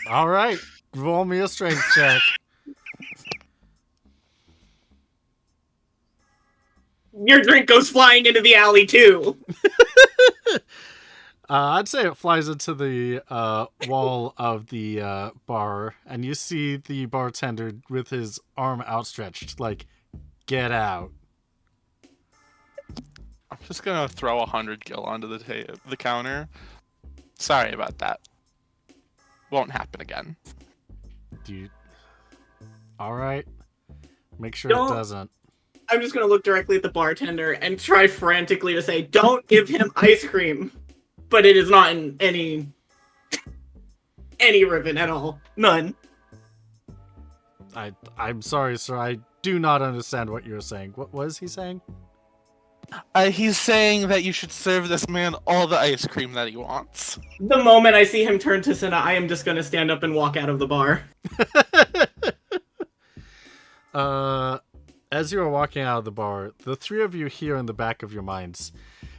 All right, roll me a strength check. Your drink goes flying into the alley too. I'd say it flies into the wall of the bar, and you see the bartender with his arm outstretched, like, get out. I'm just gonna throw 100 gil onto the counter. Sorry about that. Won't happen again. All right. Make sure Don't- it doesn't. I'm just gonna look directly at the bartender and try frantically to say, "Don't give him ice cream," but it is not in any ribbon at all. None. I'm sorry, sir. I do not understand what you're saying. What was he saying? He's saying that you should serve this man all the ice cream that he wants. The moment I see him turn to Cinna, I am just gonna stand up and walk out of the bar. As you are walking out of the bar, the three of you hear in the back of your minds,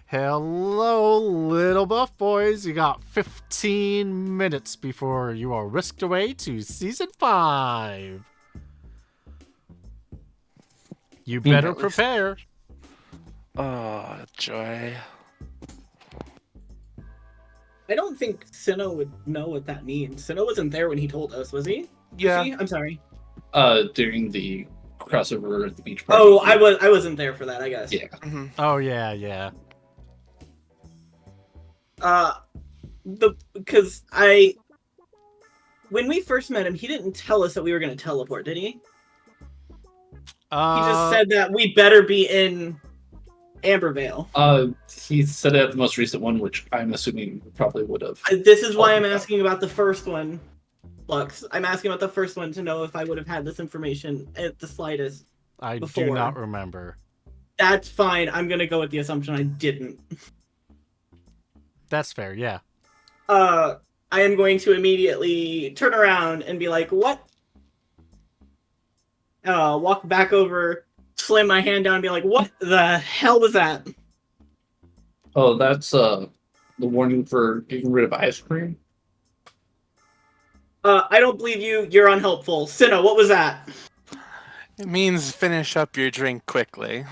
"Hello, little buff boys. You got 15 minutes before you are whisked away to season 5. You better prepare." Oh, joy. I don't think Cinna would know what that means. Cinna wasn't there when he told us, was he? Yeah. Was he? I'm sorry. During the crossover at the beach party. Oh, I wasn't there for that, I guess. Yeah. Mm-hmm. Oh, yeah. Because when we first met him, he didn't tell us that we were going to teleport, did he? He just said that we better be in Ambervale. He said it at the most recent one, which I'm assuming we probably would have. This is why I'm asking about the first one, Lux. I'm asking about the first one to know if I would have had this information at the slightest. I before. do not remember. That's fine. I'm going to go with the assumption I didn't. That's fair, yeah. I am going to immediately turn around and be like, "What?" Walk back over, slam my hand down, and be like, "What the hell was that?" Oh, that's the warning for getting rid of ice cream. I don't believe you. You're unhelpful. Cinna, what was that? It means finish up your drink quickly.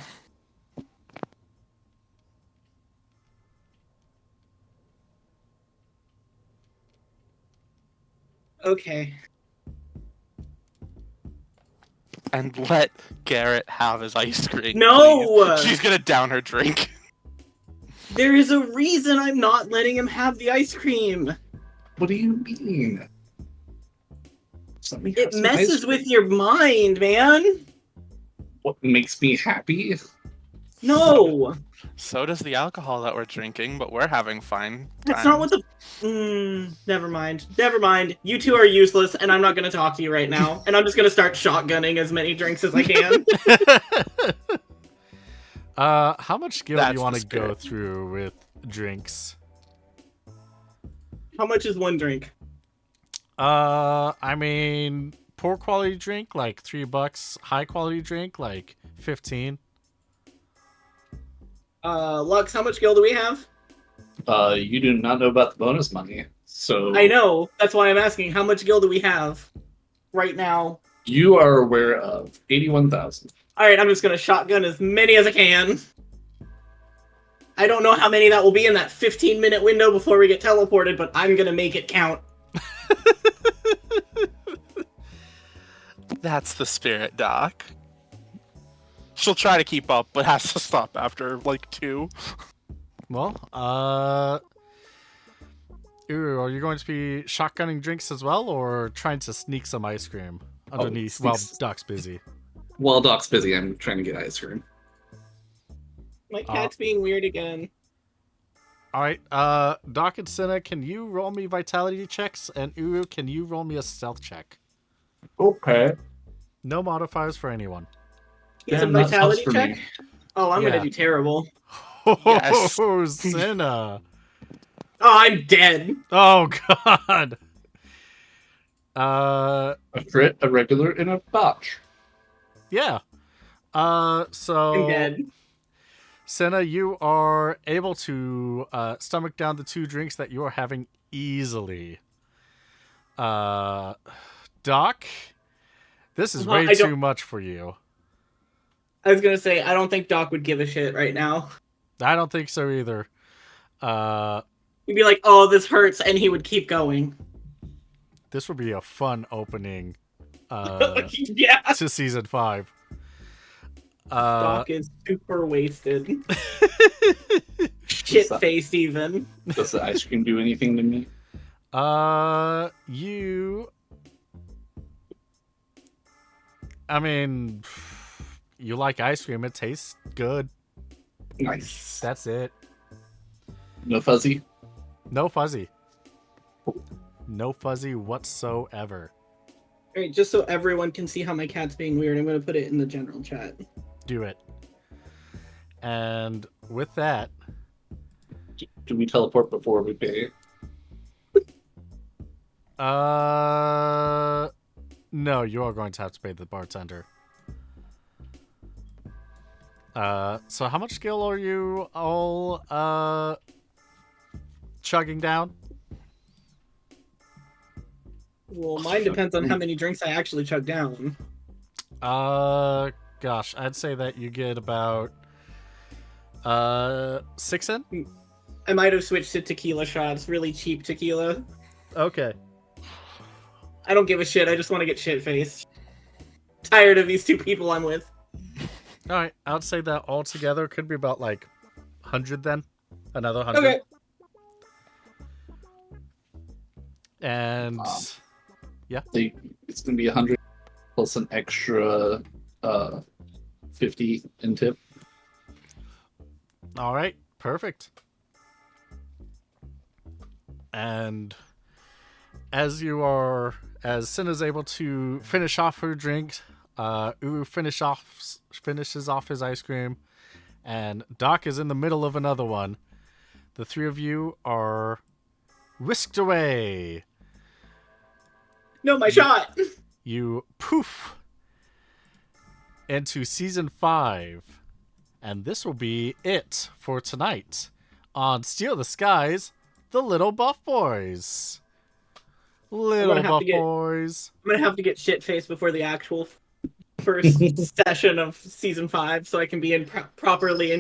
Okay. And let Garrett have his ice cream. No! Please. She's gonna down her drink. There is a reason I'm not letting him have the ice cream. What do you mean? It messes with your mind, man. What makes me happy? No, So does the alcohol that we're drinking, but we're having fun. that's not what the. Never mind. Never mind. You two are useless, and I'm not going to talk to you right now. And I'm just going to start shotgunning as many drinks as I can. How much skill do That's you want the to go spirit. through with drinks? How much is one drink? I mean, poor quality drink like $3. High quality drink like 15. Lux, how much gil do we have? You do not know about the bonus money, so I know. That's why I'm asking. How much gil do we have right now? you are aware of 81,000. All right, I'm just gonna shotgun as many as I can. I don't know how many that will be in that 15-minute window before we get teleported, but I'm gonna make it count. That's the spirit, Doc. She'll try to keep up, but has to stop after like 2. Well, Uru, are you going to be shotgunning drinks as well, or trying to sneak some ice cream underneath while sneaks- Doc's busy? While Doc's busy, I'm trying to get ice cream. My cat's being weird again. All right, Doc and Cinna, can you roll me vitality checks? And Uru, can you roll me a stealth check? Okay. No modifiers for anyone. It's a Damn, that sucks vitality for check? me. Oh, I'm Yeah. gonna do terrible. Yes. Oh, Cinna. Oh, I'm dead. Oh, God. A crit, a regular, and a botch. Yeah. So I'm dead. Senna, you are able to stomach down the 2 drinks that you are having easily. Doc, this is way I don't- too much for you. I was gonna say, I don't think Doc would give a shit right now. I don't think so either. He'd be like, oh, this hurts, and he would keep going. This would be a fun opening Yeah. to season 5. Doc is super wasted. Shit-faced even. Does the ice cream do anything to me? I mean, you like ice cream. It tastes good. Nice. That's it. No fuzzy? No fuzzy. No fuzzy whatsoever. Alright, just so everyone can see how my cat's being weird, I'm gonna put it in the general chat. Do it. And with that, Do we teleport before we pay? no, you are going to have to pay the bartender. So how much skill are you all chugging down? Well, mine depends on how many drinks I actually chug down. Gosh, I'd say that you get about 6 in. I might have switched to tequila shots, really cheap tequila. Okay. I don't give a shit, I just want to get shit-faced. Tired of these 2 people I'm with. All right, I would say that altogether could be about like 100 then. Another 100. Okay. And It's going to be 100 plus an extra 50 in tip. all right, perfect. And as Sin is able to finish off her drink, Uru finishes off his ice cream, and Doc is in the middle of another one. The 3 of you are whisked away. No, my shot! You poof into season 5, and this will be it for tonight on Steal the Skies, the Little Buff Boys. Little Buff Boys. I'm gonna have to get shit-faced before the actual first session of season 5 so I can be properly